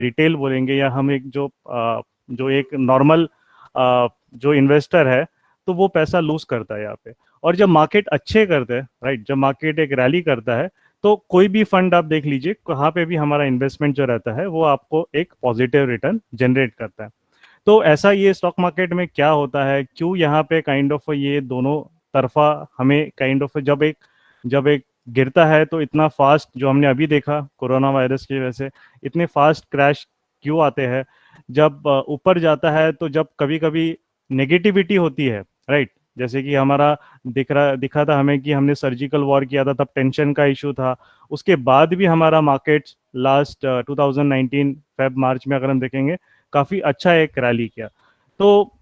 Retail बोलेंगे या हम एक जो एक नॉर्मल जो इन्वेस्टर है, तो वो पैसा लूज करता है यहाँ पे। और जब मार्केट अच्छे करते हैं, राइट, जब मार्केट एक रैली करता है, तो कोई भी फंड आप देख लीजिए, कहाँ पे भी हमारा इन्वेस्टमेंट जो रहता है वो आपको एक पॉजिटिव रिटर्न जनरेट करता है। तो ऐसा ये स्टॉक मार्केट में क्या होता है, क्यों यहाँ पे काइंड ऑफ ये दोनों तरफा हमें काइंड ऑफ जब एक गिरता है तो इतना फास्ट, जो हमने अभी देखा कोरोना वायरस की वजह से, इतने फास्ट क्रैश क्यों आते हैं। जब ऊपर जाता है तो जब कभी कभी नेगेटिविटी होती है, राइट, जैसे कि हमारा दिखा था हमें कि हमने सर्जिकल वॉर किया था, तब टेंशन का इशू था। उसके बाद भी हमारा मार्केट लास्ट 2019 फेब मार्च में अगर हम देखेंगे, काफी अच्छा एक रैली किया। तो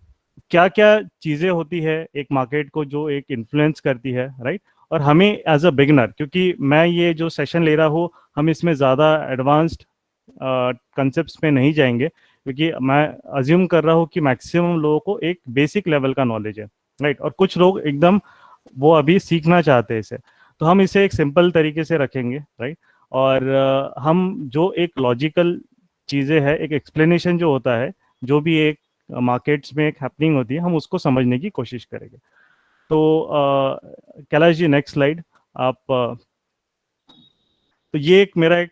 क्या क्या चीजें होती है एक मार्केट को जो एक इन्फ्लुएंस करती है, राइट। और हमें एज अ बिगनर, क्योंकि मैं ये जो सेशन ले रहा हूँ, हम इसमें ज़्यादा एडवांस्ड कंसेप्ट्स पे नहीं जाएंगे, क्योंकि मैं अज्यूम कर रहा हूँ कि मैक्सिमम लोगों को एक बेसिक लेवल का नॉलेज है, राइट, और कुछ लोग एकदम वो अभी सीखना चाहते हैं इसे। तो हम इसे एक सिंपल तरीके से रखेंगे, राइट। और हम जो एक लॉजिकल चीज़ें हैं, एक एक्सप्लेनेशन जो होता है, जो भी एक मार्केट्स में एक हैपनिंग होती है, हम उसको समझने की कोशिश करेंगे। तो कैलाश जी, नेक्स्ट स्लाइड आप। तो ये एक मेरा एक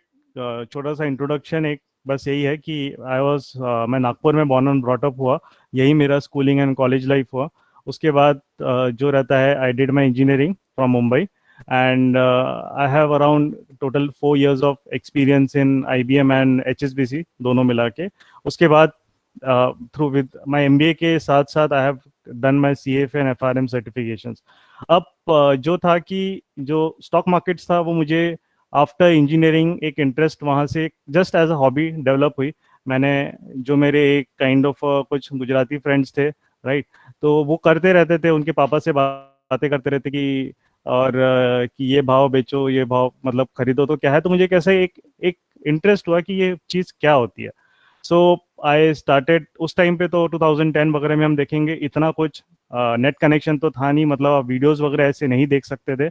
छोटा सा इंट्रोडक्शन, एक बस यही है कि मैं नागपुर में बॉर्न एंड ब्रॉट अप हुआ, यही मेरा स्कूलिंग एंड कॉलेज लाइफ हुआ। उसके बाद जो रहता है, I did my engineering from Mumbai, and I have around total 4 years of experience in IBM and HSBC दोनों मिला के। उसके बाद थ्रू विद माई MBA के साथ साथ I have done my CFA and FRM certifications. अब जो था कि जो स्टॉक मार्केट्स था वो मुझे आफ्टर इंजीनियरिंग एक इंटरेस्ट वहाँ से just as a hobby develop हुई। मैंने जो मेरे एक काइंड ऑफ कुछ गुजराती फ्रेंड्स थे, राइट, तो वो करते रहते थे, उनके पापा से बातें करते रहते कि और कि ये भाव बेचो, ये भाव मतलब खरीदो तो क्या है। तो मुझे कैसे एक एक इंटरेस्ट हुआ कि ये चीज़ क्या होती है। सो आई स्टार्टेड। उस टाइम पे तो 2010 वगैरह में हम देखेंगे, इतना कुछ नेट कनेक्शन तो था नहीं, मतलब आप वीडियोस वगैरह ऐसे नहीं देख सकते थे।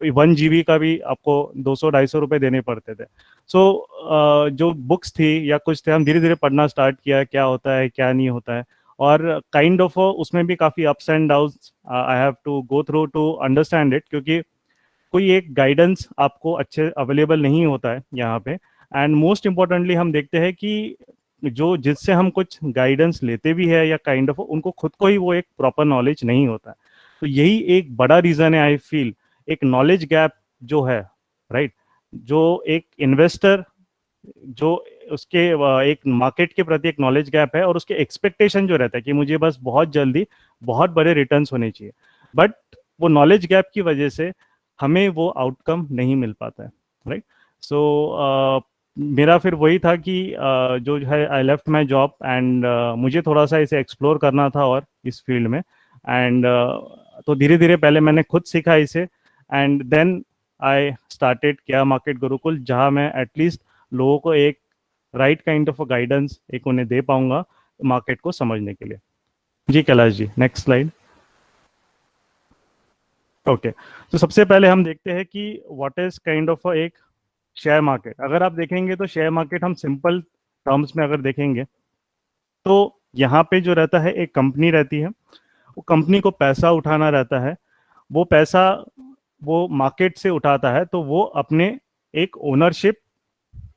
1 GB का भी आपको 200-250 रुपए देने पड़ते थे। सो जो बुक्स थी या कुछ थे, हम धीरे धीरे पढ़ना स्टार्ट किया, क्या होता है क्या नहीं होता है। और काइंड ऑफ उसमें भी काफ़ी ups and downs I have to go through to understand it, क्योंकि कोई एक गाइडेंस आपको अच्छे अवेलेबल नहीं होता है यहाँ पे। एंड मोस्ट इम्पोर्टेंटली हम देखते हैं कि जो जिससे हम कुछ गाइडेंस लेते भी है या काइंड ऑफ, उनको खुद को ही वो एक प्रॉपर नॉलेज नहीं होता है। तो यही एक बड़ा रीजन है, आई फील, एक नॉलेज गैप जो है, राइट। जो एक इन्वेस्टर, जो उसके एक मार्केट के प्रति एक नॉलेज गैप है, और उसके एक्सपेक्टेशन जो रहता है कि मुझे बस बहुत जल्दी बहुत बड़े रिटर्न्स होने चाहिए, बट वो नॉलेज गैप की वजह से हमें वो आउटकम नहीं मिल पाता है, राइट। सो मेरा फिर वही था कि जो है, I left my job and मुझे थोड़ा सा इसे एक्सप्लोर करना था और इस फील्ड में। एंड तो धीरे धीरे पहले मैंने खुद सीखा इसे, एंड देन आई स्टार्टेड क्या मार्केट गुरुकुल, जहाँ मैं एटलीस्ट लोगों को एक राइट काइंड ऑफ गाइडेंस एक उन्हें दे पाऊंगा मार्केट को समझने के लिए। जी Kailash ji, next slide. Okay. तो सबसे पहले हम देखते हैं कि व्हाट इज काइंड ऑफ एक शेयर मार्केट। अगर आप देखेंगे तो शेयर मार्केट हम सिंपल टर्म्स में अगर देखेंगे, तो यहाँ पे जो रहता है, एक कंपनी रहती है, वो कंपनी को पैसा उठाना रहता है। वो पैसा वो मार्केट से उठाता है, तो वो अपने एक ओनरशिप,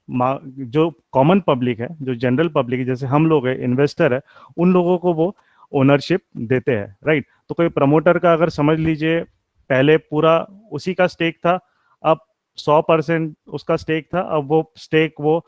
जो कॉमन पब्लिक है, जो जनरल पब्लिक है, जैसे हम लोग हैं, इन्वेस्टर है, उन लोगों को वो ओनरशिप देते हैं, राइट। तो कोई प्रमोटर का अगर समझ लीजिए, पहले पूरा उसी का स्टेक था, अब 100% उसका स्टेक था, अब वो स्टेक वो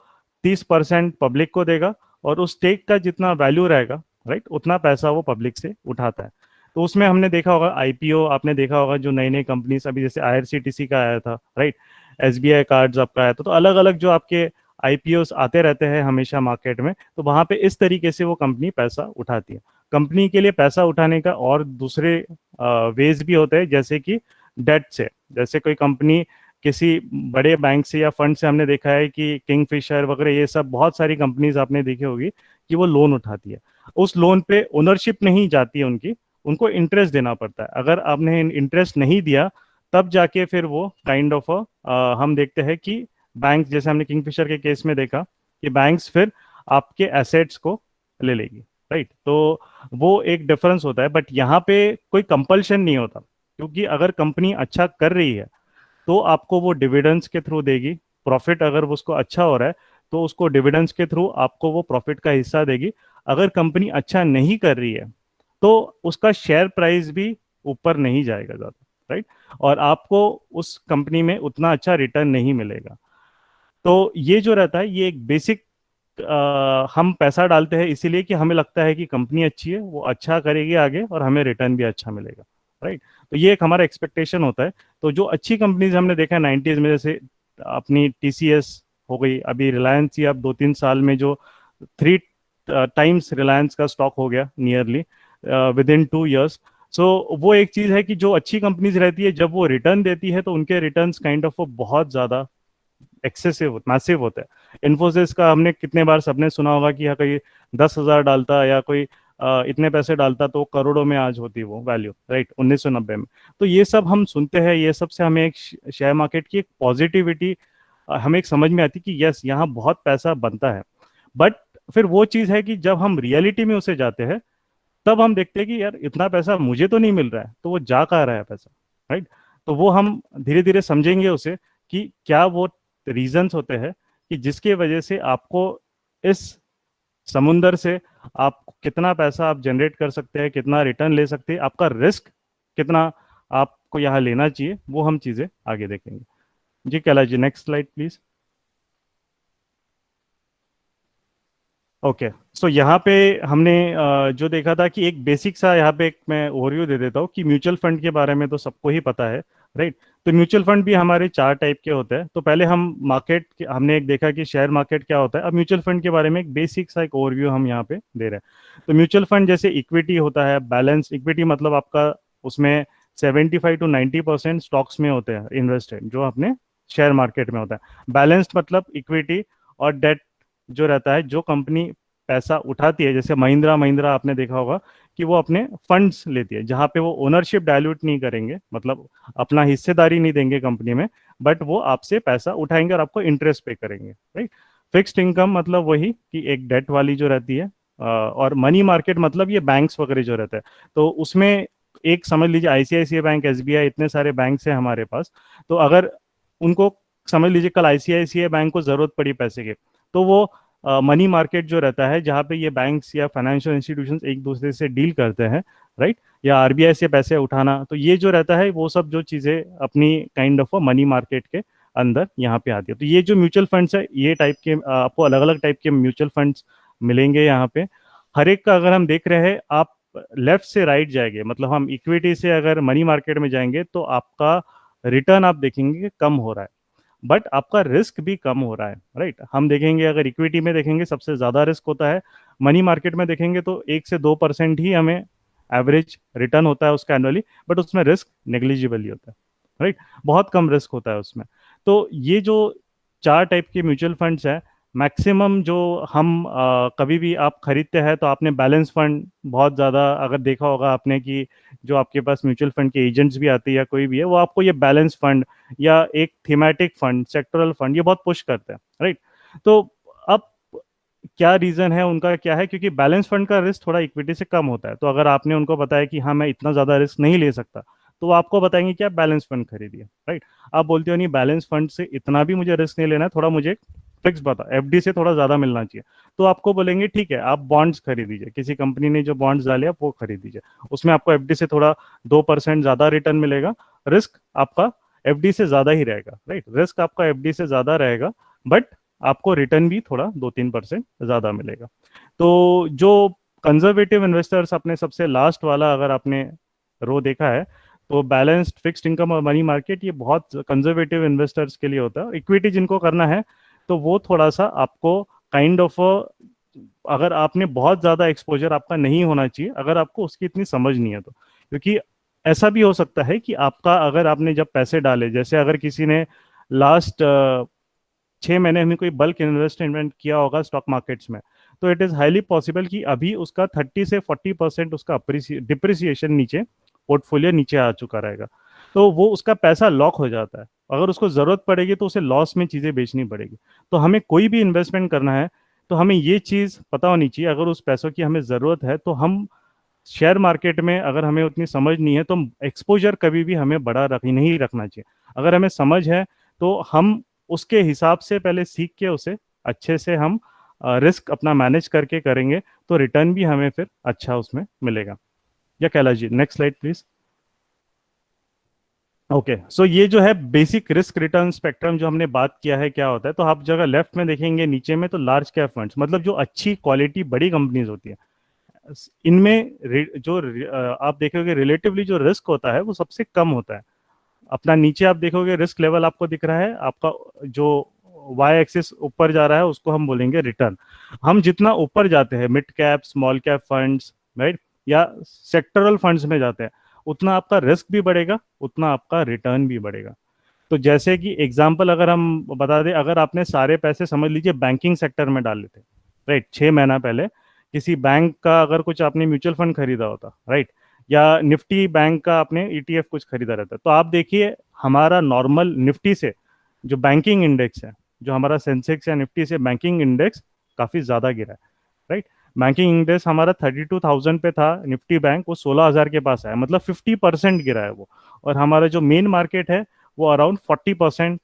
30% पब्लिक को देगा, और उस स्टेक का जितना वैल्यू रहेगा, राइट, उतना पैसा वो पब्लिक से उठाता है। तो उसमें हमने देखा होगा IPO, आपने देखा होगा जो नई नई कंपनीज अभी, जैसे IRCTC का आया था, राइट, SBI कार्ड्स आपका आया था। तो अलग अलग जो आपके IPOs आते रहते हैं हमेशा मार्केट में, तो वहां पे इस तरीके से वो कंपनी पैसा उठाती है। कंपनी के लिए पैसा उठाने का और दूसरे वेज भी होते हैं, जैसे कि डेट से, जैसे कोई कंपनी किसी बड़े बैंक से या फंड से, हमने देखा है कि किंगफिशर वगैरह, ये सब बहुत सारी कंपनीज आपने देखी होगी कि वो लोन उठाती है। उस लोन पे ओनरशिप नहीं जाती है उनकी, उनको इंटरेस्ट देना पड़ता है। अगर आपने इंटरेस्ट नहीं दिया, तब जाके फिर वो काइंड ऑफ हम देखते हैं कि बैंक, जैसे हमने किंगफिशर के केस में देखा कि बैंक्स फिर आपके एसेट्स को ले लेगी, राइट। तो वो एक डिफरेंस होता है, बट यहाँ पे कोई कंपल्शन नहीं होता, क्योंकि अगर कंपनी अच्छा कर रही है तो आपको वो डिविडेंड्स के थ्रू देगी। प्रॉफिट अगर उसको अच्छा हो रहा है तो उसको डिविडेंड्स के थ्रू आपको वो प्रॉफिट का हिस्सा देगी। अगर कंपनी अच्छा नहीं कर रही है तो उसका शेयर प्राइस भी ऊपर नहीं जाएगा ज़्यादा, राइट। और आपको उस कंपनी में उतना अच्छा रिटर्न नहीं मिलेगा। तो ये जो रहता है, ये एक बेसिक, हम पैसा डालते हैं इसीलिए कि हमें लगता है कि कंपनी अच्छी है, वो अच्छा करेगी आगे और हमें रिटर्न भी अच्छा मिलेगा, राइट। तो ये एक हमारा एक्सपेक्टेशन होता है। तो जो अच्छी कंपनीज हमने देखा है 90s में, जैसे अपनी टीसीएस हो गई, अभी रिलायंस ही, अब 2-3 साल में जो 3 टाइम्स रिलायंस का स्टॉक हो गया नियरली within 2 years। सो वो एक चीज है कि जो अच्छी कंपनीज रहती है जब वो रिटर्न देती है तो उनके रिटर्न्स काइंड ऑफ बहुत ज्यादा एक्सेसिव मैसिव होता है। इन्फोसिस का हमने कितने बार सबने सुना होगा कि यहाँ कोई 10,000 डालता या कोई इतने पैसे डालता तो करोड़ों में आज होती वो वैल्यू, राइट, 1990 में। तो ये सब हम सुनते हैं, ये सब से हमें एक शेयर मार्केट की एक पॉजिटिविटी हमें एक समझ में आती कि यस यहाँ बहुत पैसा बनता है। बट फिर वो चीज़ है कि जब हम रियलिटी में उसे जाते हैं तब हम देखते हैं कि यार इतना पैसा मुझे तो नहीं मिल रहा है, तो वो जा कहाँ रहा है पैसा, राइट। तो वो हम धीरे धीरे समझेंगे उसे कि क्या वो रीजंस होते हैं कि जिसकी वजह से आपको इस समुंदर से आप कितना पैसा आप जनरेट कर सकते हैं, कितना रिटर्न ले सकते हैं, आपका रिस्क कितना आपको यहाँ लेना चाहिए, वो हम चीज़ें आगे देखेंगे। जी Kailash ji, next slide please. Okay, सो यहाँ पे हमने जो देखा था कि एक बेसिक सा, यहाँ पे एक मैं ओवरव्यू दे देता हूँ कि म्यूचुअल फंड के बारे में तो सबको ही पता है, राइट। तो म्यूचुअल फंड भी हमारे 4 टाइप के होते हैं। तो पहले हम मार्केट, हमने एक देखा कि शेयर मार्केट क्या होता है। अब म्यूचुअल फंड के बारे में एक बेसिक सा एक ओवरव्यू हम यहाँ पे दे रहे हैं। तो म्यूचुअल फंड जैसे इक्विटी होता है, बैलेंस इक्विटी मतलब आपका उसमें 75 to 90% स्टॉक्स में होते हैं इन्वेस्टेड, जो अपने शेयर मार्केट में होता है। बैलेंस्ड मतलब इक्विटी और डेट जो रहता है, जो कंपनी पैसा उठाती है, जैसे महिंद्रा महिंद्रा आपने देखा होगा कि वो अपने फंड्स लेती है, जहां पे वो ओनरशिप डायल्यूट नहीं करेंगे, मतलब अपना हिस्सेदारी नहीं देंगे कंपनी में, बट वो आपसे पैसा उठाएंगे और आपको इंटरेस्ट पे करेंगे, राइट। फिक्स्ड इनकम मतलब वही कि एक डेट वाली जो रहती है, और मनी मार्केट मतलब ये बैंक्स वगैरह जो रहता है। तो उसमें एक समझ लीजिए आईसीआईसीआई बैंक, एसबीआई, इतने सारे बैंक्स हैं हमारे पास। तो अगर उनको समझ लीजिए कल आईसीआईसीआई बैंक को जरूरत पड़ी पैसे की, तो वो मनी मार्केट जो रहता है जहाँ पे ये बैंक्स या फाइनेंशियल इंस्टीट्यूशंस एक दूसरे से डील करते हैं, राइट, या आरबीआई से पैसे उठाना, तो ये जो रहता है वो सब जो चीज़ें अपनी काइंड ऑफ मनी मार्केट के अंदर यहाँ पे आती है। तो ये जो म्यूचुअल फंड्स है, ये टाइप के आपको अलग अलग टाइप के म्यूचुअल फंड्स मिलेंगे यहाँ पे। हर एक का अगर हम देख रहे हैं, आप लेफ्ट से राइट जाएंगे, मतलब हम इक्विटी से अगर मनी मार्केट में जाएंगे तो आपका रिटर्न आप देखेंगे कि कम हो रहा है, बट आपका रिस्क भी कम हो रहा है, राइट। हम देखेंगे अगर इक्विटी में देखेंगे सबसे ज्यादा रिस्क होता है, मनी मार्केट में देखेंगे तो 1 से 2% ही हमें एवरेज रिटर्न होता है उसका एनुअली, बट उसमें रिस्क नेग्लिजिबल ही होता है, राइट। बहुत कम रिस्क होता है उसमें। तो ये जो 4 टाइप के म्यूचुअल फंड्स है, मैक्सिमम जो हम कभी भी आप खरीदते हैं तो आपने बैलेंस फंड बहुत ज़्यादा अगर देखा होगा आपने कि जो आपके पास म्यूचुअल फंड के एजेंट्स भी आते हैं या कोई भी है, वो आपको ये बैलेंस फंड या एक थीमेटिक फंड, सेक्टरल फंड, ये बहुत पुश करते हैं, राइट। तो अब क्या रीजन है उनका, क्या है, क्योंकि बैलेंस फंड का रिस्क थोड़ा इक्विटी से कम होता है। तो अगर आपने उनको बताया कि हाँ मैं इतना ज्यादा रिस्क नहीं ले सकता, तो वो आपको बताएंगे कि आप बैलेंस फंड खरीदिए, राइट। आप बोलते हो नहीं बैलेंस फंड से इतना भी मुझे रिस्क नहीं लेना है, थोड़ा मुझे फिक्स बता, एफडी से थोड़ा ज्यादा मिलना चाहिए, तो आपको बोलेंगे ठीक है आप बॉन्ड्स खरीद दीजिए, किसी कंपनी ने जो बॉन्ड्स डाले आप वो खरीद दीजिए, उसमें आपको एफडी से थोड़ा 2% ज्यादा रिटर्न मिलेगा, रिस्क आपका एफडी से ज्यादा ही रहेगा, राइट। रिस्क आपका एफडी से ज्यादा रहेगा, बट आपको रिटर्न भी थोड़ा 2-3% ज्यादा मिलेगा। तो जो कंजर्वेटिव इन्वेस्टर्स, अपने सबसे लास्ट वाला अगर आपने रो देखा है, तो बैलेंस्ड फिक्स्ड इनकम और मनी मार्केट ये बहुत कंजर्वेटिव इन्वेस्टर्स के लिए होता है। इक्विटी जिनको करना है तो वो थोड़ा सा आपको काइंड ऑफ, अगर आपने बहुत ज्यादा एक्सपोजर आपका नहीं होना चाहिए, अगर आपको उसकी इतनी समझ नहीं है तो, क्योंकि ऐसा भी हो सकता है कि आपका, अगर आपने जब पैसे डाले, जैसे अगर किसी ने लास्ट 6 महीने में कोई बल्क इन्वेस्टमेंट किया होगा स्टॉक मार्केट्स में, तो इट इज हाईली पॉसिबल कि अभी उसका 30 से 40% उसका डिप्रिसिएशन नीचे, पोर्टफोलियो नीचे आ चुका रहेगा। तो वो उसका पैसा लॉक हो जाता है, अगर उसको जरूरत पड़ेगी तो उसे लॉस में चीजें बेचनी पड़ेगी। तो हमें कोई भी इन्वेस्टमेंट करना है तो हमें ये चीज़ पता होनी चाहिए, अगर उस पैसों की हमें ज़रूरत है तो हम शेयर मार्केट में, अगर हमें उतनी समझ नहीं है तो एक्सपोजर कभी भी हमें बड़ा रख नहीं रखना चाहिए। अगर हमें समझ है तो हम उसके हिसाब से पहले सीख के उसे अच्छे से हम रिस्क अपना मैनेज करके करेंगे, तो रिटर्न भी हमें फिर अच्छा उसमें मिलेगा। या Kailash ji, next slide please. Okay, सो ये जो है बेसिक रिस्क रिटर्न स्पेक्ट्रम जो हमने बात किया है क्या होता है, तो आप जगह लेफ्ट में देखेंगे नीचे में, तो लार्ज कैप फंड्स मतलब जो अच्छी क्वालिटी बड़ी कंपनीज होती है, इनमें आप देखोगे रिलेटिवली जो रिस्क होता है वो सबसे कम होता है। अपना नीचे आप देखोगे रिस्क लेवल आपको दिख रहा है, आपका जो वाई एक्सिस ऊपर जा रहा है उसको हम बोलेंगे रिटर्न। हम जितना ऊपर जाते हैं mid cap small cap funds, right, या सेक्टरल फंड्स में जाते हैं, उतना आपका रिस्क भी बढ़ेगा, उतना आपका रिटर्न भी बढ़ेगा। तो जैसे कि एग्जांपल अगर हम बता दें, अगर आपने सारे पैसे समझ लीजिए बैंकिंग सेक्टर में डाल लेते, राइट, 6 महीना पहले किसी बैंक का अगर कुछ आपने म्यूचुअल फंड खरीदा होता, राइट, या निफ्टी बैंक का आपने ईटीएफ कुछ खरीदा रहता, तो आप देखिए हमारा नॉर्मल निफ्टी से जो बैंकिंग इंडेक्स है, जो हमारा सेंसेक्स या निफ्टी से बैंकिंग इंडेक्स काफी ज्यादा गिरा है, राइट। बैंकिंग इंडेक्स हमारा 32,000 पे था, निफ्टी बैंक वो 16,000 के पास आया, मतलब 50% गिरा है वो। और हमारा जो मेन मार्केट है वो अराउंड 40%,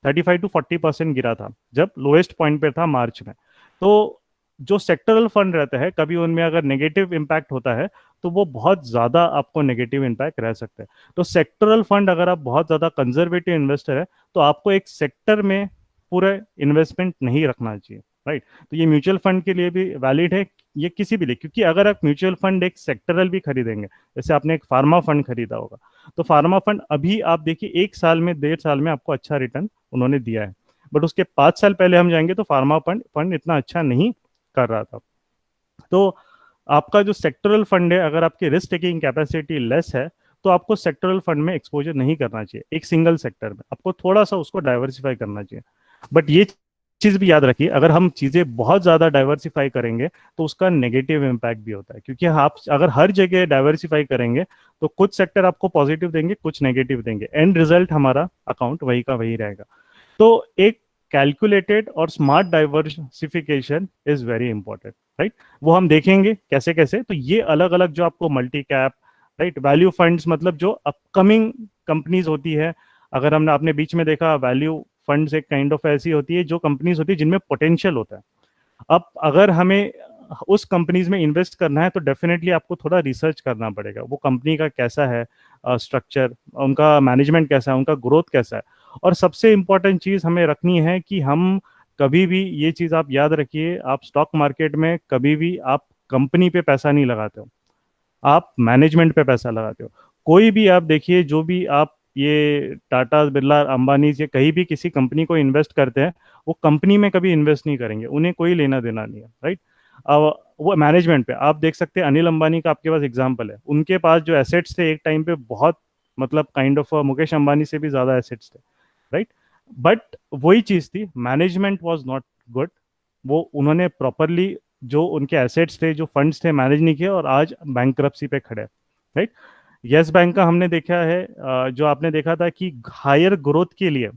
35 to 40% गिरा था जब लोएस्ट पॉइंट पे था मार्च में। तो जो सेक्टरल फंड रहता है, कभी उनमें अगर नेगेटिव इम्पैक्ट होता है तो वो बहुत ज़्यादा आपको नेगेटिव इम्पैक्ट रह सकता है। तो सेक्टरल फंड अगर आप बहुत ज़्यादा कंजर्वेटिव इन्वेस्टर है तो आपको एक सेक्टर में पूरा इन्वेस्टमेंट नहीं रखना चाहिए, राइट। तो ये म्यूचुअल फंड के लिए भी वैलिड है, ये किसी भी लिए, क्योंकि अगर आप म्यूचुअल फंड एक सेक्टरल भी खरीदेंगे, जैसे आपने एक फार्मा फंड खरीदा होगा, तो फार्मा फंड अभी आप देखिए 1 साल में 1.5 साल में आपको अच्छा रिटर्न उन्होंने दिया है, बट उसके 5 साल पहले हम जाएंगे तो फार्मा फंड फंड इतना अच्छा नहीं कर रहा था। तो आपका जो सेक्टरल फंड है, अगर आपकी रिस्क टेकिंग कैपेसिटी लेस है तो आपको सेक्टरल फंड में एक्सपोजर नहीं करना चाहिए, एक सिंगल सेक्टर में आपको थोड़ा सा उसको डाइवर्सिफाई करना चाहिए। बट ये चीज भी याद रखिए, अगर हम चीजें बहुत ज्यादा डाइवर्सिफाई करेंगे तो उसका नेगेटिव इम्पैक्ट भी होता है, क्योंकि आप अगर हर जगह डाइवर्सिफाई करेंगे तो कुछ सेक्टर आपको पॉजिटिव देंगे, कुछ नेगेटिव देंगे, एंड रिजल्ट हमारा अकाउंट वही का वही रहेगा। तो एक कैलकुलेटेड और smart diversification is very important, right. वो हम देखेंगे कैसे कैसे, तो ये अलग अलग जो आपको multi cap, right, value funds मतलब जो अपकमिंग कंपनीज होती है, अगर हमने आपने बीच में देखा वैल्यू फंड्स एक काइंड ऑफ ऐसी होती है जो कंपनीज होती है जिनमें पोटेंशियल होता है। अब अगर हमें उस कंपनीज में इन्वेस्ट करना है तो डेफिनेटली आपको थोड़ा रिसर्च करना पड़ेगा, वो कंपनी का कैसा है स्ट्रक्चर, उनका मैनेजमेंट कैसा है, उनका ग्रोथ कैसा है। और सबसे इंपॉर्टेंट चीज़ हमें रखनी है कि हम कभी भी, ये चीज़ आप याद रखिए, आप स्टॉक मार्केट में कभी भी आप कंपनी पे पैसा नहीं लगाते हो, आप मैनेजमेंट पे पैसा लगाते हो। कोई भी आप देखिए, जो भी आप ये टाटा बिरला अंबानी ये कहीं भी किसी कंपनी को इन्वेस्ट करते हैं, वो कंपनी में कभी इन्वेस्ट नहीं करेंगे, उन्हें कोई लेना देना नहीं है, राइट। अब वो मैनेजमेंट पे आप देख सकते हैं, अनिल अंबानी का आपके पास एग्जांपल है, उनके पास जो एसेट्स थे एक टाइम पे बहुत, मतलब काइंड ऑफ मुकेश अंबानी से भी ज्यादा एसेट्स थे, राइट। बट वही चीज थी, मैनेजमेंट वाज नॉट गुड, वो उन्होंने प्रॉपरली जो उनके एसेट्स थे, जो फंड्स थे, मैनेज नहीं किए और आज बैंकरप्सी पे खड़े, राइट। यस बैंक का हमने देखा है, जो आपने देखा था कि हायर ग्रोथ के लिए,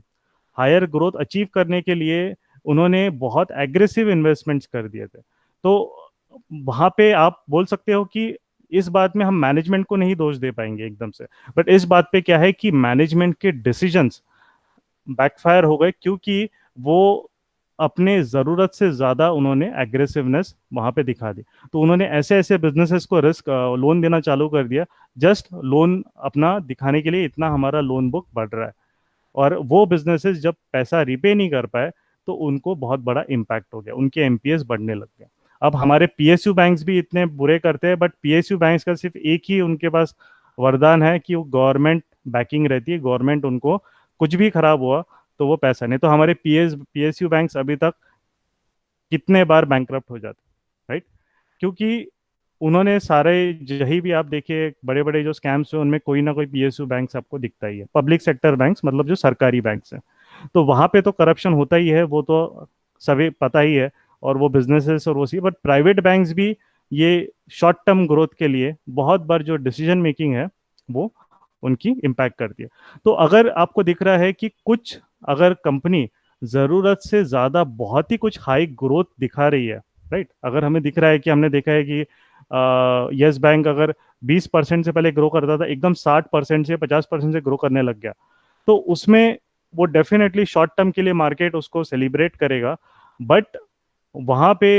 हायर ग्रोथ अचीव करने के लिए उन्होंने बहुत एग्रेसिव इन्वेस्टमेंट्स कर दिए थे। तो वहां पे आप बोल सकते हो कि इस बात में हम मैनेजमेंट को नहीं दोष दे पाएंगे एकदम से, बट इस बात पे क्या है कि मैनेजमेंट के डिसीजंस बैकफायर हो गए, क्योंकि वो अपने ज़रूरत से ज़्यादा उन्होंने एग्रेसिवनेस वहाँ पे दिखा दी। तो उन्होंने ऐसे ऐसे बिजनेसेस को रिस्क लोन देना चालू कर दिया, जस्ट लोन अपना दिखाने के लिए, इतना हमारा लोन बुक बढ़ रहा है। और वो बिजनेसेस जब पैसा रिपे नहीं कर पाए तो उनको बहुत बड़ा इम्पैक्ट हो गया, उनके एमपीएस बढ़ने लग गए। अब हमारे पीएसयू बैंक्स भी इतने बुरे करते हैं, बट पीएसयू बैंक्स का सिर्फ एक ही उनके पास वरदान है कि वो गवर्नमेंट बैकिंग रहती है, गवर्नमेंट उनको कुछ भी खराब हुआ तो वो पैसा नहीं, तो हमारे पीएसयू बैंक्स अभी तक कितने बार बैंकरप्ट हो जाते, राइट। क्योंकि उन्होंने सारे, यही भी आप देखिए बड़े बड़े जो स्कैम्स हैं उनमें कोई ना कोई पीएसयू बैंक्स आपको दिखता ही है, पब्लिक सेक्टर बैंक्स मतलब जो सरकारी बैंक्स हैं, तो वहां पे तो करप्शन होता ही है, वो तो सभी पता ही है, और वो बिजनेसेस और वो सी, बट प्राइवेट बैंक्स भी ये शॉर्ट टर्म ग्रोथ के लिए बहुत बार जो डिसीजन मेकिंग है वो उनकी इम्पैक्ट करती है। तो अगर आपको दिख रहा है कि कुछ, अगर कंपनी ज़रूरत से ज़्यादा बहुत ही कुछ हाई ग्रोथ दिखा रही है, राइट। अगर हमें दिख रहा है कि हमने देखा है कि यस बैंक अगर 20% से पहले ग्रो करता था, एकदम 60% से 50% से ग्रो करने लग गया, तो उसमें वो डेफिनेटली शॉर्ट टर्म के लिए मार्केट उसको सेलिब्रेट करेगा। बट वहां पे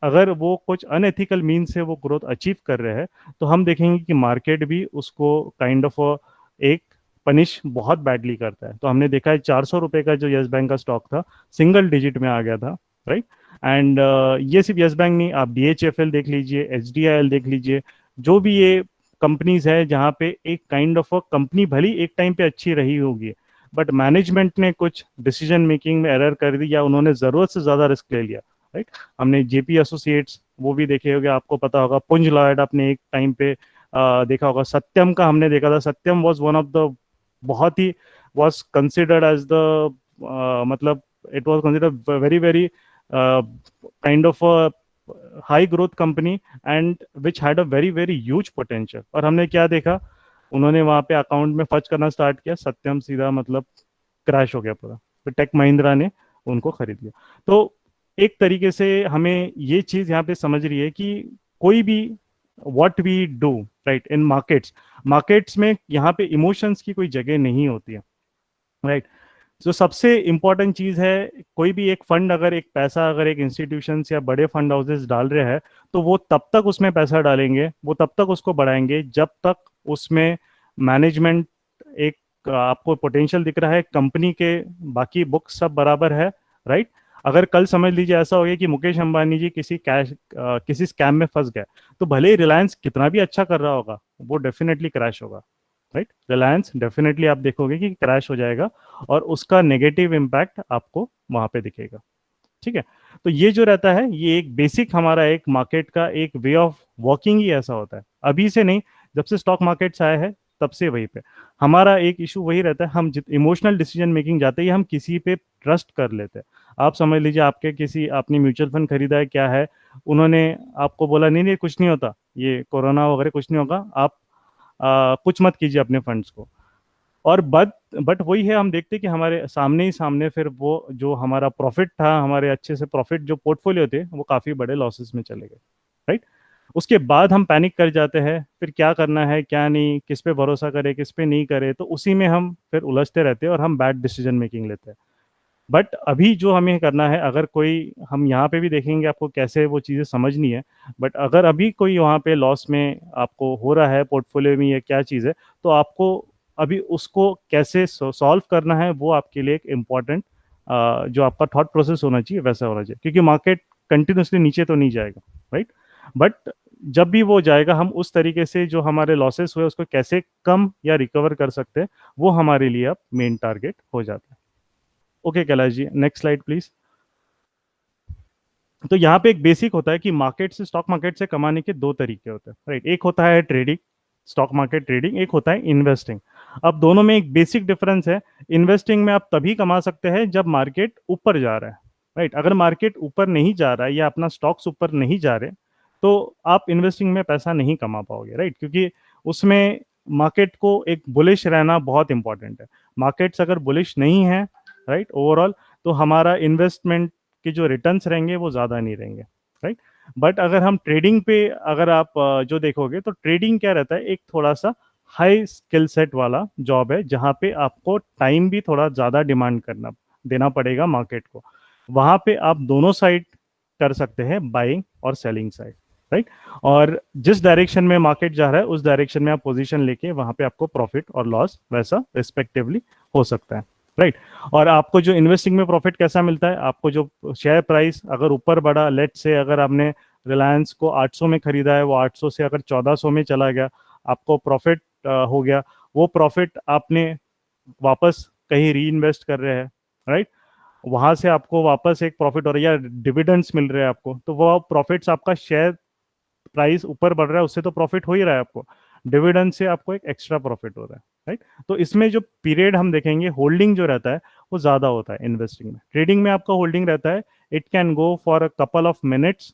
अगर वो कुछ अनएथिकल मीन से वो ग्रोथ अचीव कर रहे हैं, तो हम देखेंगे कि मार्केट भी उसको काइंड ऑफ एक पनिश बहुत बैडली करता है। तो हमने देखा है 400 रुपए का जो यस बैंक का स्टॉक था, सिंगल डिजिट में आ गया था, राइट। एंड ये सिर्फ यस बैंक नहीं, आप DHFL देख लीजिए, HDIL देख लीजिए, जो भी ये कंपनीज है जहाँ पे एक काइंड ऑफ कंपनी भली एक टाइम पे अच्छी रही होगी, बट मैनेजमेंट ने कुछ डिसीजन मेकिंग में एरर कर दी या उन्होंने जरूरत से ज्यादा रिस्क ले लिया, राइट। हमने JP एसोसिएट्स वो भी देखे होंगे, आपको पता होगा, पुंज लॉयड आपने एक टाइम पे देखा होगा, सत्यम का हमने देखा था। Satyam was one of the बहुत ही वाज कंसिडर्ड एज द मतलब it was considered very very kind of high growth company and which had a very very huge potential. और हमने क्या देखा, उन्होंने वहां पे अकाउंट में फर्ज करना स्टार्ट किया, सत्यम सीधा मतलब क्रैश हो गया पूरा। फिर टेक महिंद्रा ने उनको खरीद लिया। तो एक तरीके से हमें ये चीज यहाँ पे समझ रही है कि कोई भी what we do right in markets, markets में यहाँ पे इमोशंस की कोई जगह नहीं होती है, राइट। जो सबसे इंपॉर्टेंट चीज है, कोई भी एक फंड अगर एक पैसा अगर एक इंस्टीट्यूशन या बड़े फंड हाउसेस डाल रहे हैं, तो वो तब तक उसमें पैसा डालेंगे, वो तब तक उसको बढ़ाएंगे जब तक उसमें मैनेजमेंट एक आपको पोटेंशियल दिख रहा है, कंपनी के बाकी बुक्स सब बराबर है, राइट। अगर कल समझ लीजिए ऐसा हो गया कि मुकेश अंबानी जी किसी स्कैम में फंस गए, तो भले ही रिलायंस कितना भी अच्छा कर रहा होगा, वो डेफिनेटली क्रैश होगा, राइट। रिलायंस डेफिनेटली आप देखोगे कि क्रैश हो जाएगा और उसका नेगेटिव इम्पैक्ट आपको वहां पे दिखेगा, ठीक है। तो ये जो रहता है, ये एक बेसिक हमारा एक मार्केट का एक वे ऑफ वर्किंग ही ऐसा होता है, अभी से नहीं, जब से स्टॉक मार्केट्स आए हैं तब से वही पे हमारा एक इशू वही रहता है। हम इमोशनल डिसीजन मेकिंग जाते ही हम किसी पे ट्रस्ट कर लेते हैं। आप समझ लीजिए आपके किसी आपने म्यूचुअल फंड खरीदा है, क्या है, उन्होंने आपको बोला नहीं नहीं कुछ नहीं होता, ये कोरोना वगैरह कुछ नहीं होगा, आप कुछ मत कीजिए अपने फंड्स को। और बट वही है, हम देखते हैं कि हमारे सामने ही सामने फिर वो जो हमारा प्रॉफिट था, हमारे अच्छे से प्रॉफिट जो पोर्टफोलियो थे, वो काफी बड़े लॉसेस में चले गए, राइट। उसके बाद हम पैनिक कर जाते हैं, फिर क्या करना है क्या नहीं, किस पे भरोसा करें किस पे नहीं करें, तो उसी में हम फिर उलझते रहते हैं और हम बैड डिसीजन मेकिंग लेते हैं। बट अभी जो हमें करना है, अगर कोई, हम यहाँ पे भी देखेंगे आपको कैसे वो चीज़ें समझनी है, बट अगर अभी कोई वहाँ पे लॉस में आपको हो रहा है पोर्टफोलियो में, ये क्या चीज़ है, तो आपको अभी उसको कैसे सॉल्व करना है, वो आपके लिए एक इम्पॉर्टेंट जो आपका थॉट प्रोसेस होना चाहिए वैसा होना चाहिए, क्योंकि मार्केट कंटिन्यूसली नीचे तो नहीं जाएगा, राइट। बट जब भी वो जाएगा, हम उस तरीके से जो हमारे लॉसेस हुए उसको कैसे कम या रिकवर कर सकते हैं, वो हमारे लिए अब मेन टारगेट हो जाता है। Okay Kailash ji, next slide please. तो यहाँ पे एक बेसिक होता है कि मार्केट से, स्टॉक मार्केट से कमाने के दो तरीके होते हैं, राइट। एक होता है ट्रेडिंग, स्टॉक मार्केट ट्रेडिंग, एक होता है इन्वेस्टिंग। अब दोनों में एक बेसिक डिफरेंस है। इन्वेस्टिंग में आप तभी कमा सकते हैं जब मार्केट ऊपर जा रहा है, राइट। अगर मार्केट ऊपर नहीं जा रहा है या अपना स्टॉक्स ऊपर नहीं जा रहे, तो आप इन्वेस्टिंग में पैसा नहीं कमा पाओगे, राइट, क्योंकि उसमें मार्केट को एक बुलिश रहना बहुत इंपॉर्टेंट है। मार्केट्स अगर बुलिश नहीं है, राइट, ओवरऑल, तो हमारा इन्वेस्टमेंट के जो रिटर्न्स रहेंगे वो ज़्यादा नहीं रहेंगे, राइट। बट अगर हम ट्रेडिंग पे, अगर आप जो देखोगे, तो ट्रेडिंग क्या रहता है, एक थोड़ा सा हाई स्किल सेट वाला जॉब है, जहाँ पे आपको टाइम भी थोड़ा ज़्यादा डिमांड करना देना पड़ेगा मार्केट को। वहाँ पे आप दोनों साइड कर सकते हैं, बाइंग और सेलिंग साइड, राइट। और जिस डायरेक्शन में मार्केट जा रहा है उस डायरेक्शन में आप पोजीशन लेके वहाँ पे आपको प्रॉफिट और लॉस वैसा रिस्पेक्टिवली हो सकता है, राइट। और आपको जो इन्वेस्टिंग में प्रॉफिट कैसा मिलता है, आपको जो शेयर प्राइस अगर ऊपर बढ़ा, लेट से अगर आपने रिलायंस को 800 में खरीदा है, वो 800 से अगर 1400 में चला गया, आपको प्रॉफिट हो गया। वो प्रॉफिट आपने वापस कहीं री इन्वेस्ट कर रहे हैं, राइट। वहां से आपको वापस एक प्रॉफिट हो रहा है या डिविडेंड्स मिल रहे हैं आपको, तो वो प्रॉफिट्स, आपका शेयर प्राइस ऊपर बढ़ रहा है उससे तो प्रॉफिट हो ही रहा है आपको, डिविडेंड से आपको एक एक्स्ट्रा प्रॉफिट हो रहा है, राइट। तो इसमें जो पीरियड हम देखेंगे, होल्डिंग जो रहता है वो ज्यादा होता है इन्वेस्टिंग में। ट्रेडिंग में आपका होल्डिंग रहता है, it can go for a couple of minutes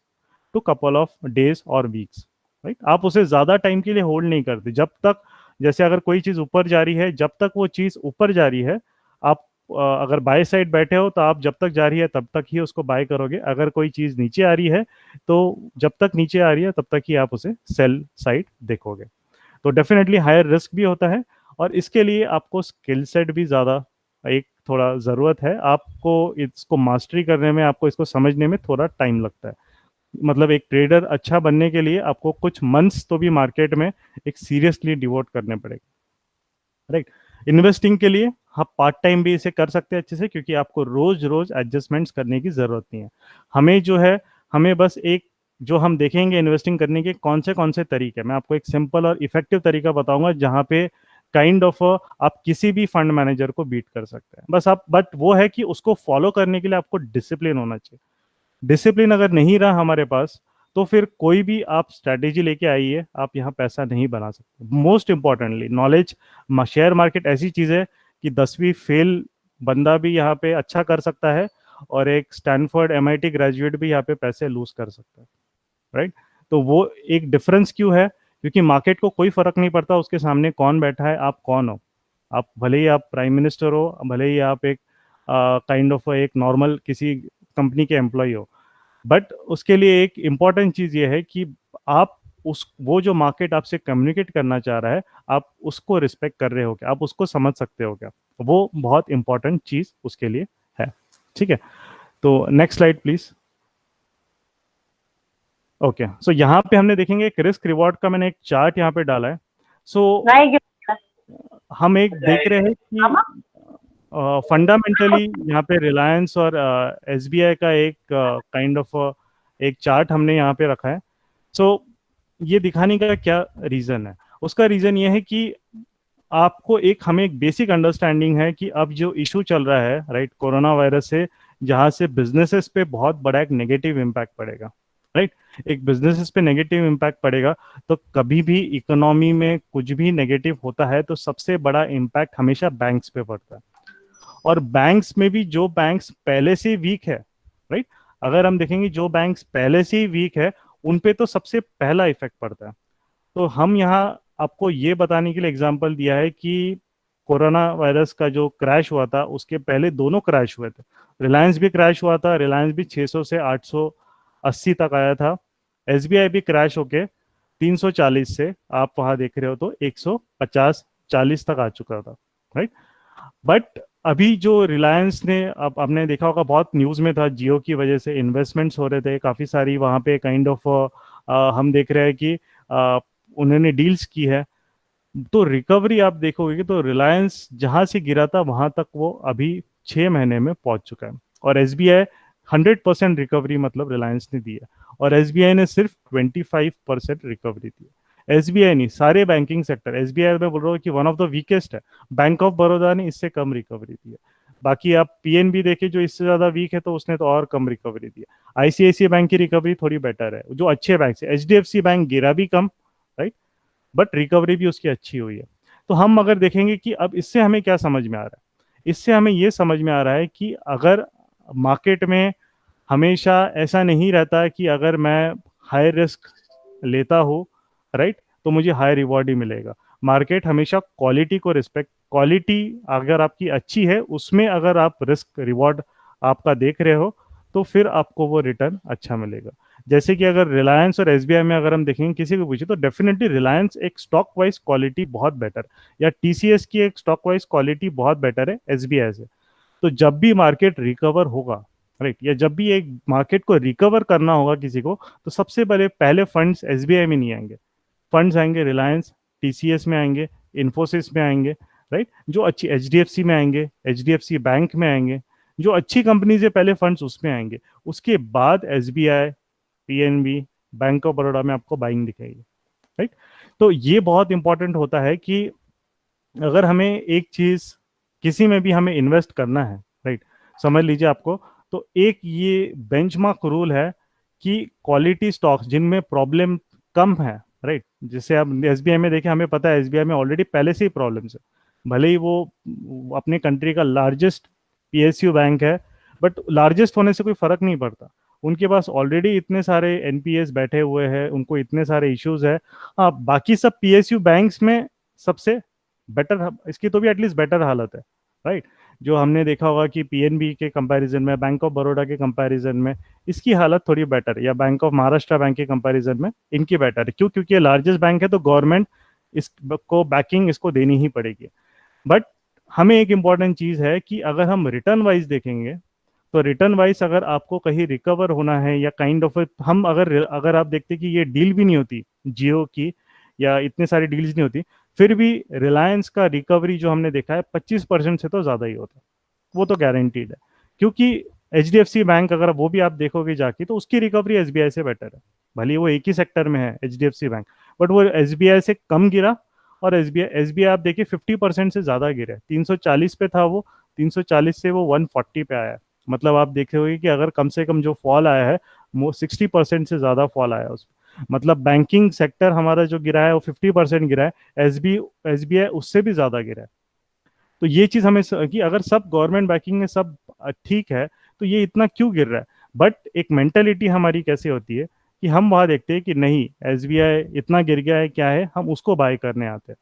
to couple of days और वीक्स, राइट। आप उसे ज्यादा टाइम के लिए होल्ड नहीं करते, जब तक, जैसे अगर कोई चीज ऊपर जा रही है, जब तक वो चीज ऊपर जा रही है, आप अगर बाय साइड बैठे हो तो आप जब तक जा रही है तब तक ही उसको बाय करोगे, अगर कोई चीज नीचे आ रही है तो जब तक नीचे आ रही है तब तक ही आप उसे सेल साइड देखोगे। तो डेफिनेटली हायर रिस्क भी होता है, और इसके लिए आपको स्किल सेट भी ज़्यादा एक थोड़ा ज़रूरत है, आपको इसको मास्टरी करने में, आपको इसको समझने में थोड़ा टाइम लगता है। मतलब एक ट्रेडर अच्छा बनने के लिए आपको कुछ मंथ्स तो भी मार्केट में एक सीरियसली डिवोट करने पड़ेगा, राइट। इन्वेस्टिंग के लिए आप पार्ट टाइम भी इसे कर सकते हैं अच्छे से, क्योंकि आपको रोज रोज एडजस्टमेंट्स करने की जरूरत नहीं है। हमें जो है, हमें बस एक, जो हम देखेंगे इन्वेस्टिंग करने के कौन से तरीके, मैं आपको एक सिंपल और इफेक्टिव तरीका बताऊंगा जहां पे काइंड ऑफ आप किसी भी फंड मैनेजर को बीट कर सकते हैं। बस आप, बट वो है कि उसको फॉलो करने के लिए आपको डिसिप्लिन होना चाहिए। डिसिप्लिन अगर नहीं रहा हमारे पास, तो फिर कोई भी आप स्ट्रैटेजी लेके आइए, आप यहाँ पैसा नहीं बना सकते। Most importantly knowledge, share market ऐसी चीज है कि 10वीं फेल बंदा भी यहाँ पे अच्छा कर सकता है, और एक स्टैनफोर्ड एमआईटी ग्रेजुएट भी यहाँ पे पैसे लूज कर सकता है, राइट। तो वो एक डिफरेंस क्यों है? क्योंकि मार्केट को कोई फर्क नहीं पड़ता उसके सामने कौन बैठा है, आप कौन हो। आप भले ही आप प्राइम मिनिस्टर हो, भले ही आप एक काइंड ऑफ एक नॉर्मल किसी कंपनी के एम्प्लॉय हो, बट उसके लिए एक इम्पॉर्टेंट चीज ये है कि आप उस, वो जो मार्केट आपसे कम्युनिकेट करना चाह रहा है, आप उसको रिस्पेक्ट कर रहे हो क्या, आप उसको समझ सकते हो क्या, वो बहुत इंपॉर्टेंट चीज उसके लिए है। ठीक है, तो नेक्स्ट स्लाइड प्लीज। ओके, सो यहाँ पे हमने देखेंगे एक रिस्क रिवॉर्ड का मैंने एक चार्ट यहाँ पे डाला है। सो हम एक देख रहे हैं कि फंडामेंटली यहाँ पे रिलायंस और एसबीआई का एक काइंड ऑफ एक चार्ट हमने यहाँ पे रखा है। सो ये दिखाने का क्या रीजन है? उसका रीजन ये है कि आपको एक, हमें एक बेसिक अंडरस्टैंडिंग है कि अब जो इशू चल रहा है, राइट, कोरोना वायरस से, जहाँ से बिजनेसेस पे बहुत बड़ा एक नेगेटिव इम्पैक्ट पड़ेगा, राइट। एक बिजनेसेस पे नेगेटिव इम्पैक्ट पड़ेगा, तो कभी भी इकोनॉमी में कुछ भी नेगेटिव होता है तो सबसे बड़ा इम्पैक्ट हमेशा बैंक्स पे पड़ता है। और बैंक्स में भी जो बैंक्स पहले से वीक है, राइट, अगर हम देखेंगे जो बैंक्स पहले से ही वीक है, उन पे तो सबसे पहला इफेक्ट पड़ता है। तो हम यहाँ आपको ये बताने के लिए एग्जांपल दिया है कि कोरोना वायरस का जो क्रैश हुआ था उसके पहले दोनों क्रैश हुए थे। रिलायंस भी क्रैश हुआ था, रिलायंस भी 600 से 880 तक आया था। एसबीआई भी क्रैश होके 340 से आप वहां देख रहे हो तो 150 40 तक आ चुका था, राइट। बट अभी जो रिलायंस ने, अब आपने देखा होगा बहुत न्यूज में था, जियो की वजह से इन्वेस्टमेंट्स हो रहे थे काफी सारी वहां पे, काइंड ऑफ हम देख रहे हैं कि उन्होंने डील्स की है। तो रिकवरी आप देखोगे कि तो रिलायंस जहां से गिरा था वहां तक वो अभी 6 महीने में पहुंच चुका है। और एसबीआई 100% रिकवरी मतलब रिलायंस ने दी है, और एसबीआई ने सिर्फ 25% रिकवरी दी है। एसबीआई नहीं, सारे बैंकिंग सेक्टर, एसबीआई में बोल रहा हूँ कि वन ऑफ द वीकेस्ट है। बैंक ऑफ बड़ौदा ने इससे कम रिकवरी दी है। बाकी आप पीएनबी देखे जो इससे ज्यादा वीक है तो उसने तो और कम रिकवरी दी है। आईसीआईसीआई बैंक की रिकवरी थोड़ी बेटर है, जो अच्छे बैंक से। एचडीएफसी बैंक गिरा भी कम, राइट, बट रिकवरी भी उसकी अच्छी हुई है। तो हम अगर देखेंगे कि अब इससे हमें क्या समझ में आ रहा है, इससे हमें ये समझ में आ रहा है कि अगर मार्केट में हमेशा ऐसा नहीं रहता कि अगर मैं हाई रिस्क लेता हूँ, राइट, तो मुझे हाई रिवॉर्ड ही मिलेगा। मार्केट हमेशा क्वालिटी को रिस्पेक्ट, क्वालिटी अगर आपकी अच्छी है उसमें अगर आप रिस्क रिवॉर्ड आपका देख रहे हो तो फिर आपको वो रिटर्न अच्छा मिलेगा। जैसे कि अगर रिलायंस और एसबीआई में अगर हम देखेंगे, किसी को पूछे तो डेफिनेटली रिलायंस एक स्टॉक वाइज क्वालिटी बहुत बेटर, या टीसीएस की एक स्टॉक वाइज क्वालिटी बहुत बेटर है एसबीआई से। तो जब भी मार्केट रिकवर होगा, राइट, या जब भी एक मार्केट को रिकवर करना होगा किसी को, तो सबसे पहले पहले फंड्स एसबीआई में नहीं आएंगे, फंड्स आएंगे रिलायंस, टीसीएस में आएंगे, इन्फोसिस में आएंगे, राइट, जो अच्छी एचडीएफसी में आएंगे, एचडीएफसी बैंक में आएंगे, जो अच्छी कंपनीज है पहले फंड्स उसमें आएंगे। उसके बाद SBI, PNB, bank of Baroda में आपको बाइंग दिखेगी, राइट। तो ये बहुत इंपॉर्टेंट होता है कि अगर हमें एक चीज, किसी में भी हमें इन्वेस्ट करना है, राइट, समझ लीजिए आपको, तो एक ये बेंचमार्क रूल है कि क्वालिटी स्टॉक्स जिनमें प्रॉब्लम कम है, राइट, जैसे अब एसबीआई में देखें, हमें पता है एसबीआई में ऑलरेडी पहले से ही प्रॉब्लम्स है, भले ही वो अपने कंट्री का लार्जेस्ट पीएसयू बैंक है, बट लार्जेस्ट होने से कोई फर्क नहीं पड़ता। उनके पास ऑलरेडी इतने सारे एनपीएस बैठे हुए हैं, उनको इतने सारे इश्यूज है। हाँ, बाकी सब पीएसयू बैंक्स में सबसे बेटर, इसकी तो भी एटलीस्ट बेटर हालत है, राइट। जो हमने देखा होगा कि पीएनबी के कंपैरिजन में, बैंक ऑफ बड़ौदा के कंपैरिजन में इसकी हालत थोड़ी बेटर है, या बैंक ऑफ महाराष्ट्र बैंक के कंपैरिजन में इनकी बेटर है। क्यों? क्योंकि ये लार्जेस्ट बैंक है, तो गवर्नमेंट इसको बैकिंग इसको देनी ही पड़ेगी। बट हमें एक इम्पॉर्टेंट चीज़ है कि अगर हम रिटर्न वाइज देखेंगे, तो रिटर्न वाइज अगर आपको कहीं रिकवर होना है या काइंड ऑफ, हम अगर अगर आप देखते कि ये डील भी नहीं होती जियो की, या इतने सारी डील्स नहीं होती, फिर भी रिलायंस का रिकवरी जो हमने देखा है 25% से तो ज़्यादा ही होता है, वो तो गारंटीड है। क्योंकि एचडीएफसी बैंक अगर वो भी आप देखोगे जाके, तो उसकी रिकवरी एसबीआई से बेटर है। भले वो एक ही सेक्टर में है एचडीएफसी बैंक, बट वो एसबीआई से कम गिरा। और एसबीआई एसबीआई आप देखिए 50% से ज़्यादा गिरा है, 340 पे था वो, 340 से वो 140 पे आया है। मतलब आप देखे होंगे कि अगर कम से कम जो फॉल आया है वो 60% से ज़्यादा फॉल आया है उसमें। मतलब बैंकिंग सेक्टर हमारा जो गिरा है वो 50% गिरा है, एसबीआई उससे भी ज़्यादा गिरा है। तो ये चीज हमें कि अगर सब गवर्नमेंट बैकिंग में सब ठीक है, तो ये इतना क्यों गिर रहा है। बट एक मेंटेलिटी हमारी कैसे होती है कि हम वहां देखते हैं कि नहीं, एसबीआई इतना गिर गया है, क्या है, हम उसको बाय करने आते हैं।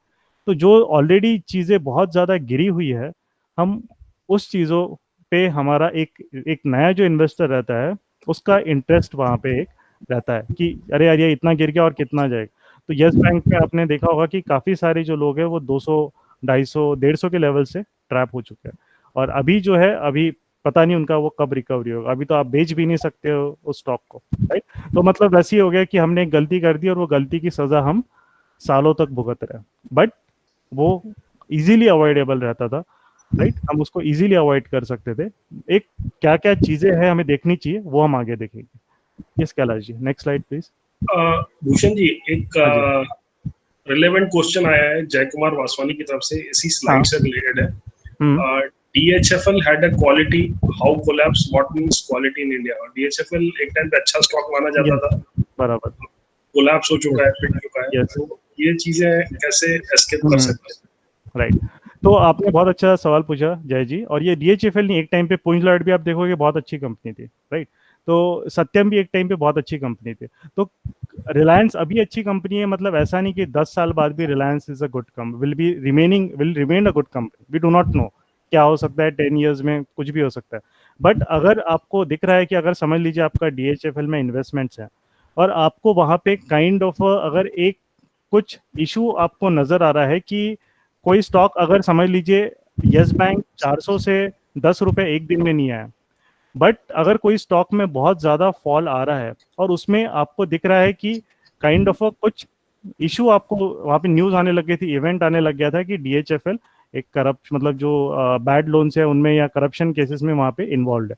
तो जो ऑलरेडी चीजें बहुत ज्यादा गिरी हुई है, हम उस चीजों पे हमारा एक एक नया जो इन्वेस्टर रहता है, उसका इंटरेस्ट वहां पे एक रहता है कि अरे यार ये इतना गिर गया और कितना जाएगा। तो यस बैंक में आपने देखा होगा कि काफी सारे जो लोग हैं वो 200, 250, 150 के लेवल से ट्रैप हो चुके हैं। और अभी जो है, अभी पता नहीं उनका वो कब रिकवरी होगा। अभी तो आप बेच भी नहीं सकते हो उस स्टॉक को, राइट। तो मतलब वैसे ही हो गया कि हमने एक गलती कर दी और वो गलती की सजा हम सालों तक भुगत रहे हैं। बट वो इजीली अवॉइडेबल रहता था, राइट, हम उसको इजीली अवॉइड कर सकते थे। एक क्या क्या चीजें हैं हमें देखनी चाहिए, वो हम आगे देखेंगे। Yes Kailash ji, next slide please. Bhushan ji, एक हाँ जी। रिलेवेंट क्वेश्चन आया है जय कुमार वासवानी की तरफ से, इसी स्लाइड हाँ। से रिलेटेड हम्म। है। DHFL had a quality, how collapse, what means quality in India? और DHFL एक टाइम पे अच्छा स्टॉक माना जाता यस, था, बराबर। कोलैप्स हो यस। चुका है, पिट चुका है, यस। तो ये चीजें कैसे एस्केप कर हम्म। सकते राइट। तो आपने बहुत अच्छा सवाल पूछा जय जी। और ये डीएचएफएल नहीं, एक टाइम पे पुंज लाइट भी आप देखोगे बहुत अच्छी कंपनी थी, राइट। तो सत्यम भी एक टाइम पे बहुत अच्छी कंपनी थी। तो रिलायंस अभी अच्छी कंपनी है, मतलब ऐसा नहीं कि 10 साल बाद भी Reliance is a good company, will remain a good company, we do not know क्या हो सकता है 10 years में, कुछ भी हो सकता है। बट अगर आपको दिख रहा है कि अगर समझ लीजिए आपका डीएचएफएल में इन्वेस्टमेंट्स है, और आपको वहां पे काइंड ऑफ अगर एक कुछ इशू आपको नजर आ रहा है कि कोई स्टॉक, अगर समझ लीजिए यस बैंक 400 से 10 रुपए एक दिन में नहीं आया, बट अगर कोई स्टॉक में बहुत ज्यादा फॉल आ रहा है और उसमें आपको दिख रहा है कि काइंड ऑफ कुछ इशू, आपको वहां पे न्यूज आने लग गई थी, इवेंट आने लग गया था कि डीएचएफएल एक करप्ट, मतलब जो बैड लोन्स है उनमें या करप्शन केसेस में वहां पे इन्वॉल्व है।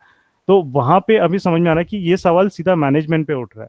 तो वहां पे अभी समझ में आ रहा है कि ये सवाल सीधा मैनेजमेंट पे उठ रहा है।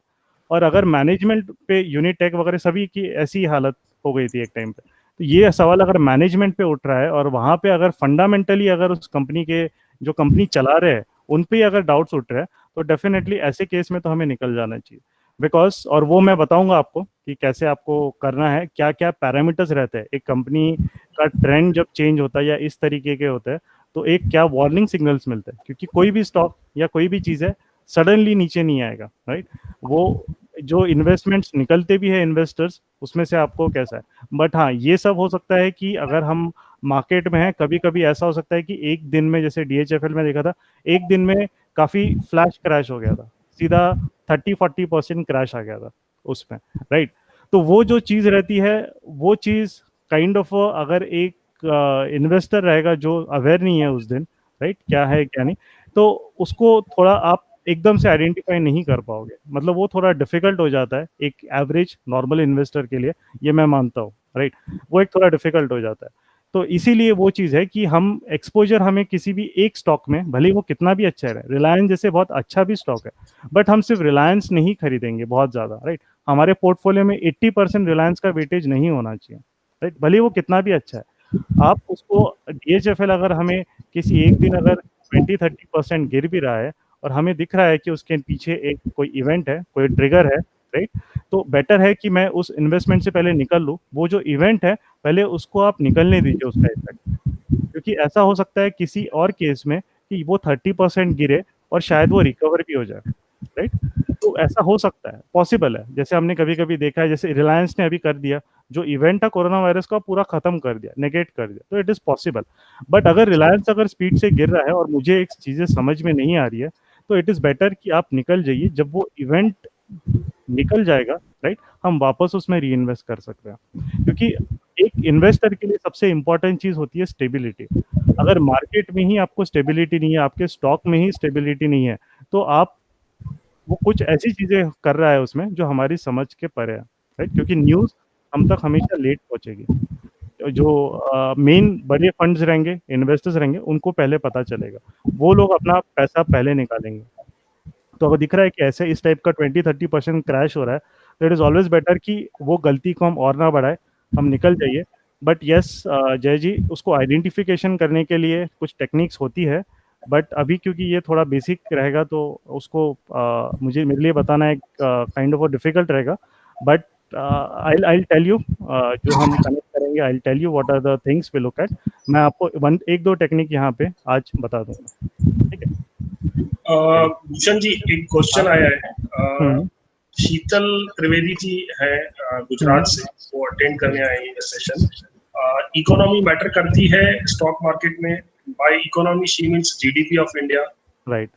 और अगर मैनेजमेंट पे यूनिटेक वगैरह सभी की ऐसी हालत हो गई थी एक टाइम पे, तो ये सवाल अगर मैनेजमेंट पे उठ रहा है और वहां पे अगर फंडामेंटली अगर उस कंपनी के जो कंपनी चला रहे हैं उन पे अगर डाउट्स उठ रहे हैं, तो डेफिनेटली ऐसे केस में तो हमें निकल जाना चाहिए। बिकॉज, और वो मैं बताऊंगा आपको कि कैसे आपको करना है, क्या क्या पैरामीटर्स रहते हैं एक कंपनी का ट्रेंड जब चेंज होता है या इस तरीके के होते हैं, तो एक क्या वार्निंग सिग्नल्स मिलते हैं। क्योंकि कोई भी स्टॉक या कोई भी चीज़ है सडनली नीचे नहीं आएगा, राइट। वो जो इन्वेस्टमेंट्स निकलते भी है इन्वेस्टर्स, उसमें से आपको कैसा है। बट हाँ, ये सब हो सकता है कि अगर हम मार्केट में है, कभी कभी ऐसा हो सकता है कि एक दिन में, जैसे डीएचएफएल में देखा था, एक दिन में काफी फ्लैश क्रैश हो गया था, सीधा 30-40% क्रैश आ गया था उसमें, राइट। तो वो जो चीज रहती है, वो चीज काइंड ऑफ, अगर एक इन्वेस्टर रहेगा जो अवेयर नहीं है उस दिन, राइट, क्या है क्या नहीं, तो उसको थोड़ा आप एकदम से आइडेंटिफाई नहीं कर पाओगे। मतलब वो थोड़ा डिफिकल्ट हो जाता है एक एवरेज नॉर्मल इन्वेस्टर के लिए, ये मैं मानता हूँ, राइट। वो एक थोड़ा डिफिकल्ट हो जाता है। तो इसीलिए वो चीज़ है कि हम एक्सपोजर, हमें किसी भी एक स्टॉक में, भले ही वो कितना भी अच्छा है, रिलायंस जैसे बहुत अच्छा भी स्टॉक है, बट हम सिर्फ रिलायंस नहीं खरीदेंगे बहुत ज़्यादा, राइट। हमारे पोर्टफोलियो में 80% रिलायंस का वेटेज नहीं होना चाहिए, राइट, भले ही वो कितना भी अच्छा है। आप उसको डीएचएफएल अगर हमें किसी एक दिन अगर 20-30% गिर भी रहा है और हमें दिख रहा है कि उसके पीछे एक कोई इवेंट है, कोई ट्रिगर है, राइट, तो बेटर है कि मैं उस इन्वेस्टमेंट से पहले निकल लूँ। वो जो इवेंट है पहले उसको आप निकलने दीजिए उसका इफेक्ट। क्योंकि ऐसा हो सकता है किसी और केस में कि वो 30% गिरे और शायद वो रिकवर भी हो जाए, राइट। तो ऐसा हो सकता है, पॉसिबल है। जैसे हमने कभी कभी देखा है, जैसे रिलायंस ने अभी कर दिया, जो इवेंट था कोरोना वायरस का पूरा खत्म कर दिया, नेगेट कर दिया, तो इट इज पॉसिबल। बट अगर रिलायंस अगर स्पीड से गिर रहा है और मुझे एक चीजें समझ में नहीं आ रही है, तो इट इज बेटर कि आप निकल जाइए। जब वो इवेंट निकल जाएगा, राइट, हम वापस उसमें री इन्वेस्ट कर सकते हैं। क्योंकि एक इन्वेस्टर के लिए सबसे इंपॉर्टेंट चीज होती है स्टेबिलिटी। अगर मार्केट में ही आपको स्टेबिलिटी नहीं है, आपके स्टॉक में ही स्टेबिलिटी नहीं है, तो आप वो कुछ ऐसी चीजें कर रहा है उसमें जो हमारी समझ के परे है, राइट। क्योंकि न्यूज हम तक हमेशा लेट पहुंचेगी। जो मेन बड़े फंड्स रहेंगे, इन्वेस्टर्स रहेंगे, उनको पहले पता चलेगा, वो लोग अपना पैसा पहले निकालेंगे। तो अगर दिख रहा है कि ऐसे इस टाइप का 20-30% क्रैश हो रहा है, तो इट इज ऑलवेज बेटर कि वो गलती को हम और ना बढ़ाए, हम निकल जाइए। बट यस जय जी, उसको आइडेंटिफिकेशन करने के लिए कुछ टेक्निक्स होती है। बट अभी क्योंकि ये थोड़ा बेसिक रहेगा, तो उसको मुझे मेरे लिए बताना एक काइंड ऑफ डिफिकल्ट रहेगा। But I I tell you, जो हम कनेक्ट करेंगे, I tell you what are the things we look at. मैं आपको एक दो टेक्निक यहाँ पे आज बता दूंगा, ठीक है। चलिए। भूषण जी, एक क्वेश्चन हाँ। आया है। हम्म। शीतल त्रिवेदी जी है हम्म। गुजरात से, वो अटेंड करने आए ये सेशन। इकोनॉमी मैटर करती है स्टॉक मार्केट में? By economy she means GDP of India. Right.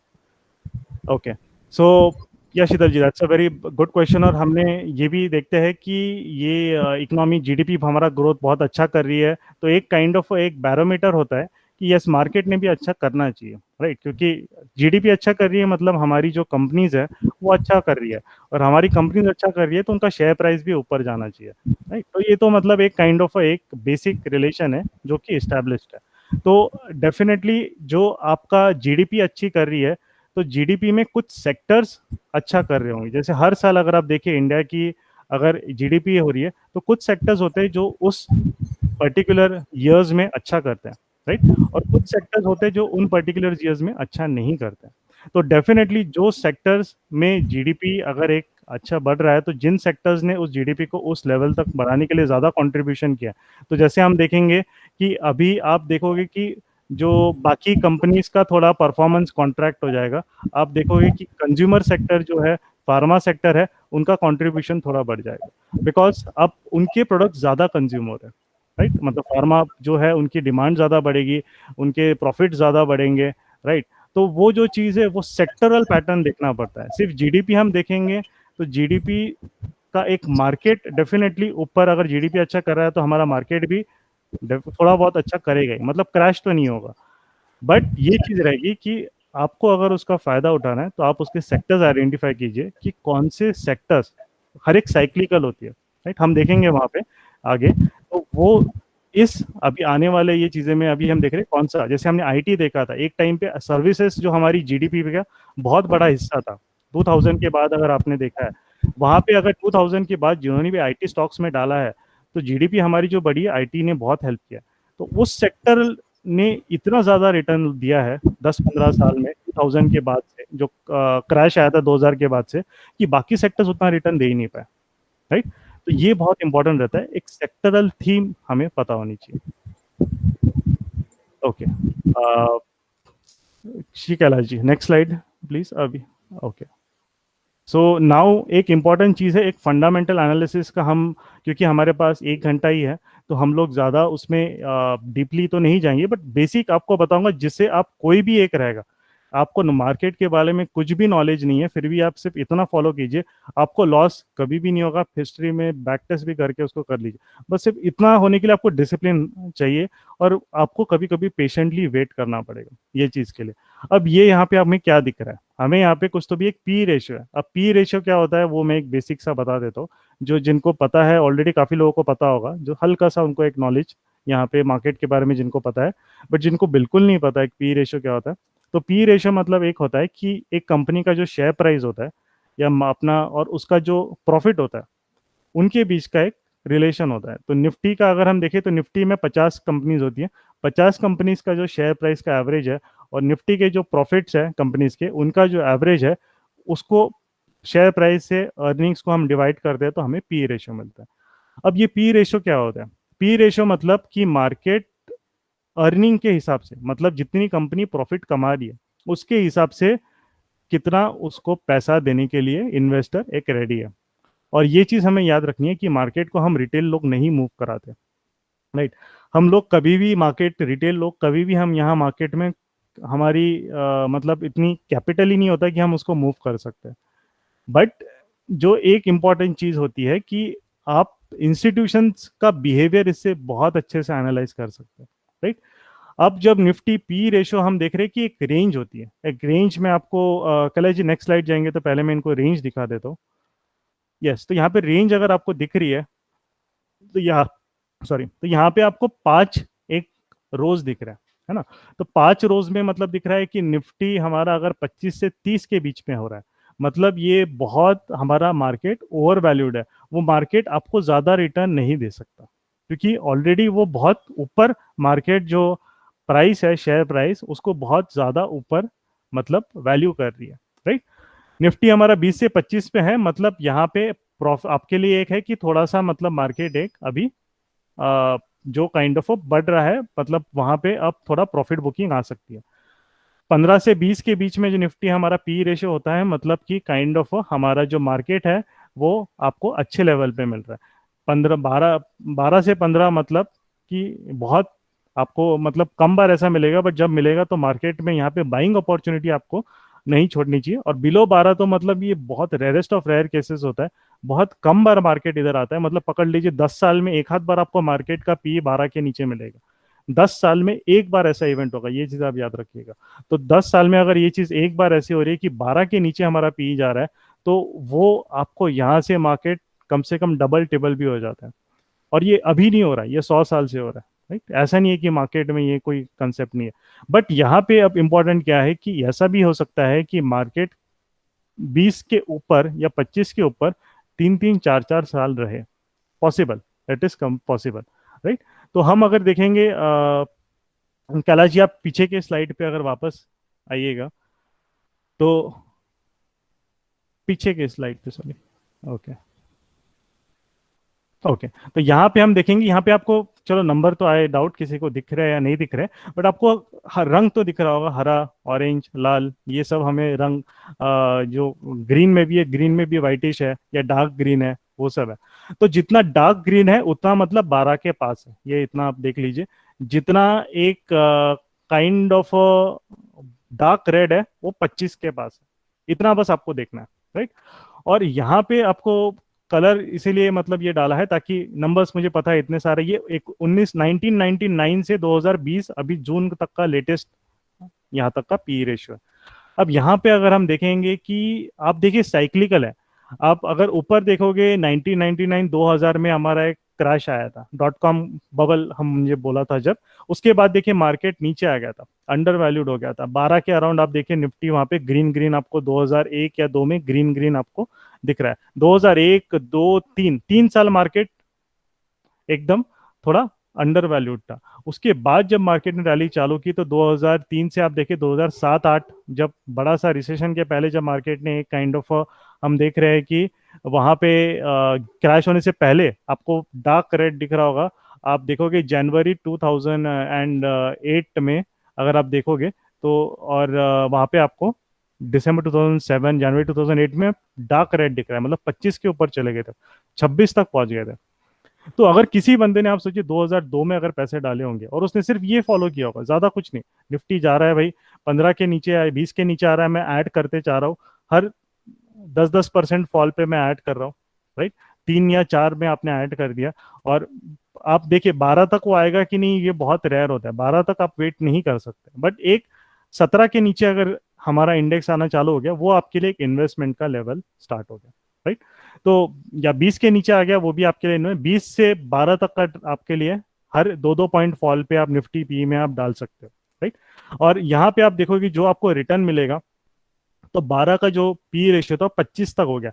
Okay. So या Sheetal ji, that's a very good question. और हमने ये भी देखते हैं कि ये इकोनॉमी जीडीपी हमारा ग्रोथ बहुत अच्छा कर रही है, तो एक काइंड ऑफ एक बैरोमीटर होता है कि यस, मार्केट ने भी अच्छा करना चाहिए, राइट। क्योंकि जीडीपी अच्छा कर रही है मतलब हमारी जो कंपनीज है वो अच्छा कर रही है, और हमारी कंपनीज अच्छा कर रही है तो उनका शेयर प्राइस भी ऊपर जाना चाहिए, राइट। तो ये तो मतलब एक काइंड ऑफ एक बेसिक रिलेशन है जो कि इस्टेब्लिश्ड है। तो डेफिनेटली जो आपका जीडीपी अच्छी कर रही है, तो जीडीपी में कुछ सेक्टर्स अच्छा कर रहे होंगे। जैसे हर साल अगर आप देखिए इंडिया की अगर जीडीपी हो रही है, तो कुछ सेक्टर्स होते हैं जो उस पर्टिकुलर ईयर्स में अच्छा करते हैं, राइट। और कुछ सेक्टर्स होते हैं जो उन पर्टिकुलर ईयर्स में अच्छा नहीं करते हैं। तो डेफिनेटली जो सेक्टर्स में जीडीपी अगर एक अच्छा बढ़ रहा है, तो जिन सेक्टर्स ने उस जीडीपी को उस लेवल तक बढ़ाने के लिए ज़्यादा कंट्रीब्यूशन किया है, तो जैसे हम देखेंगे कि अभी आप देखोगे कि जो बाकी कंपनीज का थोड़ा परफॉर्मेंस कॉन्ट्रैक्ट हो जाएगा। आप देखोगे कि कंज्यूमर सेक्टर जो है, फार्मा सेक्टर है, उनका कंट्रीब्यूशन थोड़ा बढ़ जाएगा, बिकॉज अब उनके प्रोडक्ट ज़्यादा कंज्यूम हो रहे हैं, राइट। मतलब फार्मा जो है उनकी डिमांड ज़्यादा बढ़ेगी, उनके प्रॉफिट ज़्यादा बढ़ेंगे, राइट। तो वो जो चीज़ है वो सेक्टरल पैटर्न देखना पड़ता है। सिर्फ जीडीपी हम देखेंगे तो जीडीपी का एक मार्केट डेफिनेटली ऊपर, अगर जीडीपी अच्छा कर रहा है तो हमारा मार्केट भी थोड़ा बहुत अच्छा करेगा ही, मतलब क्रैश तो नहीं होगा। बट ये चीज रहेगी कि आपको अगर उसका फायदा उठाना है तो आप उसके सेक्टर्स आइडेंटिफाई कीजिए कि कौन से सेक्टर्स, हर एक साइक्लिकल होती है, राइट। हम देखेंगे वहां पे आगे, तो वो इस अभी आने वाले ये चीजें में अभी हम देख रहे हैं कौन सा, जैसे हमने आईटी देखा था एक टाइम पे, सर्विसेज जो हमारी जीडीपी का बहुत बड़ा हिस्सा था 2000 के बाद, अगर आपने देखा है वहां पे, अगर 2000 के बाद जिन्होंने भी आईटी स्टॉक्स में डाला है, तो जीडीपी हमारी जो बढ़ी है, आईटी ने बहुत हेल्प किया। तो उस सेक्टर ने इतना ज्यादा रिटर्न दिया है 10-15 साल में 2000 के बाद से, जो क्रैश आया था 2000 के बाद से, कि बाकी सेक्टर्स उतना रिटर्न दे ही नहीं पाए, राइट। तो ये बहुत इंपॉर्टेंट रहता है, एक सेक्टरल थीम हमें पता होनी चाहिए। Okay, Kailash ji, next slide please अभी। ओके। सो नाउ एक इम्पॉर्टेंट चीज़ है, एक फंडामेंटल एनालिसिस का हम, क्योंकि हमारे पास 1 घंटा ही है, तो हम लोग ज़्यादा उसमें डीपली तो नहीं जाएंगे, बट बेसिक आपको बताऊंगा जिससे आप कोई भी एक रहेगा, आपको मार्केट के बारे में कुछ भी नॉलेज नहीं है, फिर भी आप सिर्फ इतना फॉलो कीजिए, आपको लॉस कभी भी नहीं होगा। हिस्ट्री में बैक टेस्ट भी करके उसको कर लीजिए। बस सिर्फ इतना होने के लिए आपको डिसिप्लिन चाहिए, और आपको कभी कभी पेशेंटली वेट करना पड़ेगा ये चीज़ के लिए। अब ये यहाँ पे हमें क्या दिख रहा है, हमें यहाँ पे कुछ तो भी एक पी रेशियो है। अब पी रेशियो क्या होता है वो मैं एक बेसिक सा बता देता हूँ, जो जिनको पता है ऑलरेडी, काफी लोगों को पता होगा, जो हल्का सा उनको एक नॉलेज यहाँ पे मार्केट के बारे में जिनको पता है। बट जिनको बिल्कुल नहीं पता है पी रेशियो क्या होता है, तो पी रेशियो मतलब एक होता है कि एक कंपनी का जो शेयर प्राइस होता है या अपना, और उसका जो प्रॉफिट होता है, उनके बीच का एक रिलेशन होता है। तो निफ्टी का अगर हम देखें तो निफ्टी में 50 कंपनीज होती है, 50 कंपनीज का जो शेयर प्राइस का एवरेज है, और निफ्टी के जो प्रॉफिट्स है कंपनीज के, उनका जो एवरेज है, उसको शेयर प्राइस से अर्निंग्स को हम डिवाइड करते हैं तो हमें पी रेशियो मिलता है। अब ये पी रेशियो क्या होता है? पी रेशियो मतलब कि मार्केट अर्निंग के हिसाब से, मतलब जितनी कंपनी प्रॉफिट कमा रही है उसके हिसाब से कितना उसको पैसा देने के लिए इन्वेस्टर एक रेडी है। और ये चीज हमें याद रखनी है कि मार्केट को हम रिटेल लोग नहीं मूव कराते, राइट। हम लोग कभी भी मार्केट, रिटेल लोग कभी भी, हम यहाँ मार्केट में हमारी मतलब इतनी कैपिटल ही नहीं होता कि हम उसको मूव कर सकते हैं। बट जो एक इम्पॉर्टेंट चीज होती है कि आप इंस्टीट्यूशंस का बिहेवियर इससे बहुत अच्छे से एनालाइज कर सकते हैं, राइट। अब जब निफ्टी पी रेशो हम देख रहे हैं कि एक रेंज होती है, एक रेंज में आपको कल जी नेक्स्ट स्लाइड जाएंगे तो पहले मैं इनको रेंज दिखा देता हूँ। यस, तो यहाँ पे रेंज अगर आपको दिख रही है तो यहाँ, सॉरी, तो यहाँ पे आपको 5 एक रोज दिख रहा है ना। तो 5 रोज में मतलब दिख रहा है कि निफ्टी हमारा अगर 25 से 30 के बीच में हो रहा है, मतलब ये बहुत हमारा मार्केट ओवर वैल्यूड है। वो मार्केट आपको ज्यादा रिटर्न नहीं दे सकता क्योंकि ऑलरेडी वो बहुत ऊपर, मार्केट जो प्राइस है, शेयर प्राइस, उसको बहुत ज्यादा ऊपर मतलब वैल्यू कर रही है, राइट। निफ्टी हमारा 20 से 25 पे है, मतलब यहाँ पे प्रॉफिट आपके लिए एक है कि थोड़ा सा मतलब मार्केट एक अभी जो काइंड ऑफ बढ़ रहा है, मतलब वहां पे अब थोड़ा प्रॉफिट बुकिंग आ सकती है। 15 से 20 के बीच में जो निफ्टी हमारा पी रेशियो होता है, मतलब कि काइंड ऑफ हमारा जो मार्केट है वो आपको अच्छे लेवल पे मिल रहा है। 15 12 12 से 15 मतलब कि बहुत आपको मतलब कम बार ऐसा मिलेगा, बट जब मिलेगा तो मार्केट में यहाँ पे बाइंग अपॉर्चुनिटी आपको नहीं छोड़नी चाहिए। और बिलो 12 तो मतलब ये बहुत रेयरेस्ट ऑफ रेयर केसेस होता है, बहुत कम बार मार्केट इधर आता है। मतलब पकड़ लीजिए 10 साल में एक आध बार आपको मार्केट का पी 12 के नीचे मिलेगा। 10 साल में एक बार ऐसा इवेंट होगा, ये चीज आप याद रखिएगा। तो 10 साल में अगर ये चीज एक बार ऐसी हो रही है कि 12 के नीचे हमारा पी जा रहा है, तो वो आपको यहाँ से मार्केट कम से कम डबल टिबल भी हो जाता है। और ये अभी नहीं हो रहा है, ये 100 साल से हो रहा है, राइट। ऐसा नहीं है कि मार्केट में ये कोई कंसेप्ट नहीं है। बट यहाँ पे अब इम्पोर्टेंट क्या है कि ऐसा भी हो सकता है कि मार्केट 20 के ऊपर या 25 के ऊपर 3 3 4 4 साल रहे, possible, it is come possible, right. तो हम अगर देखेंगे कैलाश जी, आप पीछे के स्लाइड पे अगर वापस आइएगा तो, पीछे के स्लाइड पे, सॉरी, ओके ओके। तो यहाँ पे हम देखेंगे, यहाँ पे आपको चलो नंबर तो आए, डाउट किसी को दिख रहा है या नहीं दिख रहा है, बट आपको हर रंग तो दिख रहा होगा, हरा, ऑरेंज, लाल, ये सब हमें रंग, जो ग्रीन में भी है, ग्रीन में भी वाइटिश है या डार्क ग्रीन है, वो सब है। तो जितना डार्क ग्रीन है उतना मतलब 12 के पास है, ये इतना आप देख लीजिए। जितना एक काइंड ऑफ डार्क रेड है वो 25 के पास है, इतना बस आपको देखना है, राइट। और यहाँ पे आपको कलर इसीलिए मतलब ये डाला है ताकि नंबर्स मुझे पता है इतने सारे, ये एक 1999 से 2020 अभी जून तक का लेटेस्ट यहाँ तक का पी रेशियो है। अब यहाँ पे अगर हम देखेंगे कि आप देखिए साइक्लिकल है। आप अगर ऊपर देखोगे 1999 2000 में हमारा एक क्रैश आया था, डॉट कॉम बबल हम मुझे बोला था जब, उसके बाद देखिए मार्केट नीचे आ गया था, अंडर वैल्यूड हो गया था। 12 के अराउंड आप देखिए निफ्टी वहां पे ग्रीन ग्रीन आपको 2001 या 2 में ग्रीन ग्रीन आपको दिख रहा है। 2001 2 3 3 साल मार्केट एकदम थोड़ा अंडर वैल्यूड था। उसके बाद जब मार्केट ने रैली चालू की तो 2003 से आप देखिए 2007-8, जब बड़ा सा रिसेशन के पहले जब मार्केट ने एक काइंड ऑफ, हम देख रहे हैं कि वहां पे क्रैश होने से पहले आपको डार्क रेड दिख रहा होगा। आप देखोगे जनवरी 2008 में अगर आप देखोगे तो, और वहां पे आपको दिसंबर 2007 जनवरी 2008 में डार्क रेड दिख रहा है, मतलब 25 के ऊपर चले गए थे, 26 तक पहुंच गए थे। तो अगर किसी बंदे ने, आप सोचिए 2002 में अगर पैसे डाले होंगे और उसने सिर्फ ये फॉलो किया होगा, ज्यादा कुछ नहीं, निफ्टी जा रहा है भाई 15 के नीचे आए, 20 के नीचे आ रहा है, मैं ऐड करते जा रहा हूँ, हर 10-10% फॉल पे मैं ऐड कर रहा हूँ, राइट। 3 या 4 में आपने ऐड कर दिया, और आप देखिए 12 तक वो आएगा कि नहीं, ये बहुत रेयर होता है, 12 तक आप वेट नहीं कर सकते। बट एक 17 के नीचे अगर हमारा इंडेक्स आना चालू हो गया, वो आपके लिए एक इन्वेस्टमेंट का लेवल स्टार्ट हो गया, राइट। तो या 20 के नीचे आ गया, वो भी आपके लिए 20 से 12 तक का आपके लिए हर 2-2 पॉइंट फॉल पे आप निफ्टी पी में आप डाल सकते हो, राइट। और यहाँ पे आप देखोगे जो आपको रिटर्न मिलेगा, तो 12 का जो पी रेशियो था 25 तक हो गया।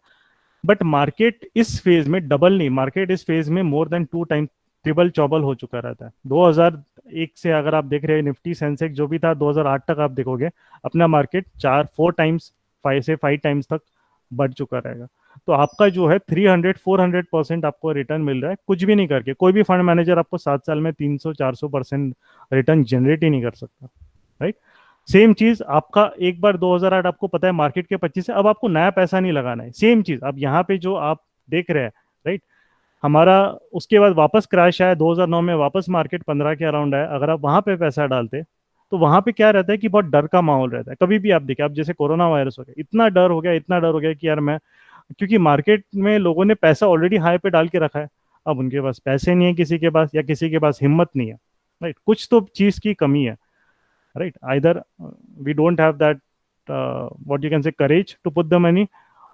बट मार्केट इस फेज में डबल नहीं, मार्केट इस फेज में मोर देन 2 टाइम ट्रिपल चौबल हो चुका रहता है। 2001 से अगर आप देख रहे हैं निफ्टी सेंसेक्स जो भी था 2008 तक आप देखोगे अपना मार्केट 4-4 टाइम्स, 5 से 5 टाइम्स तक बढ़ चुका रहेगा। तो आपका जो है 300-400% आपको रिटर्न मिल रहा है कुछ भी नहीं करके। कोई भी फंड मैनेजर आपको 7 साल में 300-400% रिटर्न जनरेट ही नहीं कर सकता, राइट। सेम चीज आपका एक बार 2008 आपको पता है मार्केट के 25 है, अब आपको नया पैसा नहीं लगाना है, सेम चीज अब यहाँ पे जो आप देख रहे हैं, राइट। हमारा उसके बाद वापस क्रैश आया 2009 में, वापस मार्केट 15 के अराउंड आया, अगर आप वहां पे पैसा डालते तो वहां पे क्या रहता है कि बहुत डर का माहौल रहता है। कभी भी आप देखिए, अब जैसे कोरोना वायरस हो गया, इतना डर हो गया, इतना डर हो गया कि यार मैं, क्योंकि मार्केट में लोगों ने पैसा ऑलरेडी हाई पे डाल के रखा है, अब उनके पास पैसे नहीं है किसी के पास, या किसी के पास हिम्मत नहीं है, राइट। कुछ तो चीज की कमी है, right? Either we don't have that what you can say courage to put the money,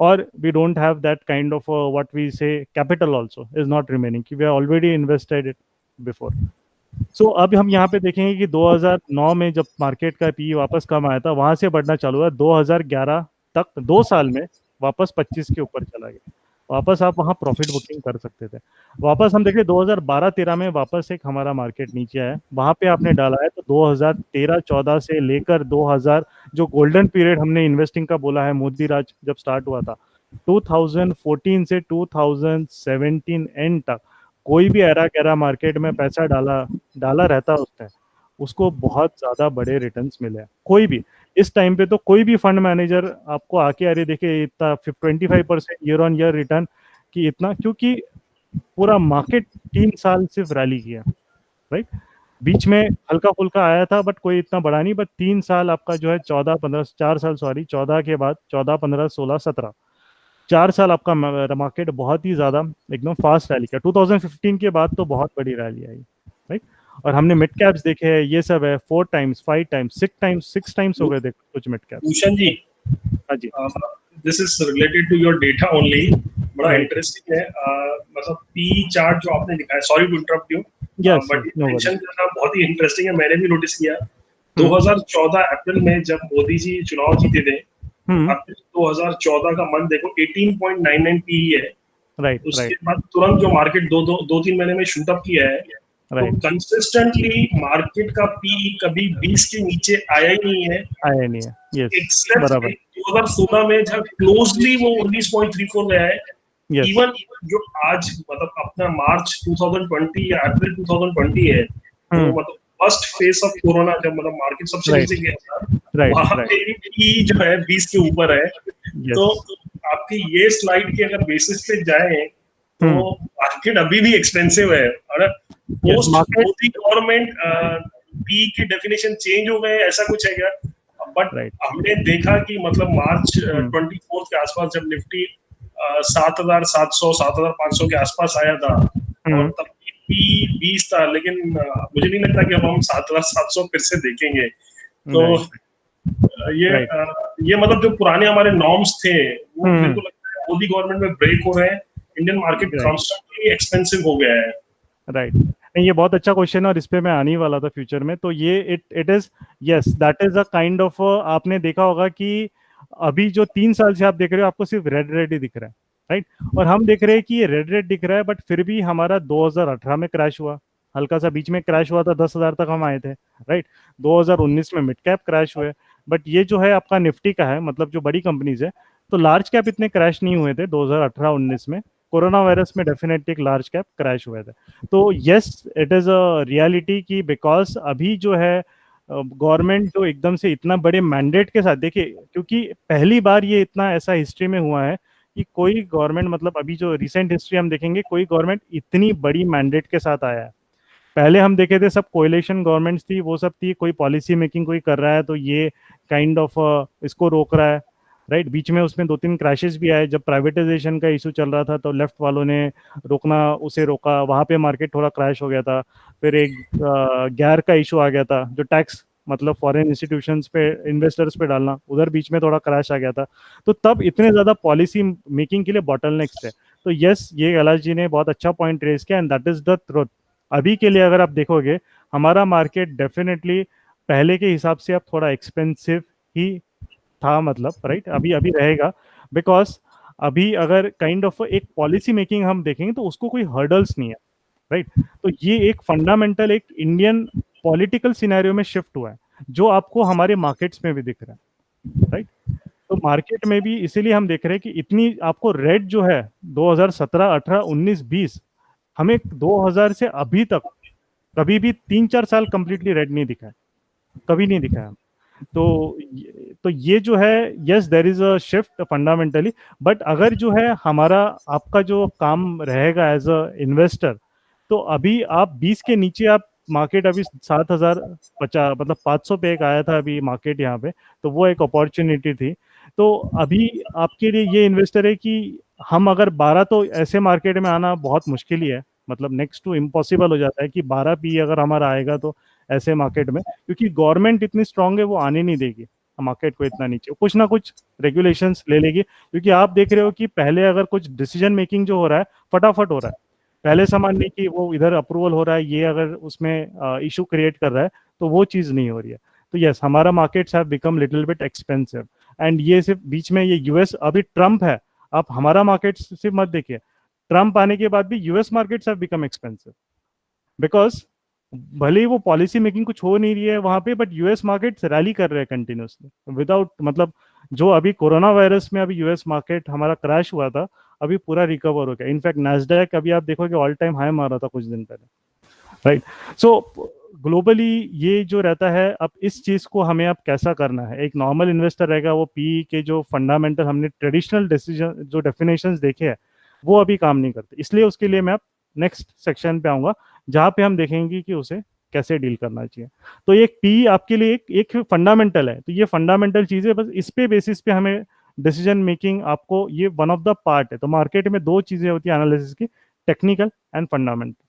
or we don't have that kind of what we say capital also is not remaining, कि we are already invested it before. So अब हम यहाँ पे देखेंगे कि 2009 में जब market का पी वापस कम आया था, वहां से बढ़ना चालू हुआ, 2011 तक 2 साल में वापस 25 के ऊपर चला गया, वापस आप वहाँ प्रॉफिट बुकिंग कर सकते थे। वापस हम देखें 2012-13 में वापस एक हमारा मार्केट नीचे आया, वहां पे आपने डाला है तो 2013-14 से लेकर 2000 जो गोल्डन पीरियड हमने इन्वेस्टिंग का बोला है, मोदी राज जब स्टार्ट हुआ था 2014 से 2017 एंड तक, कोई भी एरा गैरा मार्केट में पैसा डाला डाला रहता उसने, उसको बहुत ज्यादा बड़े रिटर्न्स मिले हैं। कोई भी इस टाइम पे तो कोई भी फंड मैनेजर आपको आके अरे देखिए इतना 25% ईयर ऑन ईयर रिटर्न, कि इतना, क्योंकि पूरा मार्केट 3 साल सिर्फ रैली किया, राइट। बीच में हल्का फुल्का आया था बट कोई इतना बड़ा नहीं, बट 3 साल आपका जो है 14-15, 4 साल सॉरी, 14 के बाद 14-15-16-17, 4 साल आपका मार्केट बहुत ही ज्यादा एकदम फास्ट रैली किया। 2015 के बाद तो बहुत बड़ी रैली आई, राइट। और हमने मिड कैप्स देखे हैं, ये सब है 4 टाइम्स 5 टाइम्स 6 टाइम्स हो गए थे कुछ मिड कैप्स। भूषण जी, हाँ जी, this is related to your data only, बड़ा राइट, इंटरेस्टिंग है। मतलब पी चार्ट जो आपने दिखाया, sorry to interrupt you, yes but no mention worries. करना बहुत ही इंटरेस्टिंग है, मैंने भी नोटिस किया। हम्म 2014 अप्रैल में जब मोदी जी चुनाव जीते थे, हम्म, अप्रैल 2014 का मंथ देखो, 18.99 पी है। राइट उसके राइट बाद तुरंत जो मार्केट दो तीन महीने में शूट अप किया है, तो राइट, कंसिस्टेंटली मार्केट का पी कभी 20 के नीचे आया ही नहीं है, आया नहीं है, यस, एक्सेप्ट बराबर, 2016 में जब क्लोजली वो 19.34 गया है। यस, इवन जो आज मतलब अपना मार्च 2020 या अप्रैल 2020 है, तो हम्म, मतलब फर्स्ट फेज ऑफ कोरोना जब मतलब मार्केट सबसे राइट नीचे गया था, राइट वहां राइट, पे भी जो है 20 के ऊपर है। तो यस, आपकी ये स्लाइड के अगर बेसिस पे जाए, तो हम्म, मार्केट अभी भी एक्सपेंसिव है, और yes post market, Modi government P की डेफिनेशन चेंज हो गए, ऐसा कुछ है क्या? बट राइट, हमने देखा कि मतलब मार्च हम्म 24 के आसपास जब निफ्टी 7,700 7,500 के आसपास आया था, और हम्म, तब पी 20 था, लेकिन मुझे नहीं लगता कि अब हम 7,700 फिर से देखेंगे। तो राइट राइट, ये मतलब जो पुराने हमारे नॉर्म्स थे, वो मेरे हम्म, को लगता है मोदी गवर्नमेंट में ब्रेक हो रहे हैं। Indian market right constantly expensive हो गया है। राइट। नहीं, ये बहुत अच्छा क्वेश्चन है और इस पे मैं आने ही वाला था फ्यूचर में, तो ये it it is, yes that is a kind of, आपने देखा होगा कि अभी जो 3 साल से आप देख रहे हो आपको सिर्फ रेड रेड ही दिख रहा है, राइट। और हम देख रहे हैं कि ये रेड रेड दिख रहा है, बट फिर भी हमारा 2018 में क्रैश हुआ, हल्का सा बीच में क्रैश हुआ था, 10,000 तक हम आए थे, राइट। 2019 में मिड कैप क्रैश हुए, बट ये जो है आपका निफ्टी का है, मतलब जो बड़ी कंपनीज है, तो लार्ज कैप इतने क्रैश नहीं हुए थे 2018-19 में। कोरोना वायरस में डेफिनेटली एक लार्ज कैप क्रैश हुए थे। तो yes it is a reality की, बिकॉज अभी जो है गवर्नमेंट जो एकदम से इतना बड़े मैंडेट के साथ, देखिए क्योंकि पहली बार ये इतना ऐसा हिस्ट्री में हुआ है कि कोई गवर्नमेंट, मतलब अभी जो रिसेंट हिस्ट्री हम देखेंगे, कोई गवर्नमेंट इतनी बड़ी मैंडेट के साथ आया है। पहले हम देखे थे सब कोएलिशन गवर्नमेंट्स थी, वो सब थी, कोई पॉलिसी मेकिंग कोई कर रहा है तो ये काइंड ऑफ इसको रोक रहा है, राइट। बीच में उसमें 2-3 क्रैशेस भी आए, जब प्राइवेटाइजेशन का इशू चल रहा था तो लेफ्ट वालों ने रोकना, उसे रोका, वहां पे मार्केट थोड़ा क्रैश हो गया था। फिर एक गैर का इशू आ गया था, जो टैक्स मतलब फॉरेन इंस्टीट्यूशंस पे इन्वेस्टर्स पे डालना, उधर बीच में थोड़ा क्रैश आ गया था। तो तब इतने ज्यादा पॉलिसी मेकिंग के लिए बॉटलनेक्स थे। तो यस, ये कैलाश जी ने बहुत अच्छा पॉइंट रेज किया, and that is the truth. अभी के लिए अगर आप देखोगे, हमारा मार्केट डेफिनेटली पहले के हिसाब से अब थोड़ा एक्सपेंसिव ही था, मतलब राइट, अभी अभी रहेगा, बिकॉज अभी अगर काइंड ऑफ एक पॉलिसी मेकिंग हम देखेंगे तो उसको कोई हर्डल्स नहीं है, राइट। तो ये एक फंडामेंटल एक इंडियन पॉलिटिकल सिनेरियो में शिफ्ट हुआ है, जो आपको हमारे मार्केट्स में भी दिख रहा है, राइट। तो मार्केट में भी इसीलिए हम देख रहे हैं कि इतनी आपको रेड जो है 2017 18 19 20, हमें 2000 से अभी तक कभी भी 3-4 साल कंप्लीटली रेड नहीं दिखा है, कभी नहीं दिखा है। तो ये जो है, yes there is a shift fundamentally, but अगर जो है हमारा आपका जो काम रहेगा एज अ इन्वेस्टर, तो अभी आप 20 के नीचे आप मार्केट अभी 7,050 मतलब 500 पे एक आया था अभी मार्केट यहाँ पे, तो वो एक अपॉर्चुनिटी थी। तो अभी आपके लिए ये इन्वेस्टर है कि हम अगर 12, तो ऐसे मार्केट में आना बहुत मुश्किल ही है, मतलब नेक्स्ट टू इम्पॉसिबल हो जाता है कि 12 पी अगर हमारा आएगा तो ऐसे मार्केट में, क्योंकि गवर्नमेंट इतनी स्ट्रांग है वो आने नहीं देगी मार्केट को इतना नीचे, कुछ ना कुछ रेगुलेशंस ले लेगी, क्योंकि आप देख रहे हो कि पहले अगर कुछ डिसीजन मेकिंग जो हो रहा है फटाफट हो रहा है, पहले सामान नहीं कि वो इधर अप्रूवल हो रहा है, ये अगर उसमें इशू क्रिएट कर रहा है, तो वो चीज़ नहीं हो रही है। तो यस, हमारा markets have become little bit expensive, and ये सिर्फ बीच में ये यूएस, अभी ट्रम्प है, आप हमारा मार्केट सिर्फ मत देखिए, ट्रम्प आने के बाद भी US markets have become expensive, because भले ही वो पॉलिसी मेकिंग कुछ हो नहीं रही है वहां पे, बट यूएस मार्केट्स रैली कर रहे हैं कंटिन्यूसली विदाउट मतलब, जो अभी कोरोना वायरस में अभी यूएस मार्केट हमारा क्रैश हुआ था, अभी पूरा रिकवर हो गया, इनफैक्ट नैस्डैक अभी आप देखोगे ऑल टाइम हाई मारा था कुछ दिन पहले, राइट। सो ग्लोबली ये जो रहता है, अब इस चीज को हमें अब कैसा करना है, एक नॉर्मल इन्वेस्टर रहेगा वो पी के जो फंडामेंटल हमने ट्रेडिशनल डिसीजन जो डेफिनेशंस देखे हैं वो अभी काम नहीं करते, इसलिए उसके लिए मैं अब नेक्स्ट सेक्शन पे आऊंगा जहाँ पे हम देखेंगे कि उसे कैसे डील करना चाहिए। तो एक पी आपके लिए एक एक फंडामेंटल है, तो ये फंडामेंटल चीज है, बस इस पे बेसिस पे हमें डिसीजन मेकिंग, आपको ये वन ऑफ द पार्ट है। तो मार्केट में दो चीजें होती है एनालिसिस की, टेक्निकल एंड फंडामेंटल।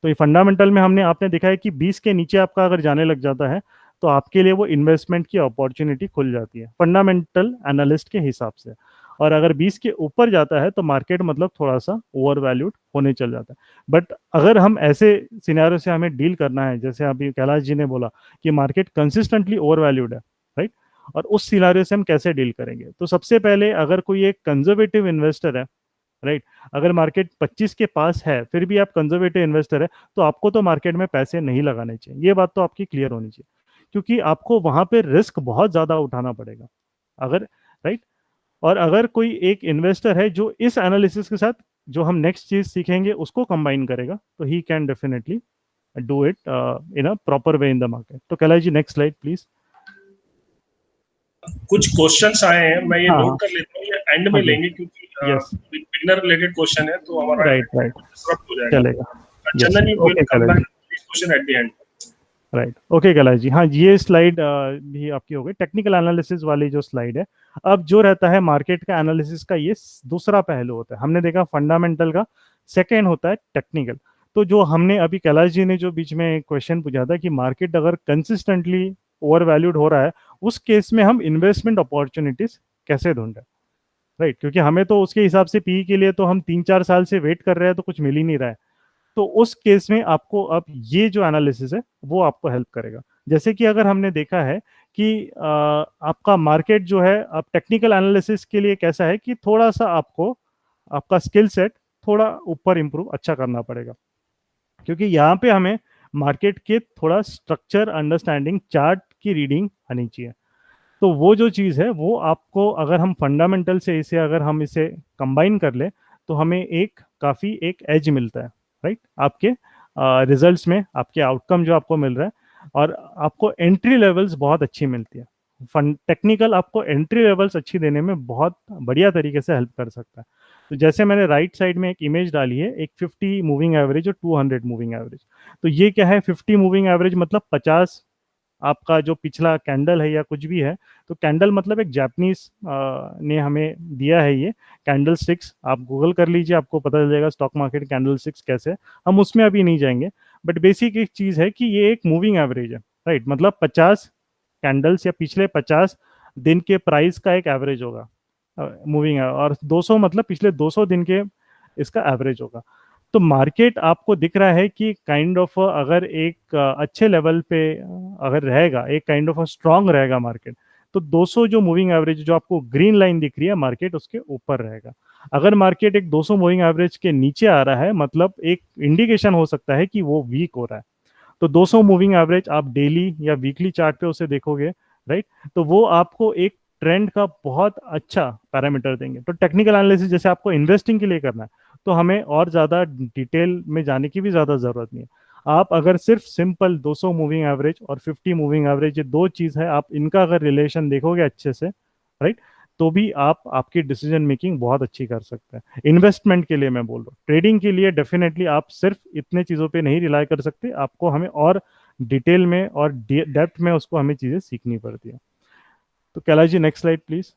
तो ये फंडामेंटल में हमने आपने देखा है कि 20 के नीचे आपका अगर जाने लग जाता है तो आपके लिए वो इन्वेस्टमेंट की अपॉर्चुनिटी खुल जाती है फंडामेंटल एनालिस्ट के हिसाब से, और अगर 20 के ऊपर जाता है तो मार्केट मतलब थोड़ा सा ओवर वैल्यूड होने चल जाता है। बट अगर हम ऐसे सिनेरियो से हमें डील करना है, जैसे अभी कैलाश जी ने बोला कि मार्केट कंसिस्टेंटली ओवर वैल्यूड है, राइट, और उस सिनेरियो से हम कैसे डील करेंगे, तो सबसे पहले अगर कोई एक कंजर्वेटिव इन्वेस्टर है, राइट, अगर मार्केट 25 के पास है फिर भी आप कंजर्वेटिव इन्वेस्टर है, तो आपको तो मार्केट में पैसे नहीं लगाने चाहिए, ये बात तो आपकी क्लियर होनी चाहिए, क्योंकि आपको वहां पे रिस्क बहुत ज्यादा उठाना पड़ेगा अगर, राइट। और अगर कोई एक इन्वेस्टर है जो इस एनालिसिस के साथ जो हम नेक्स्ट चीज सीखेंगे उसको कंबाइन करेगा, तो he can definitely do it in a proper way in the market. तो Kailash ji next slide please. कुछ क्वेश्चंस आए हैं, मैं ये हाँ हाँ। नोट कर लेता हूँ, ये एंड हाँ में जी। लेंगे क्योंकि यस। बिगनर रिलेटेड क्वेश्चन है तो हमारा राइट राइट। डिस्टर्ब हो जाएगा। चलेगा। Yes. Chandan, you will okay come Kailash back ji. This question at the end. Right, okay Kailash ji, हाँ ये स्लाइड भी आपकी हो गई, टेक्निकल एनालिसिस वाली जो स्लाइड है। अब जो रहता है मार्केट का एनालिसिस का, ये दूसरा पहलू होता है, हमने देखा फंडामेंटल का, सेकेंड होता है टेक्निकल। तो जो हमने अभी कैलाश जी ने जो बीच में क्वेश्चन पूछा था कि मार्केट अगर कंसिस्टेंटली ओवर वैल्यूड हो रहा है, उस केस में हम इन्वेस्टमेंट अपॉर्चुनिटीज कैसे ढूंढें, राइट, क्योंकि हमें तो उसके हिसाब से पी के लिए तो हम 3-4 साल से वेट कर रहे हैं तो कुछ मिल ही नहीं रहा है। तो उस केस में आपको अब ये जो एनालिसिस है वो आपको हेल्प करेगा। जैसे कि अगर हमने देखा है कि आपका मार्केट जो है, अब टेक्निकल एनालिसिस के लिए कैसा है कि थोड़ा सा आपको आपका स्किल सेट थोड़ा ऊपर इंप्रूव अच्छा करना पड़ेगा, क्योंकि यहाँ पे हमें मार्केट के थोड़ा स्ट्रक्चर अंडरस्टैंडिंग चार्ट की रीडिंग आनी चाहिए। तो वो जो चीज़ है वो आपको, अगर हम फंडामेंटल से इसे अगर हम इसे कंबाइन कर ले, तो हमें एक काफ़ी एक एज मिलता है, राइट, आपके रिजल्ट्स में, आपके आउटकम जो आपको मिल रहा है, और आपको एंट्री लेवल्स बहुत अच्छी मिलती है। फंड टेक्निकल आपको एंट्री लेवल्स अच्छी देने में बहुत बढ़िया तरीके से हेल्प कर सकता है। तो जैसे मैंने राइट साइड में एक इमेज डाली है, एक 50 मूविंग एवरेज और 200 मूविंग एवरेज। तो ये क्या है, 50 मूविंग एवरेज मतलब 50 आपका जो पिछला कैंडल है या कुछ भी है, तो कैंडल मतलब एक जापानीज ने हमें दिया है ये कैंडल स्टिक्स, आप गूगल कर लीजिए आपको पता चल जाएगा स्टॉक मार्केट कैंडल स्टिक्स कैसे है, हम उसमें अभी नहीं जाएंगे। बट बेसिक एक चीज़ है कि ये एक मूविंग एवरेज है, राइट, मतलब 50 कैंडल्स या पिछले 50 दिन के प्राइस का एक एवरेज होगा मूविंग है, और 200 मतलब पिछले 200 दिन के इसका एवरेज होगा। तो मार्केट आपको दिख रहा है कि काइंड ऑफ अगर एक अच्छे लेवल पे अगर रहेगा, एक काइंड ऑफ स्ट्रांग रहेगा मार्केट, तो 200 जो मूविंग एवरेज जो आपको ग्रीन लाइन दिख रही है मार्केट उसके ऊपर रहेगा। अगर मार्केट एक 200 मूविंग एवरेज के नीचे आ रहा है, मतलब एक इंडिकेशन हो सकता है कि वो वीक हो रहा है। तो 200 मूविंग एवरेज आप डेली या वीकली चार्ट पे उसे देखोगे, राइट, तो वो आपको एक ट्रेंड का बहुत अच्छा पैरामीटर देंगे। तो टेक्निकल एनालिसिस जैसे आपको इन्वेस्टिंग के लिए करना है, तो हमें और ज़्यादा डिटेल में जाने की भी ज़्यादा ज़रूरत नहीं है। आप अगर सिर्फ सिंपल 200 मूविंग एवरेज और 50 मूविंग एवरेज, ये दो चीज है, आप इनका अगर रिलेशन देखोगे अच्छे से, राइट, तो भी आप आपकी डिसीजन मेकिंग बहुत अच्छी कर सकते हैं। इन्वेस्टमेंट के लिए मैं बोल रहा हूँ, ट्रेडिंग के लिए डेफिनेटली आप सिर्फ इतने चीजों पे नहीं रिलाई कर सकते, आपको हमें और डिटेल में और डेप्थ में उसको हमें चीजें सीखनी पड़ती है। तो Kailash ji, next slide please.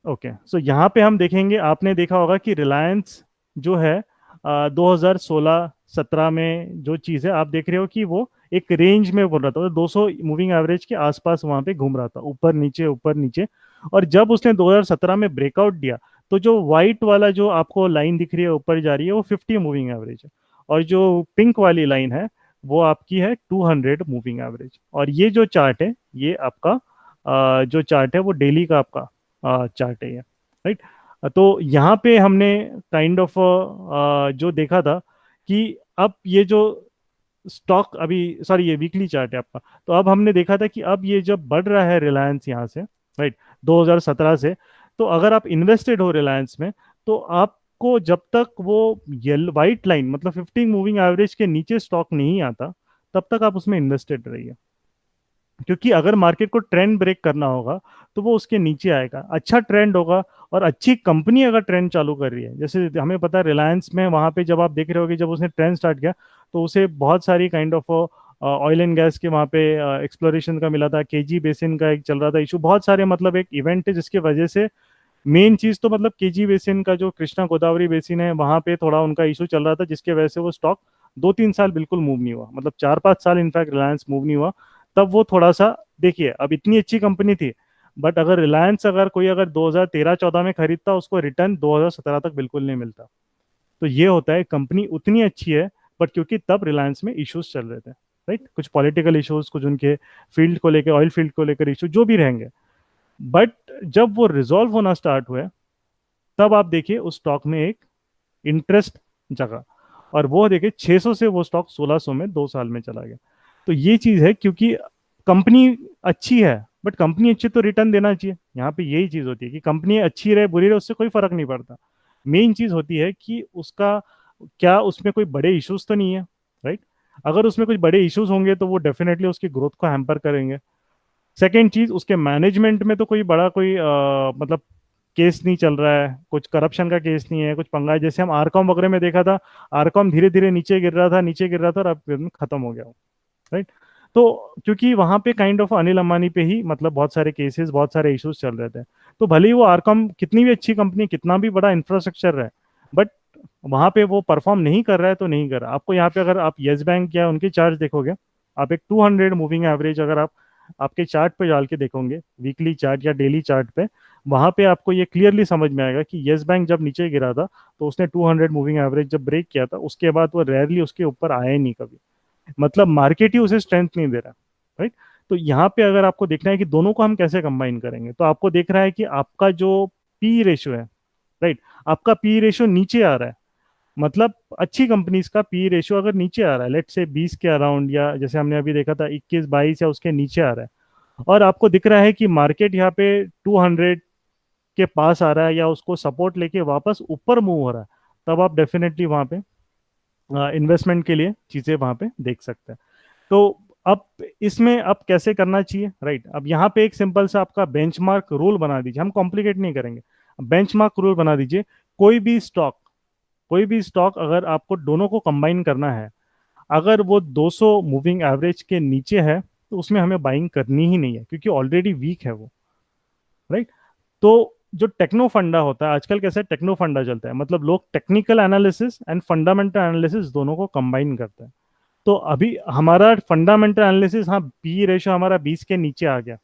Okay, सो यहाँ पे हम देखेंगे, आपने देखा होगा कि रिलायंस जो है 2016-17 में जो चीज़ है आप देख रहे हो कि वो एक रेंज में बोल रहा था, 200 मूविंग एवरेज के आसपास वहां पे घूम रहा था, ऊपर नीचे ऊपर नीचे। और जब उसने 2017 में ब्रेकआउट दिया, तो जो वाइट वाला जो आपको लाइन दिख रही है ऊपर जा रही है, वो 50 मूविंग एवरेज है, और जो पिंक वाली लाइन है वो आपकी है 200 मूविंग एवरेज। और ये जो चार्ट है, ये आपका जो चार्ट है वो डेली का आपका चार्ट है, राइट। तो यहाँ पे हमने काइंड ऑफ जो देखा था कि अब ये जो स्टॉक अभी, सॉरी ये वीकली चार्ट है आपका, तो अब हमने देखा था कि अब ये जब बढ़ रहा है रिलायंस यहाँ से, राइट, 2017 से, तो अगर आप इन्वेस्टेड हो रिलायंस में, तो आपको जब तक वो वाइट लाइन मतलब 15 मूविंग एवरेज के नीचे स्टॉक नहीं आता, तब तक आप उसमें इन्वेस्टेड रहिए। क्योंकि अगर मार्केट को ट्रेंड ब्रेक करना होगा, तो वो उसके नीचे आएगा, अच्छा ट्रेंड होगा, और अच्छी कंपनी अगर ट्रेंड चालू कर रही है, जैसे हमें पता है रिलायंस में वहां पे जब आप देख रहे होगे, जब उसने ट्रेंड स्टार्ट किया, तो उसे बहुत सारी kind of oil and gas के वहां पे एक्सप्लोरेशन का मिला था, केजी बेसिन का एक चल रहा था इशू, बहुत सारे मतलब एक इवेंट है जिसकी वजह से, मेन चीज तो मतलब केजी बेसिन का जो कृष्णा गोदावरी बेसिन है वहां पे थोड़ा उनका इशू चल रहा था, जिसके वजह से वो स्टॉक 2-3 साल बिल्कुल मूव नहीं हुआ, मतलब 4-5 साल इनफैक्ट रिलायंस मूव नहीं हुआ। तब वो थोड़ा सा, देखिए अब इतनी अच्छी कंपनी थी, बट अगर रिलायंस अगर कोई अगर 2013-14 में खरीदता, उसको रिटर्न 2017 तक बिल्कुल नहीं मिलता। तो ये होता है, कंपनी उतनी अच्छी है, बट क्योंकि तब रिलायंस में इश्यूज चल रहे थे, राइट, कुछ पॉलिटिकल इश्यूज, कुछ उनके फील्ड को लेकर, ऑयल फील्ड को लेकर इशू जो भी रहेंगे, बट जब वो रिजॉल्व होना स्टार्ट हुए, तब आप देखिए उस स्टॉक में एक इंटरेस्ट जगा, और वो देखिए 600 से वो स्टॉक 1600 में 2 साल में चला गया। तो ये चीज है, क्योंकि कंपनी अच्छी है, बट कंपनी अच्छी तो रिटर्न देना चाहिए, यहाँ पे यही चीज होती है कि कंपनी अच्छी रहे बुरी रहे उससे कोई फर्क नहीं पड़ता, मेन चीज होती है कि उसका क्या, उसमें कोई बड़े इश्यूज तो नहीं है, राइट। अगर उसमें कुछ बड़े इश्यूज होंगे तो वो डेफिनेटली उसकी ग्रोथ को हैम्पर करेंगे। सेकेंड चीज, उसके मैनेजमेंट में तो कोई बड़ा कोई मतलब केस नहीं चल रहा है, कुछ करप्शन का केस नहीं है, कुछ पंगा है, जैसे हम आरकॉम वगैरह में देखा था, आरकॉम धीरे धीरे नीचे गिर रहा था, नीचे गिर रहा था, और अब खत्म हो गया, राइट। तो क्योंकि वहां पे काइंड ऑफ अनिल अंबानी पे ही मतलब बहुत सारे केसेस, बहुत सारे इश्यूज चल रहे थे, तो भले ही वो आरकॉम कितनी भी अच्छी कंपनी, कितना भी बड़ा इंफ्रास्ट्रक्चर है, बट वहां पे वो परफॉर्म नहीं कर रहा है तो नहीं कर रहा। आपको यहाँ पे अगर आप येस बैंक या उनके चार्ट देखोगे, आप एक 200 मूविंग एवरेज अगर आप आपके चार्ट पे डाल के देखोगे, वीकली चार्ट या डेली चार्ट पे, वहां पे आपको ये क्लियरली समझ में आएगा कि येस बैंक जब नीचे गिरा था, तो उसने 200 मूविंग एवरेज जब ब्रेक किया था, उसके बाद वो रेयरली उसके ऊपर आया ही नहीं कभी, मतलब मार्केट ही उसे स्ट्रेंथ नहीं दे रहा, राइट। तो यहाँ पे अगर आपको देखना है कि दोनों को हम कैसे कंबाइन करेंगे, तो आपको देख रहा है कि आपका जो पी रेशियो है, राइट, आपका पी रेशियो नीचे आ रहा है, मतलब अच्छी कंपनीज का पी रेशियो अगर नीचे आ रहा है, लेट से 20 के अराउंड, या जैसे हमने अभी देखा था 21-22 या उसके नीचे आ रहा है, और आपको दिख रहा है कि मार्केट यहाँ पे 200 के पास आ रहा है, या उसको सपोर्ट लेके वापस ऊपर मूव हो रहा है, तब आप डेफिनेटली वहां पे इन्वेस्टमेंट के लिए चीजें वहां पे देख सकते हैं। तो अब इसमें अब कैसे करना चाहिए, राइट, अब यहाँ पे एक सिंपल सा आपका बेंचमार्क रूल बना दीजिए, हम कॉम्प्लिकेट नहीं करेंगे, बेंचमार्क रूल बना दीजिए। कोई भी स्टॉक, कोई भी स्टॉक अगर आपको दोनों को कंबाइन करना है, अगर वो 200 मूविंग एवरेज के नीचे है, तो उसमें हमें बाइंग करनी ही नहीं है, क्योंकि ऑलरेडी वीक है वो, राइट। तो जो टेक्नो फंडा होता है आजकल, कैसे टेक्नो फंडा चलता है, मतलब लोग technical analysis and fundamental analysis दोनों को कंबाइन करते हैं। तो अभी हमारा फंडामेंटल एनालिसिस, हाँ पी रेशियो हमारा 20 के नीचे आ गया,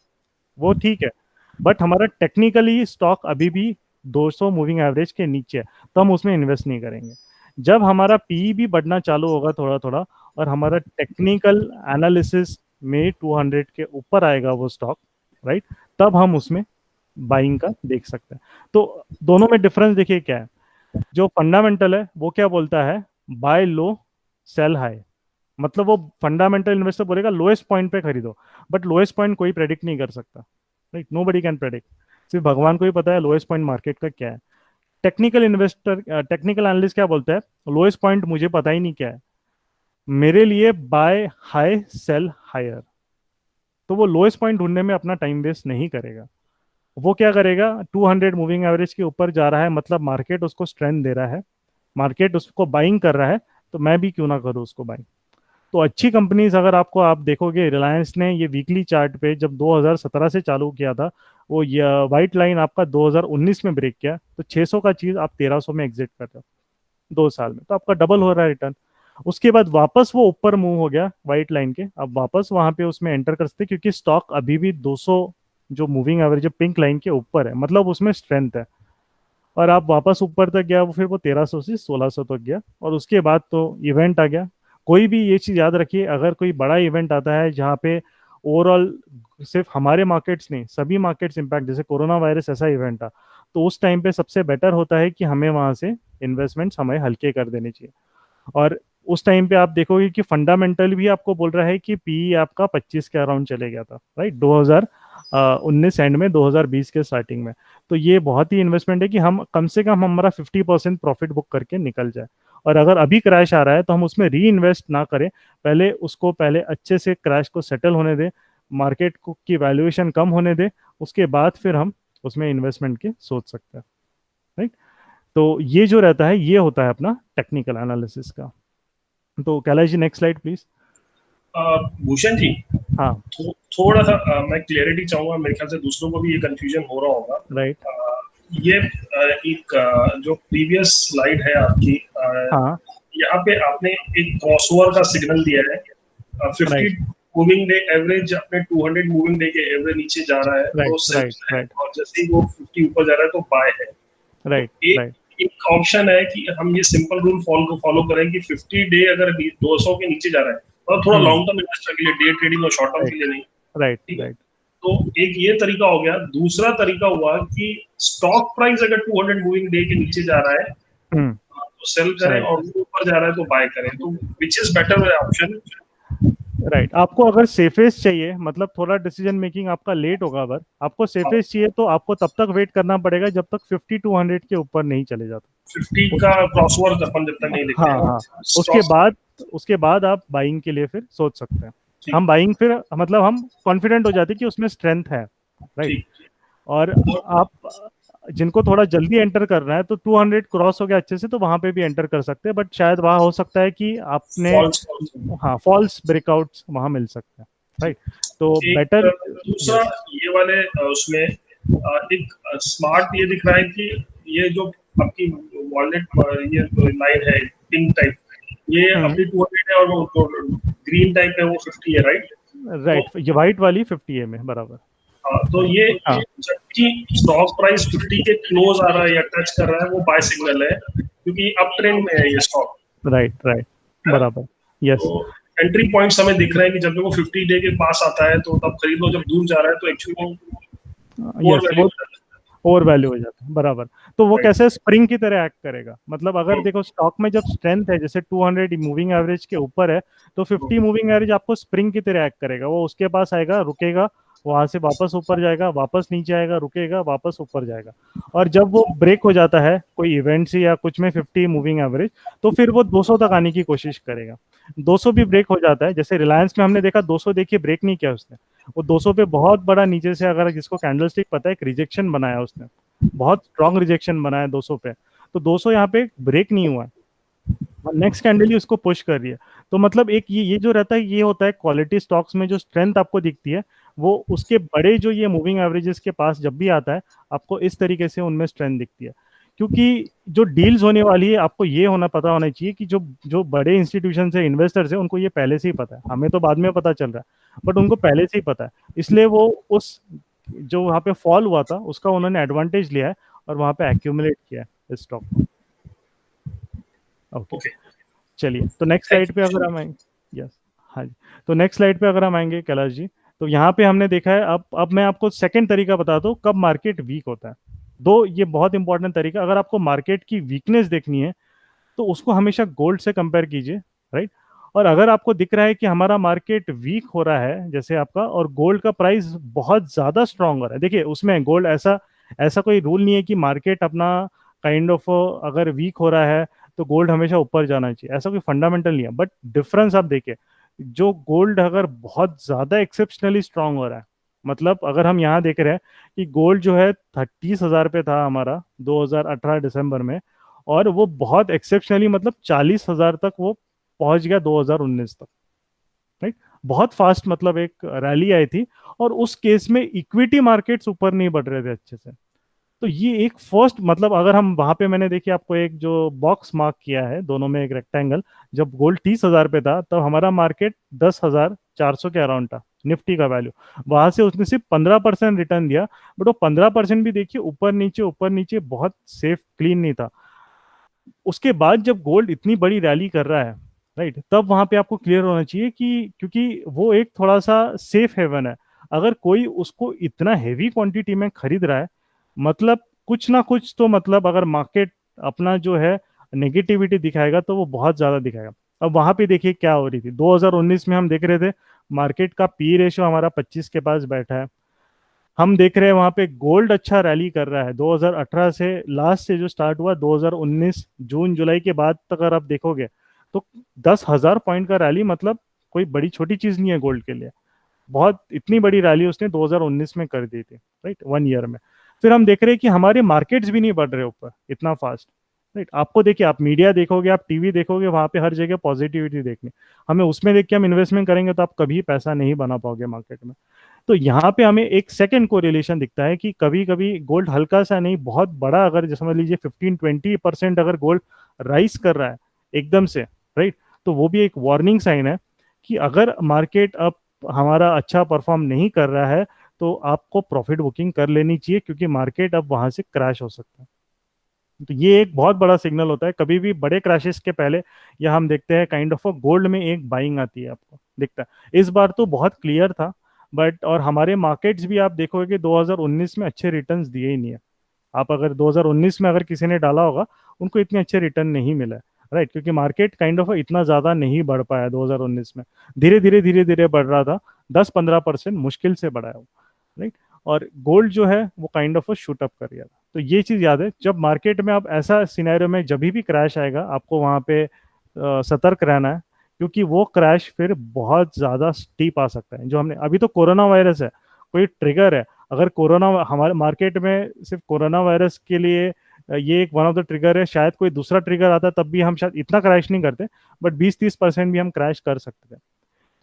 वो ठीक है, बट हमारा टेक्निकली स्टॉक अभी भी 200 मूविंग एवरेज के नीचे है, तो हम उसमें इन्वेस्ट नहीं करेंगे। जब हमारा पी भी बढ़ना चालू होगा थोड़ा थोड़ा, और हमारा टेक्निकल एनालिसिस में 200 के ऊपर आएगा वो स्टॉक, राइट, तब हम उसमें बाइंग का देख सकते हैं। तो दोनों में डिफरेंस देखिए क्या है, जो फंडामेंटल है वो क्या बोलता है, बाय लो सेल हाई, मतलब वो फंडामेंटल इन्वेस्टर बोलेगा लोएस्ट पॉइंट पे खरीदो, बट लोएस्ट पॉइंट कोई प्रेडिक्ट नहीं कर सकता, right, nobody can predict, सिर्फ भगवान को ही पता है लोएस्ट पॉइंट मार्केट का क्या है। टेक्निकल इन्वेस्टर, टेक्निकल एनालिस्ट क्या बोलता है, लोएस्ट पॉइंट मुझे पता ही नहीं क्या है, मेरे लिए बाय हाई सेल हायर। तो वो लोएस्ट पॉइंट ढूंढने में अपना टाइम वेस्ट नहीं करेगा। वो क्या करेगा, 200 मूविंग एवरेज के ऊपर जा रहा है, मतलब मार्केट उसको स्ट्रेंथ दे रहा है, मार्केट उसको बाइंग कर रहा है, तो मैं भी क्यों ना करूँ उसको बाइंग। तो अच्छी कंपनीज अगर आपको आप देखोगे, रिलायंस ने ये वीकली चार्ट पे जब 2017 से चालू किया था, वो ये वाइट लाइन आपका 2019 में ब्रेक किया, तो 600 का चीज आप 1300 में एग्जिट कर रहे हो 2 साल में, तो आपका डबल हो रहा है रिटर्न। उसके बाद वापस वो ऊपर मूव हो गया वाइट लाइन के, अब वापस वहां पे उसमें एंटर कर सकते हैं, क्योंकि स्टॉक अभी भी 200 जो मूविंग एवरेज पिंक लाइन के ऊपर है, मतलब उसमें स्ट्रेंथ है। और आप वापस ऊपर तक गया, वो फिर वो 1300 से 1600 तक गया, और उसके बाद तो इवेंट आ गया। कोई भी ये चीज याद रखिए, अगर कोई बड़ा इवेंट आता है जहाँ पे ओवरऑल सिर्फ हमारे मार्केट्स नहीं सभी मार्केट्स इम्पैक्ट, जैसे कोरोना वायरस ऐसा इवेंट था, तो उस टाइम पे सबसे बेटर होता है कि हमें वहां से इन्वेस्टमेंट्स हमें हल्के कर देने चाहिए। और उस टाइम पे आप देखोगे कि फंडामेंटल भी आपको बोल रहा है कि पी आपका 25 के अराउंड चले गया था, राइट, 2019 एंड में, 2020 के स्टार्टिंग में। तो ये बहुत ही इन्वेस्टमेंट है कि हम कम से कम हमारा 50% प्रॉफिट बुक करके निकल जाए। और अगर अभी क्रैश आ रहा है तो हम उसमें री इन्वेस्ट ना करें, पहले उसको पहले अच्छे से क्रैश को सेटल होने दें, मार्केट को की वैल्यूएशन कम होने दें, उसके बाद फिर हम उसमें इन्वेस्टमेंट के सोच सकते हैं, राइट। तो ये जो रहता है ये होता है अपना टेक्निकल एनालिसिस का। तो Kailash ji next slide please. Bhushan ji, हाँ। थोड़ा सा मैं क्लियरिटी चाहूंगा, मेरे ख्याल से दूसरों को भी ये कंफ्यूजन हो रहा होगा। राइट। ये एक जो प्रीवियस स्लाइड है आपकी, हाँ। यहाँ पे आपने एक क्रॉसओवर का सिग्नल दिया है। 50 राइट मूविंग डे एवरेज अपने 200 मूविंग डे के एवरेज नीचे जा रहा है राइट तो सेल राइट है, राइट और जैसे ही वो 50 ऊपर जा रहा है तो बाय है। तो राइट एक राइट एक ऑप्शन है कि हम ये सिंपल रूल फॉलो करें कि 50 डे अगर 200 के नीचे जा रहा है, और थोड़ा हम्म। लॉन्ग टर्म इन्वेस्टर के लिए, डे ट्रेडिंग और शॉर्ट टर्म राइट के लिए नहीं। राइट ठीक है, राइट तो एक ये तरीका हो गया। दूसरा तरीका हुआ कि स्टॉक प्राइस अगर 200 मूविंग डे के नीचे जा रहा है हम्म। तो सेल करें, राइट और वो ऊपर जा रहा है तो बाय करें। तो which is better option? Right. आपको अगर सेफेस्ट चाहिए, मतलब थोड़ा डिसीजन मेकिंग आपका लेट होगा, अगर आपको सेफेस्ट चाहिए तो आपको तब तक वेट करना पड़ेगा जब तक 50 to 100 के ऊपर नहीं चले जाता। 50 उस का क्रॉसओवर अपन जब तक नहीं देखते हाँ हैं हाँ। उसके स्टॉक। बाद उसके बाद आप बाइंग के लिए फिर सोच सकते हैं। ठीक हम बाइंग फिर मतलब हम कॉन्फिडेंट हो जाते हैं कि उसमें स्ट्रेंथ है, राइट। ठीक। और आप जिनको थोड़ा जल्दी एंटर करना है तो 200 क्रॉस हो गया अच्छे से, तो वहां पे भी एंटर कर सकते हैं, बट शायद वहां हो सकता है कि आपने, फॉल्स। हाँ, फॉल्स ब्रेकआउट्स वहां मिल सकते हैं, राइट। तो एक बेटर। दूसरा यस। ये वाले उसमें एक स्मार्ट ये दिख रहा है कि ये जो आपकी वॉलेट ये लाइन है पिंक टाइप, ये हम्म। अपनी 200 है, और वो ग्रीन टाइप है वो 50 है, राइट? तो राइट, ये वाइट वाली 50 है बराबर। तो राइट। ये हाँ। जबकि स्टॉक प्राइस 50 के क्लोज आ रहा है या टच कर रहा है, वो बाय सिग्नल है क्योंकि अप ट्रेंड में है ये स्टॉक। राइट राइट है ना? बराबर। यस। तो एंट्री पॉइंट्स हमें दिख रहे हैं कि जब वो 50 डे के पास आता है तो तब खरीद लो, जब दूर जा रहा है तो एक्चुअली वो ओवर यस, वैल्यू वो हो जाता ओवर वैल्यू हो जाता है, बराबर। तो वो है, राइट? कैसे स्प्रिंग की तरह एक्ट करेगा, मतलब अगर देखो स्टॉक में जब स्ट्रेंथ है जैसे 200 मूविंग एवरेज के ऊपर है, तो 50 मूविंग एवरेज आपको स्प्रिंग की तरह एक्ट करेगा, वो उसके पास आएगा, रुकेगा, वहां से वापस ऊपर जाएगा, वापस नीचे आएगा, रुकेगा, वापस ऊपर जाएगा। और जब वो ब्रेक हो जाता है कोई इवेंट से या कुछ में 50 मूविंग एवरेज, तो फिर वो 200 तक आने की कोशिश करेगा। 200 भी ब्रेक हो जाता है, जैसे रिलायंस में हमने देखा 200 देखिए ब्रेक नहीं किया उसने, वो 200 पे बहुत बड़ा नीचे से, अगर जिसको कैंडलस्टिक पता है, एक रिजेक्शन बनाया उसने, बहुत स्ट्रॉन्ग रिजेक्शन बनाया 200 पे। तो 200 यहाँ पे ब्रेक नहीं हुआ है, नेक्स्ट कैंडल ही उसको पुश कर रही है। तो मतलब एक ये जो रहता है, ये होता है क्वालिटी स्टॉक्स में जो स्ट्रेंथ आपको दिखती है, वो उसके बड़े जो ये मूविंग एवरेजेस के पास जब भी आता है, आपको इस तरीके से उनमें स्ट्रेंथ दिखती है। क्योंकि जो डील्स होने वाली है, आपको ये होना पता होना चाहिए कि जो जो बड़े इंस्टीट्यूशन है, इन्वेस्टर्स है, उनको ये पहले से ही पता है, हमें तो बाद में पता चल रहा है, बट उनको पहले से ही पता है। इसलिए वो उस जो वहाँ पे फॉल हुआ था उसका उन्होंने एडवांटेज लिया है, और वहाँ पे एक्यूमुलेट किया है इस स्टॉक को। ओके। ओके, चलिए, तो नेक्स्ट थैंक स्लाइड पे अगर हम आएंगे। यस। हाँ जी। तो नेक्स्ट स्लाइड पे अगर हम आएंगे कैलाश जी, तो यहाँ पे हमने देखा है, अब मैं आपको सेकंड तरीका बताता हूँ कब मार्केट वीक होता है। दो ये बहुत इंपॉर्टेंट तरीका, अगर आपको मार्केट की वीकनेस देखनी है तो उसको हमेशा गोल्ड से कंपेयर कीजिए, राइट। और अगर आपको दिख रहा है कि हमारा मार्केट वीक हो रहा है जैसे आपका, और गोल्ड का प्राइस बहुत ज्यादा स्ट्रांग हो रहा है, देखिए उसमें गोल्ड ऐसा ऐसा कोई रूल नहीं है कि मार्केट अपना काइंड ऑफ अगर वीक हो रहा है तो गोल्ड हमेशा ऊपर जाना चाहिए, ऐसा कोई फंडामेंटल नहीं है। बट डिफरेंस आप देखिए, जो गोल्ड अगर बहुत ज्यादा एक्सेप्शनली स्ट्रांग हो रहा है, मतलब अगर हम यहाँ देख रहे हैं कि गोल्ड जो है 30,000 पे था हमारा 2018 दिसंबर में, और वो बहुत एक्सेप्शनली मतलब 40,000 तक वो पहुंच गया 2019 तक, राइट। बहुत फास्ट मतलब एक रैली आई थी, और उस केस में इक्विटी मार्केट्स ऊपर नहीं बढ़ रहे थे अच्छे से। तो ये एक फर्स्ट मतलब, अगर हम वहां पे, मैंने देखिए आपको एक जो बॉक्स मार्क किया है दोनों में एक रेक्टेंगल, जब गोल्ड 30,000 पे था तब हमारा मार्केट 10,400 के अराउंड था, निफ्टी का वैल्यू। वहां से उसने सिर्फ 15% रिटर्न दिया, बट वो 15% भी देखिए ऊपर नीचे बहुत सेफ क्लीन नहीं था। उसके बाद जब गोल्ड इतनी बड़ी रैली कर रहा है, राइट, तब वहां पे आपको क्लियर होना चाहिए कि क्योंकि वो एक थोड़ा सा सेफ हेवन है। अगर कोई उसको इतना हेवी क्वांटिटी में खरीद रहा है, मतलब कुछ ना कुछ तो, मतलब अगर मार्केट अपना जो है नेगेटिविटी दिखाएगा तो वो बहुत ज्यादा दिखाएगा। अब वहां पे देखिए क्या हो रही थी 2019 में, हम देख रहे थे मार्केट का पी रेशियो हमारा 25 के पास बैठा है। हम देख रहे हैं वहां पे गोल्ड अच्छा रैली कर रहा है 2018 से, लास्ट से जो स्टार्ट हुआ 2019 जून जुलाई के बाद तक अगर आप देखोगे तो 10,000 पॉइंट का रैली, मतलब कोई बड़ी छोटी चीज नहीं है गोल्ड के लिए। बहुत इतनी बड़ी रैली उसने 2019 में कर दी थी, राइट, 1 ईयर में। फिर हम देख रहे हैं कि हमारे मार्केट्स भी नहीं बढ़ रहे ऊपर इतना फास्ट, राइट। आपको देखिए, आप मीडिया देखोगे, आप टीवी देखोगे, वहां पे हर जगह पॉजिटिविटी देखनी, हमें उसमें देख के हम इन्वेस्टमेंट करेंगे तो आप कभी पैसा नहीं बना पाओगे मार्केट में। तो यहाँ पे हमें एक सेकंड कोरिलेशन दिखता है कि कभी कभी गोल्ड हल्का सा नहीं, बहुत बड़ा, अगर जैसे समझ लीजिए 15-20% अगर गोल्ड राइज कर रहा है एकदम से, राइट, तो वो भी एक वार्निंग साइन है कि अगर मार्केट अब हमारा अच्छा परफॉर्म नहीं कर रहा है तो आपको प्रॉफिट बुकिंग कर लेनी चाहिए, क्योंकि मार्केट अब वहां से क्रैश हो सकता है। तो ये एक बहुत बड़ा सिग्नल होता है कभी भी बड़े क्रैशेस के पहले, या हम देखते हैं काइंड ऑफ गोल्ड में एक बाइंग आती है, आपको दिखता है। इस बार तो बहुत क्लियर था, बट और हमारे मार्केट्स भी आप देखोगे कि 2019 में अच्छे रिटर्न्स दिए ही नहीं है। आप अगर 2019 में अगर किसी ने डाला होगा, उनको इतने अच्छे रिटर्न नहीं मिला है, राइट, क्योंकि मार्केट काइंड ऑफ इतना ज्यादा नहीं बढ़ पाया 2019 में। धीरे धीरे बढ़ रहा था, 10-15% मुश्किल से बढ़ा है वो, राइट। और गोल्ड जो है वो काइंड ऑफ शूट अप कर गया था। तो ये चीज याद है, जब मार्केट में आप ऐसा सिनेरियो में जब भी क्रैश आएगा, आपको वहां पे सतर्क रहना है, क्योंकि वो क्रैश फिर बहुत ज्यादा स्टीप आ सकता है। जो हमने अभी, तो कोरोना वायरस है, कोई ट्रिगर है। अगर कोरोना हमारे मार्केट में सिर्फ कोरोना वायरस के लिए ये एक वन ऑफ द ट्रिगर है, शायद कोई दूसरा ट्रिगर आता तब भी हम शायद इतना क्रैश नहीं करते, बट 20-30% भी हम क्रैश कर सकते हैं।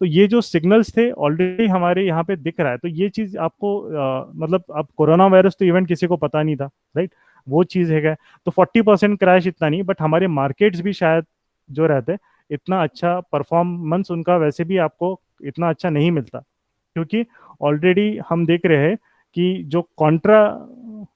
तो ये जो सिग्नल्स थे ऑलरेडी हमारे यहाँ पे दिख रहा है, तो ये चीज आपको मतलब अब कोरोना वायरस तो इवेंट किसी को पता नहीं था, राइट, वो चीज है क्या। तो 40% क्रैश इतना नहीं, बट हमारे मार्केट्स भी शायद जो रहते इतना अच्छा परफॉर्मेंस उनका वैसे भी आपको इतना अच्छा नहीं मिलता, क्योंकि ऑलरेडी हम देख रहे हैं कि जो कॉन्ट्रा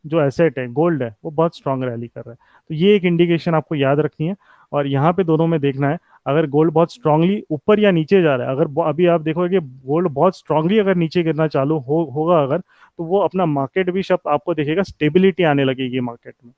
जो एसेट है गोल्ड है वो बहुत स्ट्रांग रैली कर रहा है। तो ये एक इंडिकेशन आपको याद रखनी है, और यहाँ पे दोनों में देखना है। अगर गोल्ड बहुत स्ट्रांगली ऊपर या नीचे जा रहा है, अगर अभी आप देखोगे कि गोल्ड बहुत स्ट्रांगली अगर नीचे गिरना चालू होगा अगर, तो वो अपना मार्केट भी शब्द आपको देखेगा, स्टेबिलिटी आने लगेगी मार्केट में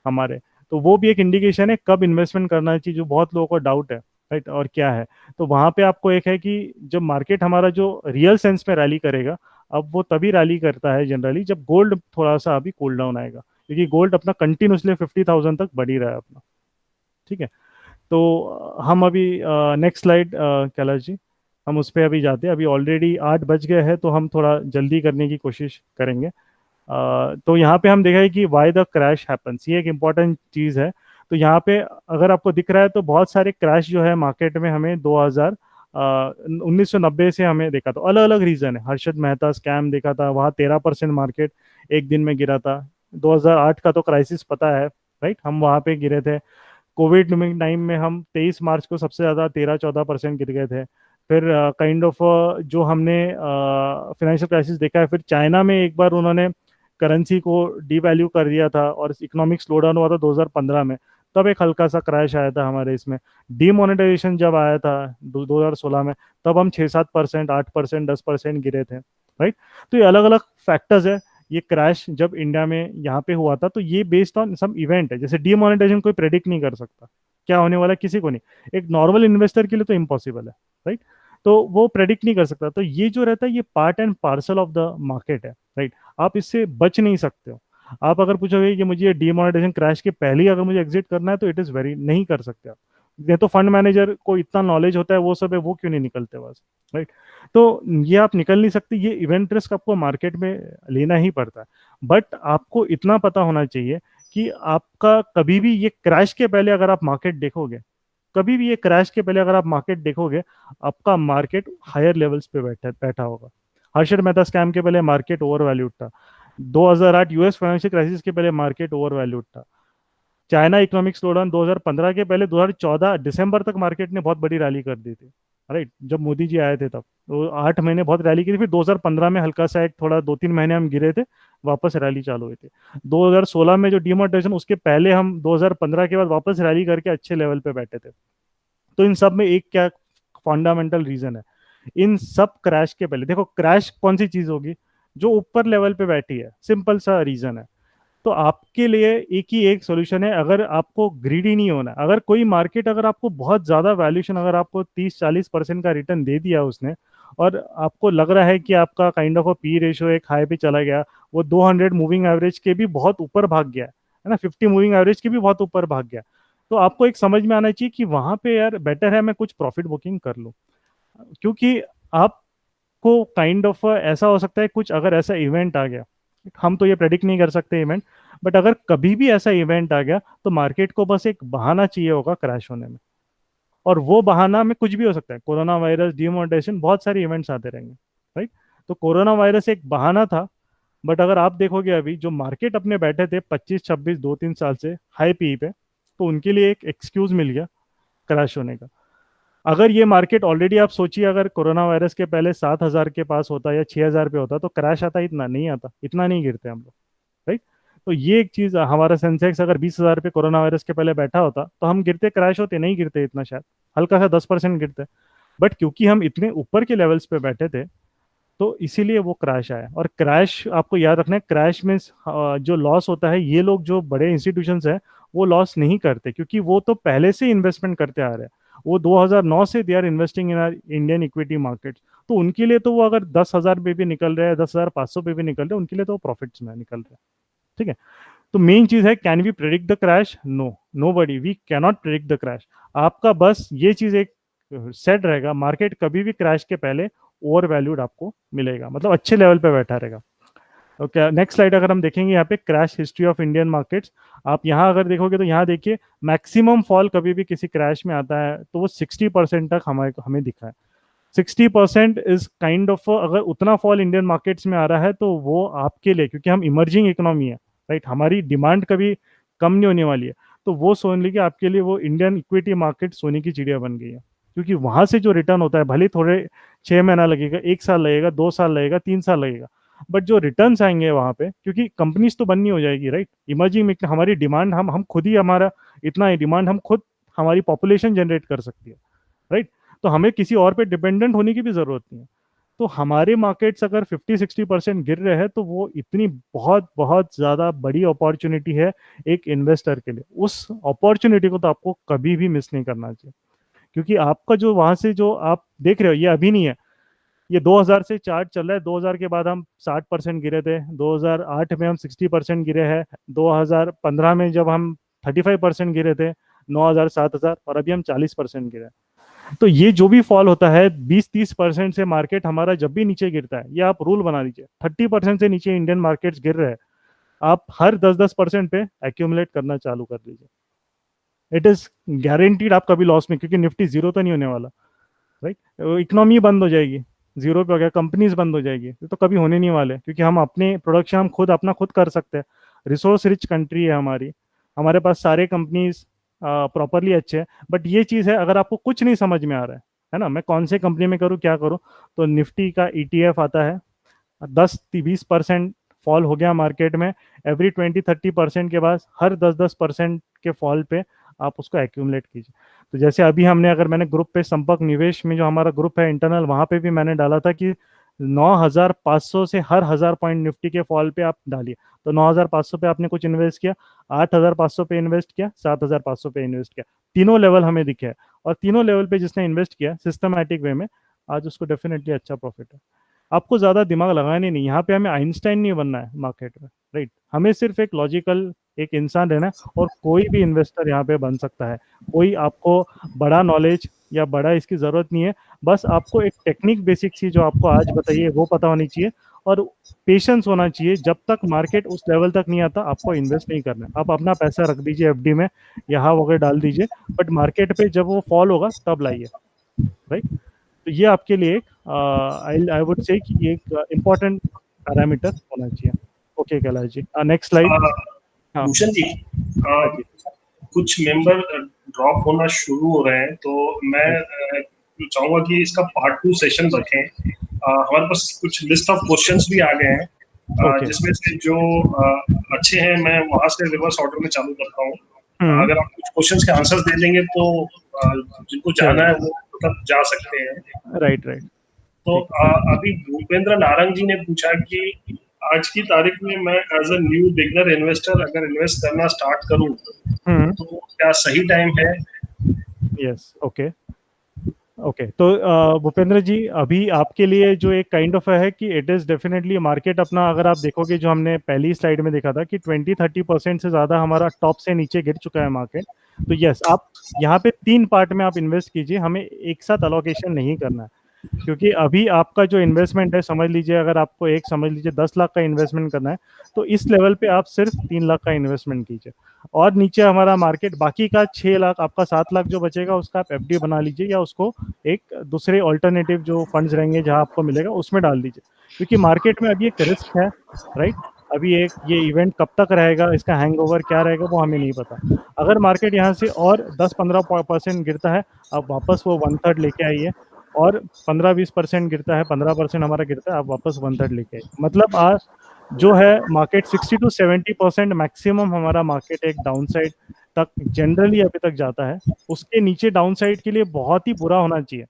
हमारे। तो वो भी एक इंडिकेशन है कब इन्वेस्टमेंट करना चाहिए, जो बहुत लोगों को डाउट है, राइट, और क्या है। तो वहां पे आपको एक है कि जब मार्केट हमारा जो रियल सेंस में रैली करेगा, अब वो तभी रैली करता है जनरली जब गोल्ड थोड़ा सा अभी कूल डाउन आएगा, क्योंकि गोल्ड अपना कंटिन्यूसली 50,000 तक बढ़ ही रहा है अपना, ठीक है। तो हम अभी नेक्स्ट स्लाइड कैलाश जी, हम उस पर अभी जाते हैं। अभी ऑलरेडी 8 बज गए हैं, तो हम थोड़ा जल्दी करने की कोशिश करेंगे। तो यहाँ पे हम देखा है कि वाई द क्रैश हैपन्स, ये एक इम्पॉर्टेंट चीज़ है। तो यहाँ पे अगर आपको दिख रहा है तो बहुत सारे क्रैश जो है मार्केट में हमें 1990 से हमें देखा, तो अलग अलग रीजन है। हर्षद मेहता स्कैम देखा था, वहाँ 13% मार्केट एक दिन में गिरा था। 2008 का तो क्राइसिस पता है, राइट, हम वहाँ पे गिरे थे। कोविड टाइम में हम 23 मार्च को सबसे ज़्यादा 13-14% गिर गए थे। फिर काइंड ऑफ जो हमने फाइनेंशियल क्राइसिस देखा है, फिर चाइना में एक बार उन्होंने करेंसी को डीवैल्यू कर दिया था, और इकोनॉमिक स्लोडाउन हुआ था 2015 में, तब एक हल्का सा क्रैश आया था हमारे इसमें। डीमोनेटाइजेशन जब आया था 2016 में, तब हम 6-7%, 8%, 10% गिरे थे, राइट। तो ये अलग अलग फैक्टर्स है। ये क्रैश जब इंडिया में यहाँ पे हुआ था, तो ये बेस्ड ऑन सम इवेंट है। जैसे डीमोनेटाइजेशन कोई प्रेडिक्ट नहीं कर सकता क्या होने वाला है, किसी को नहीं, एक नॉर्मल इन्वेस्टर के लिए तो इम्पॉसिबल है, राइट। तो वो प्रेडिक्ट नहीं कर सकता। तो ये जो रहता है ये part and parcel of the market है, राइट, आप इससे बच नहीं सकते हो। आप अगर पूछोगे कि मुझे डीमोनेटाइजेशन क्रैश के पहले ही अगर मुझे एग्जिट करना है तो इट इज़ वेरी नहीं कर सकते आप। ये तो फंड मैनेजर को इतना नॉलेज होता है, वो सब है, वो क्यों नहीं निकलते बस, राइट। तो ये आप निकल नहीं सकते, ये इवेंट रिस्क आपको मार्केट में लेना ही पड़ता है। बट आपको इतना पता होना चाहिए कि आपका कभी भी ये क्रैश के पहले अगर आप मार्केट देखोगे, कभी भी ये क्रैश के पहले अगर आप मार्केट देखोगे, आपका मार्केट हायर लेवल्स पे बैठा बैठा होगा। हर्षद मेहता स्कैम के पहले मार्केट ओवर वैल्यूड था। 2008 यूएस फाइनेंशियल क्राइसिस के पहले मार्केट ओवर वैल्यूड था। चाइना इकोनॉमिक स्लोडाउन 2015 के पहले 2014 दिसंबर तक मार्केट ने बहुत बड़ी रैली कर दी थी, राइट, जब मोदी जी आए थे तब तो 8 महीने बहुत रैली की थी। फिर 2015 में हल्का सा एक थोड़ा 2-3 महीने हम गिरे थे, वापस रैली चालू हुई थी। 2016 में जो डिमोनेटाइजेशन, उसके पहले हम 2015 के बाद वापस रैली करके अच्छे लेवल पे बैठे थे। तो इन सब में एक क्या फंडामेंटल रीजन है, इन सब क्रैश के पहले देखो, क्रैश कौन सी चीज होगी, जो ऊपर लेवल पे बैठी है, सिंपल सा रीजन है। तो आपके लिए एक ही एक सॉल्यूशन है, अगर आपको ग्रीडी नहीं होना, अगर कोई मार्केट अगर आपको बहुत ज्यादा वैल्यूएशन, अगर आपको 30-40% का रिटर्न दे दिया उसने, और आपको लग रहा है कि आपका काइंड ऑफ पी रेशियो एक हाई पे चला गया, वो 200 मूविंग एवरेज के भी बहुत ऊपर भाग गया है ना, 50 मूविंग एवरेज के भी बहुत ऊपर भाग गया, तो आपको एक समझ में आना चाहिए कि वहां पे यार बेटर है मैं कुछ प्रॉफिट बुकिंग कर लूं। क्योंकि आपको काइंड ऑफ ऐसा हो सकता है, कुछ अगर ऐसा इवेंट आ गया, हम तो ये प्रेडिक्ट नहीं कर सकते इवेंट, बट अगर कभी भी ऐसा इवेंट आ गया तो मार्केट को बस एक बहाना चाहिए होगा क्रैश होने में। और वो बहाना में कुछ भी हो सकता है, कोरोना वायरस, डिमोनेटाइजेशन, बहुत सारे इवेंट्स आते रहेंगे, राइट। तो कोरोना वायरस एक बहाना था, बट अगर आप देखोगे अभी जो मार्केट अपने बैठे थे 25-26 2-3 साल से हाई पी पे, तो उनके लिए एक एक्सक्यूज मिल गया क्रैश होने का। अगर ये मार्केट ऑलरेडी, आप सोचिए अगर कोरोना वायरस के पहले 7,000 के पास होता या 6,000 पे होता तो क्रैश आता, इतना नहीं आता, इतना नहीं गिरते हम लोग, राइट। तो ये एक चीज, हमारा सेंसेक्स अगर 20,000 पे कोरोना वायरस के पहले बैठा होता तो हम गिरते, क्रैश होते, नहीं गिरते इतना, शायद हल्का सा 10% गिरते। बट क्योंकि हम इतने ऊपर के लेवल्स पे बैठे थे, तो इसीलिए वो क्रैश आया। और क्रैश आपको याद रखना है, क्रैश मीन्स जो लॉस होता है, ये लोग जो बड़े इंस्टीट्यूशंस हैं वो लॉस नहीं करते, क्योंकि वो तो पहले से इन्वेस्टमेंट करते आ रहे हैं। वो 2009 से they are investing in our Indian equity market. तो उनके लिए तो वो अगर 10,000 पे भी निकल रहे हैं, 10,500 पे भी निकल रहे हैं, उनके लिए तो प्रॉफिट्स में निकल रहे हैं, ठीक है। तो मेन चीज है, can we predict the crash? No, nobody, we cannot predict the crash. आपका बस ये चीज एक सेट रहेगा, मार्केट कभी भी क्रैश के पहले ओवर वैल्यूड आपको मिलेगा, मतलब अच्छे लेवल पे बैठा रहेगा। ओके, नेक्स्ट स्लाइड अगर हम देखेंगे, यहाँ पे crash history of Indian markets, आप यहाँ अगर देखोगे तो यहाँ देखिए, मैक्सिमम फॉल कभी भी किसी क्रैश में आता है तो वो 60% तक हमें हमें दिखा है। 60% इज काइंड ऑफ, अगर उतना फॉल इंडियन मार्केट्स में आ रहा है तो वो आपके लिए, क्योंकि हम इमर्जिंग इकोनॉमी है, राइट, हमारी डिमांड कभी कम नहीं होने वाली है, तो वो सोच लीजिए आपके लिए वो इंडियन इक्विटी मार्केट सोने की चिड़िया बन गई है। क्योंकि वहां से जो रिटर्न होता है, भले थोड़े 6 महीना लगेगा, 1 साल लगेगा, 2 साल लगेगा, 3 साल लगेगा, बट जो रिटर्न्स आएंगे वहां पे, क्योंकि कंपनीज तो बननी हो जाएगी, राइट, इमर्जिंग में हमारी डिमांड, हम खुद ही, हमारा इतना है डिमांड, हम खुद हमारी पॉपुलेशन जनरेट कर सकती है, राइट। तो हमें किसी और पे डिपेंडेंट होने की भी जरूरत नहीं है। तो हमारे मार्केट्स अगर 50-60% गिर रहे हैं तो वो इतनी बहुत बहुत ज्यादा बड़ी अपॉर्चुनिटी है एक इन्वेस्टर के लिए। उस अपॉर्चुनिटी को तो आपको कभी भी मिस नहीं करना चाहिए, क्योंकि आपका जो वहां से जो आप देख रहे हो, ये अभी नहीं है, ये 2000 से चार्ट चल रहा है। 2000 के बाद हम 60% गिरे थे, 2008 में हम 60% गिरे हैं, 2015 में जब हम 35% गिरे थे, 9,000 7,000, और अभी हम 40% गिरे हैं। तो ये जो भी फॉल होता है 20-30% से, मार्केट हमारा जब भी नीचे गिरता है, ये आप रूल बना लीजिए, 30% से नीचे इंडियन मार्केट्स गिर रहे हैं, आप हर 10-10% पे एक्यूमुलेट करना चालू कर दीजिए। इट इज गारंटीड आप कभी लॉस में, क्योंकि निफ्टी जीरो तो नहीं होने वाला, राइट। इकोनॉमी बंद हो जाएगी, जीरो पे हो गया, कंपनीज बंद हो जाएगी, ये तो कभी होने नहीं वाले, क्योंकि हम अपने प्रोडक्शन हम खुद अपना खुद कर सकते हैं। रिसोर्स रिच कंट्री है हमारी, हमारे पास सारे कंपनीज प्रॉपरली अच्छे हैं। बट ये चीज़ है, अगर आपको कुछ नहीं समझ में आ रहा है ना, मैं कौन से कंपनी में करूँ, क्या करूँ, तो निफ्टी का ईटीएफ आता है, 10-20% फॉल हो गया मार्केट में, एवरी 20-30% के बाद हर 10-10% के फॉल पे आप उसको एक्यूमुलेट कीजिए। तो जैसे अभी हमने, अगर मैंने ग्रुप पे, संपर्क निवेश में जो हमारा ग्रुप है इंटरनल, वहां पे भी मैंने डाला था कि 9,500 से हर 1,000 पॉइंट निफ्टी के फॉल पे आप डालिए। तो 9,500 पे आपने कुछ इन्वेस्ट किया, 8,500 पे इन्वेस्ट किया, 7,500 पे इन्वेस्ट किया, तीनों लेवल हमें दिखे हैं। और तीनों लेवल पे जिसने इन्वेस्ट किया सिस्टमैटिक वे में, आज उसको डेफिनेटली अच्छा प्रॉफिट है। आपको ज्यादा दिमाग लगाने नहीं, यहाँ पे हमें आइंस्टाइन नहीं बनना है मार्केट में, राइट। हमें सिर्फ एक लॉजिकल एक इंसान रहना है, और कोई भी इन्वेस्टर यहाँ पे बन सकता है। कोई आपको बड़ा नॉलेज या बड़ा इसकी जरूरत नहीं है, बस आपको एक टेक्निक बेसिक सी जो आपको आज बताइए वो पता होनी चाहिए, और पेशेंस होना चाहिए। जब तक मार्केट उस लेवल तक नहीं आता आपको इन्वेस्ट नहीं करना है। आप अपना पैसा रख दीजिए एफडी में, यहाँ वगैरह डाल दीजिए, बट मार्केट पे जब वो फॉल होगा तब लाइए, राइट। तो ये आपके लिए एक आई आई वुड से कि ये एक इम्पोर्टेंट पैरामीटर होना चाहिए। Okay Kailash ji, next slide. हाँ भूषण जी, हाँ अ, जी। कुछ मेंबर ड्रॉप होना शुरू हो रहे हैं, तो मैं चाहूंगा कि इसका पार्ट 2 सेशन रखें। हमारे पास कुछ लिस्ट ऑफ क्वेश्चंस भी आ गए हैं, ओके। जिसमें से जो अच्छे हैं मैं वहां से रिवर्स ऑर्डर में चालू करता हूँ। हम्म। अगर आप कुछ क्वेश्चंस के आंसर्स दे देंगे तो जिनको जाना चलेगा। है वो मतलब जा सकते हैं। Right right. तो ठीक है। अभी भूपेंद्र नारंग जी ने पूछा कि आज की तारीख में मैं as a new beginner investor अगर इन्वेस्ट करना स्टार्ट करूं हम्म। तो क्या सही टाइम है? यस। ओके। ओके, तो भूपेंद्र जी, अभी आपके लिए जो एक काइंड ऑफ है कि इट इज़ डेफिनेटली मार्केट अपना, अगर आप देखोगे जो हमने पहली स्लाइड में देखा था कि 20-30% से ज़्यादा हमारा टॉप से नीचे गिर चुका है मार्केट। तो यस, आप यहाँ पे 3 पार्ट में आप इन्वेस्ट कीजिए, हमें एक साथ अलोकेशन नहीं करना है। क्योंकि अभी आपका जो इन्वेस्टमेंट है, समझ लीजिए अगर आपको एक समझ लीजिए 10 लाख का इन्वेस्टमेंट करना है, तो इस लेवल पे आप सिर्फ 3 लाख का इन्वेस्टमेंट कीजिए। और नीचे हमारा मार्केट बाकी का 6 लाख, आपका 7 लाख जो बचेगा उसका आप एफडी बना लीजिए, या उसको एक दूसरे ऑल्टरनेटिव जो फंड्स रहेंगे जहां आपको मिलेगा उसमें डाल दीजिए। क्योंकि मार्केट में अभी एक रिस्क है, राइट। अभी एक ये इवेंट कब तक रहेगा, इसका हैंगओवर क्या रहेगा वो हमें नहीं पता। अगर मार्केट यहाँ से और 10-15% गिरता है, आप वापस वो 1/3 लेके आइए। और 15-20% गिरता है, 15% हमारा गिरता है, आप वापस 1/3 लेके आइए। मतलब आज जो है मार्केट 60-70% मैक्सिमम हमारा मार्केट एक डाउन साइड तक जनरली अभी तक जाता है। उसके नीचे डाउन साइड के लिए बहुत ही बुरा होना चाहिए,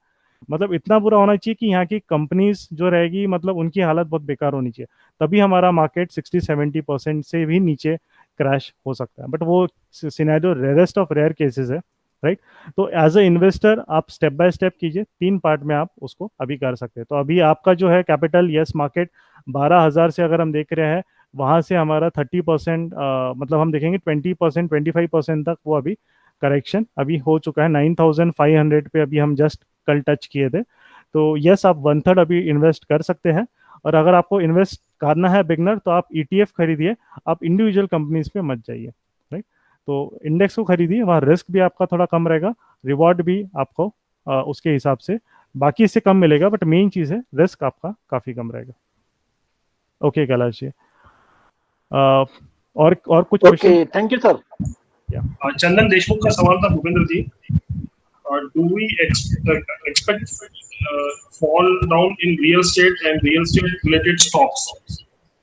मतलब इतना बुरा होना चाहिए कि यहाँ की कंपनीज जो रहेगी मतलब उनकी हालत बहुत बेकार होनी चाहिए, तभी हमारा मार्केट 60-70% से भी नीचे क्रैश हो सकता है। बट वो scenario rarest of rare cases है, राइट। तो एज अ इन्वेस्टर आप स्टेप बाय स्टेप कीजिए, 3 पार्ट में आप उसको अभी कर सकते हैं। तो अभी आपका जो है कैपिटल, यस मार्केट 12,000 से अगर हम देख रहे हैं, वहां से हमारा 30%, मतलब हम देखेंगे 20%, 25% तक वो अभी करेक्शन अभी हो चुका है। 9,500 पे अभी हम जस्ट कल टच किए थे। तो यस, आप 1/3 अभी इन्वेस्ट कर सकते हैं। और अगर आपको इन्वेस्ट करना है बिगनर, तो आप ईटीएफ खरीदिए, आप इंडिविजुअल कंपनीज पे मत जाइए, राइट। तो इंडेक्स को खरीदिए, वहाँ रिस्क भी आपका थोड़ा कम रहेगा, रिवॉर्ड भी आपको उसके हिसाब से बाकी इससे कम मिलेगा, बट मेन चीज़ है रिस्क आपका काफ़ी कम रहेगा। ओके कैलाश जी, और कुछ okay, question? Thank you sir. या चंदन देशमुख का सवाल था Bhupendra ji, do we expect fall down in real estate and real estate related stocks?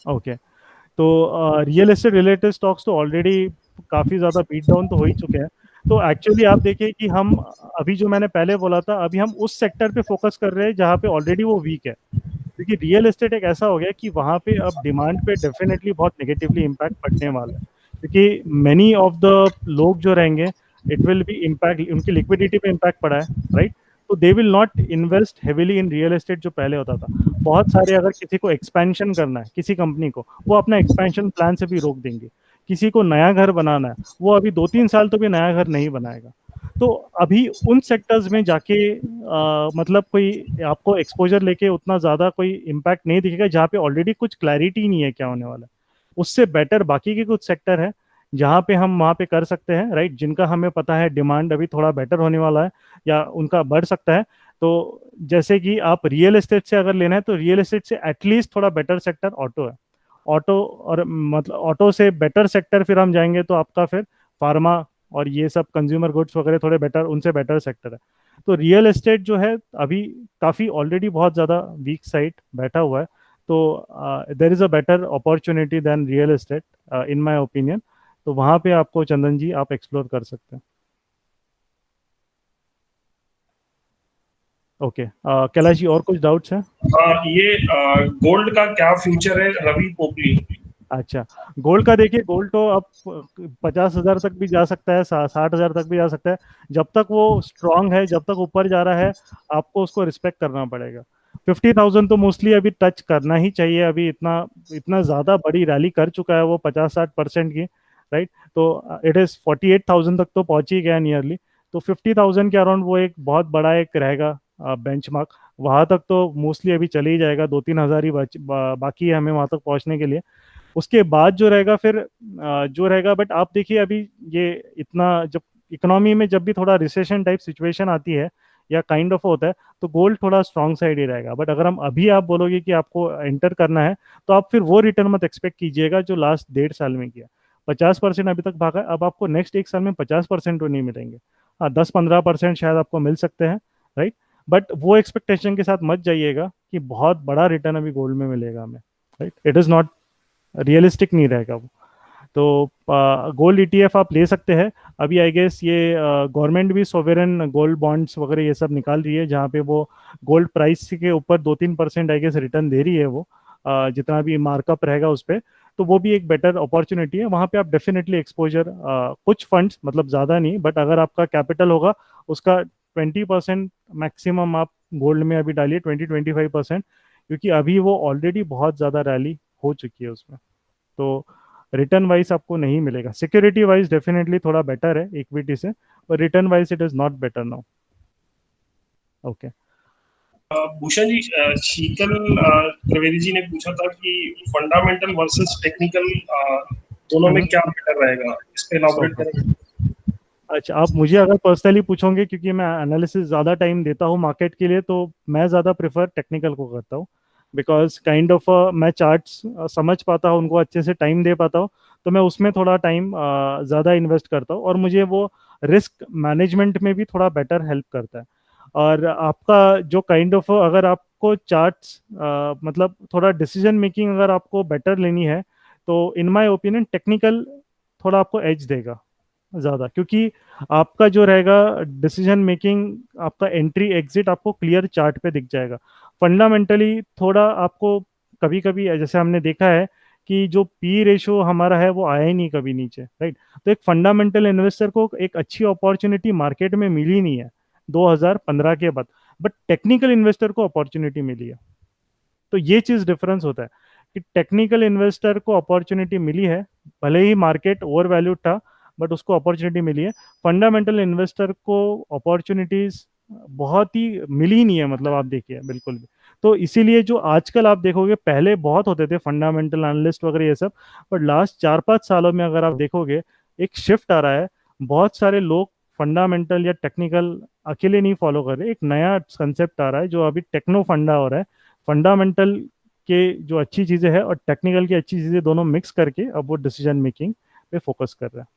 Okay, तो रियल एस्टेट रिलेटेड स्टॉक्स तो ऑलरेडी काफ़ी ज़्यादा बीट डाउन तो हो ही चुके हैं। तो एक्चुअली आप देखिए कि हम अभी जो मैंने पहले बोला था, अभी हम उस सेक्टर पे फोकस कर रहे हैं जहाँ पे ऑलरेडी वो वीक है। क्योंकि रियल एस्टेट एक ऐसा हो गया कि वहाँ पे अब डिमांड पे डेफिनेटली बहुत नेगेटिवली इम्पैक्ट पड़ने वाला है। क्योंकि मैनी ऑफ द लोग जो रहेंगे, इट विल बी इम्पैक्ट, उनकी लिक्विडिटी पे इम्पैक्ट पड़ा है, राइट। तो they will not invest heavily in real estate जो पहले होता था। बहुत सारे, अगर किसी को एक्सपेंशन करना है किसी कंपनी को, वो अपना एक्सपेंशन प्लान से भी रोक देंगे। किसी को नया घर बनाना है, वो अभी 2-3 साल तो भी नया घर नहीं बनाएगा। तो अभी उन सेक्टर्स में जाके मतलब कोई आपको एक्सपोजर लेके उतना ज़्यादा कोई इम्पैक्ट नहीं दिखेगा, जहाँ पे ऑलरेडी कुछ क्लैरिटी नहीं है क्या होने वाला है। उससे बेटर बाकी के कुछ सेक्टर है जहाँ पे हम वहाँ पे कर सकते हैं, राइट, जिनका हमें पता है डिमांड अभी थोड़ा बेटर होने वाला है या उनका बढ़ सकता है। तो जैसे कि आप रियल एस्टेट से अगर लेना है, तो रियल एस्टेट से एटलीस्ट थोड़ा बेटर सेक्टर ऑटो है। ऑटो, और मतलब ऑटो से बेटर सेक्टर फिर हम जाएंगे तो आपका फिर फार्मा और ये सब कंज्यूमर गुड्स वगैरह थोड़े बेटर, उनसे बेटर सेक्टर है। तो रियल एस्टेट जो है अभी काफ़ी ऑलरेडी बहुत ज़्यादा वीक साइड बैठा हुआ है। तो there is a better opportunity than real estate in my opinion. तो वहाँ पे आपको चंदन जी आप एक्सप्लोर कर सकते हैं। ओके, कैलाश जी और कुछ डाउट्स हैं? ये गोल्ड का क्या फ्यूचर है, रवि पोपली? अच्छा, गोल्ड का देखिए, गोल्ड तो अब 50,000 तक भी जा सकता है, 60,000 तक भी जा सकता है। जब तक वो स्ट्रांग है, जब तक ऊपर जा रहा है, आपको उसको रिस्पेक्ट करना पड़ेगा। 50,000 तो मोस्टली अभी टच करना ही चाहिए। अभी इतना इतना ज़्यादा बड़ी रैली कर चुका है वो 50-60% की, राइट। तो इट इज़ 48,000 तक तो पहुंच ही गया नियरली। तो 50,000 के अराउंड वो एक बहुत बड़ा एक रहेगा बेंचमार्क। वहां तक तो मोस्टली अभी चले ही जाएगा, 2-3 हज़ार ही बाकी है हमें वहां तक पहुंचने के लिए। उसके बाद जो रहेगा फिर जो रहेगा, बट आप देखिए अभी ये इतना जब इकोनॉमी में जब भी थोड़ा रिसेशन टाइप सिचुएशन आती है या काइंड ऑफ होता है, तो गोल्ड थोड़ा स्ट्रांग साइड ही रहेगा। बट अगर हम अभी आप बोलोगे कि आपको एंटर करना है, तो आप फिर वो रिटर्न मत एक्सपेक्ट कीजिएगा जो लास्ट 1.5 साल में किया। 50% अभी तक भागा है, अब आपको नेक्स्ट 1 साल में 50% तो नहीं मिलेंगे। हाँ, 10-15% शायद आपको मिल सकते हैं, राइट। बट वो एक्सपेक्टेशन के साथ मत जाइएगा कि बहुत बड़ा रिटर्न अभी गोल्ड में मिलेगा हमें, right. It is not realistic, नहीं रहेगा वो। तो गोल्ड ईटीएफ आप ले सकते हैं। अभी आई गेस ये गवर्नमेंट भी सोवेरेन गोल्ड बॉन्ड्स वगैरह ये सब निकाल रही है, जहाँ पे वो गोल्ड प्राइस के ऊपर 2-3% आई गेस रिटर्न दे रही है वो, जितना भी मार्कअप रहेगा उस पर। तो वो भी एक बेटर अपॉर्चुनिटी है, वहाँ पे आप डेफिनेटली एक्सपोजर कुछ फंड्स, मतलब ज़्यादा नहीं, बट अगर आपका कैपिटल होगा उसका 20% मैक्सिमम आप गोल्ड में अभी डालिए, 20-25%। क्योंकि अभी वो ऑलरेडी बहुत ज़्यादा रैली हो चुकी है उसमें। तो रिटर्न वाइज आपको नहीं मिलेगा, सिक्योरिटी वाइज डेफिनेटली थोड़ा बेटर है इक्विटी से, पर return wise it is not better now. Okay. Bhushan ji, Sheetal Trivedi ji ने पूछा था कि फंडामेंटल वर्सेस टेक्निकल दोनों में हम्म। क्या बेटर रहेगा, इस पे सो एलाबोरेट करेंगे? अच्छा, आप मुझे अगर पर्सनली पूछोगे, क्योंकि मैं एनालिसिस ज़्यादा टाइम देता हूँ मार्केट के लिए, तो मैं ज़्यादा प्रेफर टेक्निकल को करता हूँ। बिकॉज काइंड ऑफ मैं चार्ट्स समझ पाता हूँ, उनको अच्छे से टाइम दे पाता हूँ। तो मैं उसमें थोड़ा टाइम ज़्यादा इन्वेस्ट करता हूँ, और मुझे वो रिस्क मैनेजमेंट में भी थोड़ा बेटर हेल्प करता है। और आपका जो काइंड ऑफ, अगर आपको चार्ट्स मतलब थोड़ा डिसीजन मेकिंग अगर आपको बेटर लेनी है, तो इन माय ओपिनियन टेक्निकल थोड़ा आपको एज देगा ज़्यादा। क्योंकि आपका जो रहेगा डिसीजन मेकिंग, आपका एंट्री एग्जिट आपको क्लियर चार्ट पे दिख जाएगा। फंडामेंटली थोड़ा आपको कभी कभी जैसे हमने देखा है कि जो पी रेशो हमारा है वो आया ही नहीं कभी नीचे, राइट। तो एक फंडामेंटल इन्वेस्टर को एक अच्छी अपॉर्चुनिटी मार्केट में मिली नहीं है 2015 के बाद, बट टेक्निकल इन्वेस्टर को अपॉर्चुनिटी मिली है। तो ये चीज़ डिफरेंस होता है कि टेक्निकल इन्वेस्टर को अपॉर्चुनिटी मिली है, भले ही मार्केट ओवर वैल्यूड था, बट उसको अपॉर्चुनिटी मिली है। फंडामेंटल इन्वेस्टर को अपॉर्चुनिटीज बहुत ही मिली नहीं है, मतलब आप देखिए बिल्कुल भी। तो इसीलिए जो आजकल आप देखोगे, पहले बहुत होते थे फंडामेंटल एनालिस्ट वगैरह ये सब, पर लास्ट 4-5 सालों में अगर आप देखोगे एक शिफ्ट आ रहा है। बहुत सारे लोग फंडामेंटल या टेक्निकल अकेले नहीं फॉलो कर रहे, एक नया कंसेप्ट आ रहा है जो अभी टेक्नो फंडा हो रहा है। फंडामेंटल के जो अच्छी चीज़ें हैं और टेक्निकल की अच्छी चीज़ें दोनों मिक्स करके अब वो डिसीजन मेकिंग पे फोकस कर रहा है।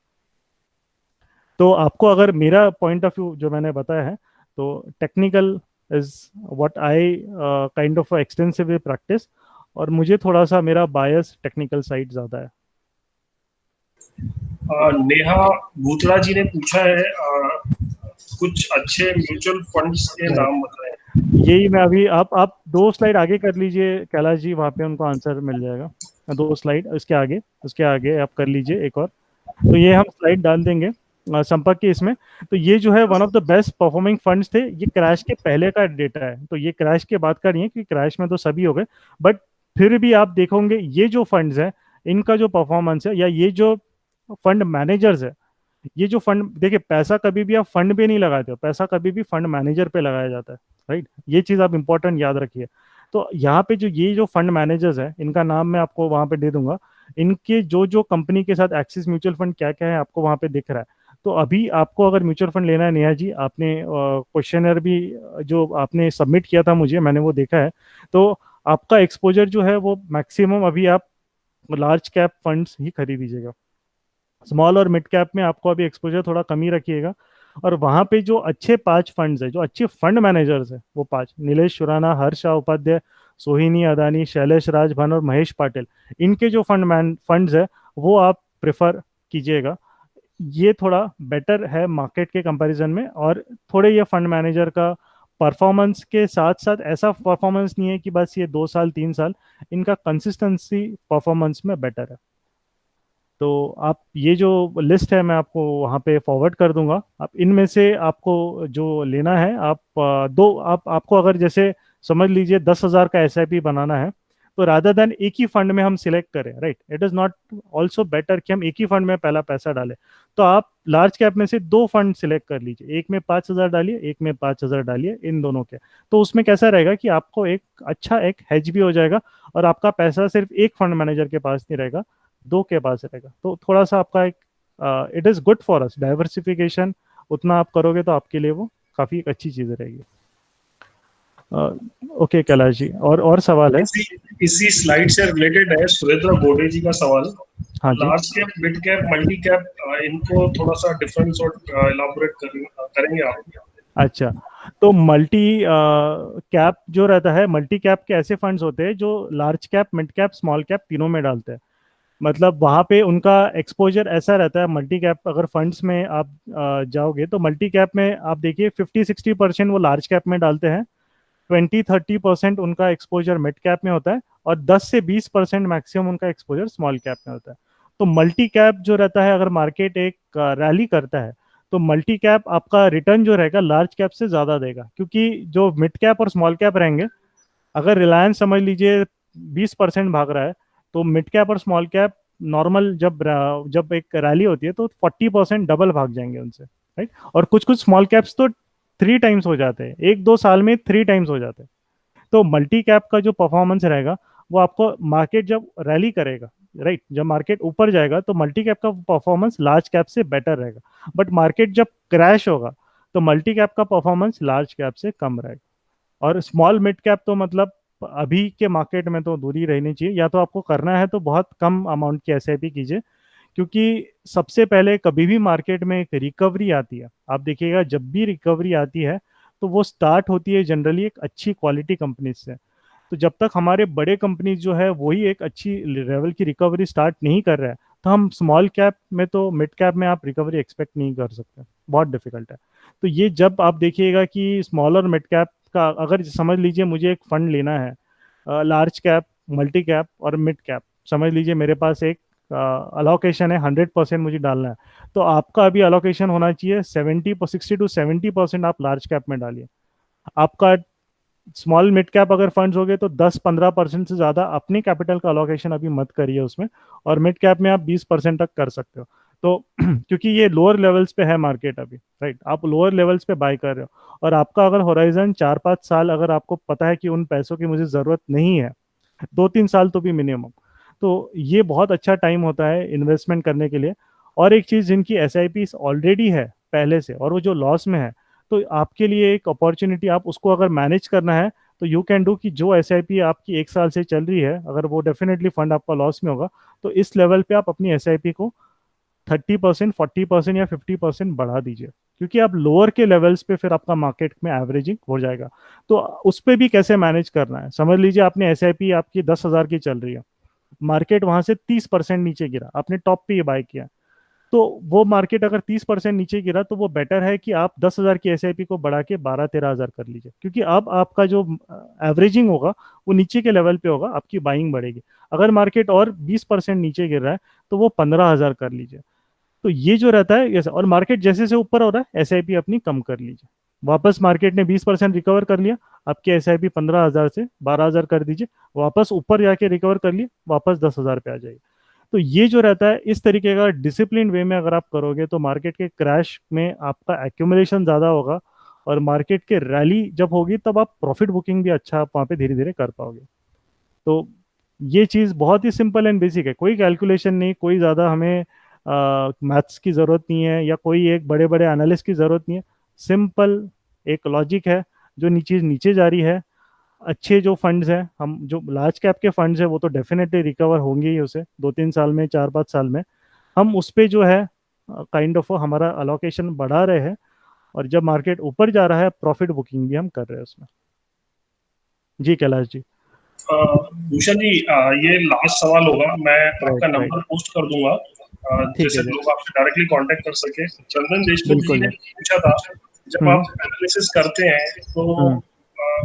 तो आपको अगर मेरा पॉइंट ऑफ व्यू जो मैंने बताया है, तो technical is what I kind of extensive practice, और मुझे थोड़ा सा मेरा बायस टेक्निकल साइड ज़्यादा है। नेहा भूतड़ा जी ने पूछा है, कुछ अच्छे म्यूचुअल फंड्स के राइट। नाम बताएं। यही मैं अभी, आप 2 स्लाइड आगे कर लीजिए कैलाश जी, वहाँ पे उनको आंसर मिल जाएगा। 2 स्लाइड उसके आगे आप कर लीजिए एक और। तो ये हम स्लाइड डाल देंगे संपर्क के इसमें। तो ये जो है one of the best performing funds थे। ये क्रैश के पहले का डेटा है, तो ये क्रैश के बाद का नहीं है, क्योंकि क्रैश में तो सभी हो गए। बट फिर भी आप देखोगे ये जो फंड्स हैं, इनका जो परफॉर्मेंस है, या ये जो फंड मैनेजर्स है, ये जो फंड देखिए, पैसा कभी भी आप फंड पे नहीं लगाते हो, पैसा कभी भी फंड मैनेजर पे लगाया जाता है, राइट। ये चीज आप इंपॉर्टेंट याद रखिए। तो यहाँ पे जो ये जो फंड मैनेजर्स है, इनका नाम मैं आपको वहाँ पे दे दूंगा। इनके जो जो कंपनी के साथ एक्सिस म्यूचुअल फंड क्या क्या है आपको वहाँ पे दिख रहा है। तो अभी आपको अगर म्यूचुअल फंड लेना है, नेहा जी, आपने क्वेश्चनर भी जो आपने सबमिट किया था मुझे, मैंने वो देखा है। तो आपका एक्सपोजर जो है वो मैक्सिमम अभी आप लार्ज कैप फंड्स ही खरीदीजिएगा। स्मॉल और मिड कैप में आपको अभी एक्सपोजर थोड़ा कम ही रखिएगा। और वहाँ पे जो अच्छे 5 फंड्स है, जो अच्छे फंड मैनेजर्स है, वो 5, नीलेश सुराना, हर्षा उपाध्याय, सोहिनी अदानी, शैलेश राजभन और महेश पाटिल, इनके जो फंड्स है वो आप प्रेफर कीजिएगा। ये थोड़ा बेटर है मार्केट के कंपैरिजन में। और थोड़े ये फंड मैनेजर का परफॉर्मेंस के साथ साथ ऐसा परफॉर्मेंस नहीं है कि बस ये 2 साल 3 साल, इनका कंसिस्टेंसी परफॉर्मेंस में बेटर है। तो आप ये जो लिस्ट है मैं आपको वहाँ पे फॉरवर्ड कर दूंगा। आप इनमें से आपको जो लेना है, आप आपको अगर जैसे समझ लीजिए 10,000 का एसआईपी बनाना है, तो रादर देन एक ही फंड में हम सिलेक्ट करें, right, it is not also better कि हम एक ही फंड में पहला पैसा डालें। तो आप लार्ज कैप में से दो फंड सिलेक्ट कर लीजिए, एक में 5,000 डालिए, एक में 5,000 डालिए, इन दोनों के। तो उसमें कैसा रहेगा कि आपको एक अच्छा एक हेज भी हो जाएगा, और आपका पैसा सिर्फ एक फंड मैनेजर के पास नहीं रहेगा, दो के पास रहेगा। तो थोड़ा सा आपका एक, it is good for us, diversification उतना आप करोगे तो आपके लिए वो काफ़ी अच्छी चीज़ रहेगी। ओके कैलाश जी, और सवाल है? इसी इसी स्लाइड से रिलेटेड है सुरेंद्र गोडे जी का सवाल। हाँ जी। Large cap, mid cap, multi cap, इनको थोड़ा सा डिफरेंस और इलाबोरेट करेंगे आप? अच्छा, तो मल्टी कैप जो रहता है, मल्टी कैप के ऐसे फंड्स होते हैं जो large cap, mid cap, small cap तीनों में डालते हैं। मतलब वहाँ पे उनका एक्सपोजर ऐसा रहता है, मल्टी कैप अगर फंड्स में आप जाओगे तो मल्टी कैप में आप देखिए 50-60% वो लार्ज कैप में डालते हैं, 20-30% उनका एक्सपोजर मिड कैप में होता है, और 10 से 20% मैक्सिमम उनका एक्सपोजर स्मॉल कैप में होता है। तो मल्टी कैप जो रहता है, अगर मार्केट एक रैली करता है, तो मल्टी कैप आपका रिटर्न जो रहेगा लार्ज कैप से ज़्यादा देगा, क्योंकि जो मिड कैप और स्मॉल कैप रहेंगे, अगर रिलायंस समझ लीजिए 20% भाग रहा है, तो मिड कैप और स्मॉल कैप नॉर्मल जब जब एक रैली होती है तो 40% डबल भाग जाएंगे उनसे, राइट। और कुछ कुछ स्मॉल कैप्स तो 3 टाइम्स हो जाते हैं, 1-2 साल में 3 टाइम्स हो जाते हैं। तो मल्टी कैप का जो परफॉर्मेंस रहेगा, वो आपको मार्केट जब रैली करेगा, राइट, जब मार्केट ऊपर जाएगा तो मल्टी कैप का परफॉर्मेंस लार्ज कैप से बेटर रहेगा। बट मार्केट जब क्रैश होगा, तो मल्टी कैप का परफॉर्मेंस लार्ज कैप से कम रहेगा। और स्मॉल मिड कैप तो मतलब अभी के मार्केट में तो दूर ही रहनी चाहिए, या तो आपको करना है तो बहुत कम अमाउंट की एसआईपी कीजिए, क्योंकि सबसे पहले कभी भी मार्केट में एक रिकवरी आती है, आप देखिएगा जब भी रिकवरी आती है तो वो स्टार्ट होती है जनरली एक अच्छी क्वालिटी कंपनी से। तो जब तक हमारे बड़े कंपनीज जो है वही एक अच्छी लेवल की रिकवरी स्टार्ट नहीं कर रहा है, तो हम स्मॉल कैप में तो मिड कैप में आप रिकवरी एक्सपेक्ट नहीं कर सकते, बहुत डिफिकल्ट है। तो ये जब आप देखिएगा कि स्मॉल और मिड कैप का, अगर समझ लीजिए मुझे एक फंड लेना है, लार्ज कैप, मल्टी कैप और मिड कैप, समझ लीजिए मेरे पास एक अलोकेशन है, 100% मुझे डालना है, तो आपका अभी अलोकेशन होना चाहिए 60-70% आप लार्ज कैप में डालिए। आपका स्मॉल मिड कैप अगर फंड्स हो गए तो 10-15% से ज़्यादा अपनी कैपिटल का अलोकेशन अभी मत करिए उसमें, और मिड कैप में आप 20% तक कर सकते हो। तो क्योंकि ये लोअर लेवल्स पे है मार्केट अभी, राइट, आप लोअर लेवल्स पे बाय कर रहे हो, और आपका अगर होराइजन 4-5 साल, अगर आपको पता है कि उन पैसों की मुझे ज़रूरत नहीं है, 2-3 साल तो भी मिनिमम, तो ये बहुत अच्छा टाइम होता है इन्वेस्टमेंट करने के लिए। और एक चीज़, जिनकी एस आई पी ऑलरेडी है पहले से और वो जो लॉस में है, तो आपके लिए एक अपॉर्चुनिटी, आप उसको अगर मैनेज करना है तो यू कैन डू कि जो एस आई पी आपकी 1 साल से चल रही है, अगर वो डेफिनेटली फंड आपका लॉस में होगा, तो इस लेवल पे आप अपनी एस आई पी को 30%, 40% या 50% बढ़ा दीजिए, क्योंकि आप लोअर के लेवल्स पे फिर आपका मार्केट में एवरेजिंग हो जाएगा। तो उस पे भी कैसे मैनेज करना है, समझ लीजिए आपने एस आई पी आपकी 10,000 की चल रही है, मार्केट वहां से 30% नीचे गिरा, आपने टॉप पे ये बाय किया, तो वो मार्केट अगर 30% नीचे गिरा, तो वो बेटर है कि आप 10,000 की एसआईपी को बढ़ा के 12-13 हज़ार कर लीजिए, क्योंकि अब आपका जो एवरेजिंग होगा वो नीचे के लेवल पे होगा, आपकी बाइंग बढ़ेगी। अगर मार्केट और 20% नीचे गिर रहा है, तो वो 15,000 कर लीजिए। तो ये जो रहता है, ये और मार्केट जैसे से ऊपर हो रहा है, एसआईपी अपनी कम कर लीजिए। वापस मार्केट ने 20% रिकवर कर लिया, आपके एसआईपी 15,000 से 12,000 कर दीजिए, वापस ऊपर जाके रिकवर कर लिए, वापस 10,000 पे आ जाइए। तो ये जो रहता है, इस तरीके का डिसिप्लिन वे में अगर आप करोगे, तो मार्केट के क्रैश में आपका एक्यूमुलेशन ज़्यादा होगा, और मार्केट के रैली जब होगी तब आप प्रॉफिट बुकिंग भी अच्छा आप वहाँ पे धीरे धीरे कर पाओगे। तो ये चीज़ बहुत ही सिंपल एंड बेसिक है, कोई कैलकुलेशन नहीं, कोई ज़्यादा हमें मैथ्स की ज़रूरत नहीं है, या कोई एक बड़े बड़े एनालिस्ट की ज़रूरत नहीं है। सिंपल एक लॉजिक है, जो नीचे नीचे जा रही है, अच्छे जो फंड्स हैं, हम जो लार्ज कैप के फंड्स हैं वो तो डेफिनेटली रिकवर होंगे ही, उसे 2-3 साल में, 4-5 साल में। हम उस पे जो है काइंड ऑफ हमारा अलोकेशन बढ़ा रहे हैं, और जब मार्केट ऊपर जा रहा है प्रॉफिट बुकिंग भी हम कर रहे हैं उसमें। जी कैलाश जी। भूषण जी, ये लास्ट सवाल होगा, मैं राइट, आपका राइट। नंबर पोस्ट कर दूंगा, ठीक जैसे है जी। लोग आपसे डायरेक्टली कांटेक्ट कर सके। चंदन देशमुख जी बिल्कुल ने जी। पूछा था, जब हम्म। आप एनालिसिस करते हैं तो हम्म।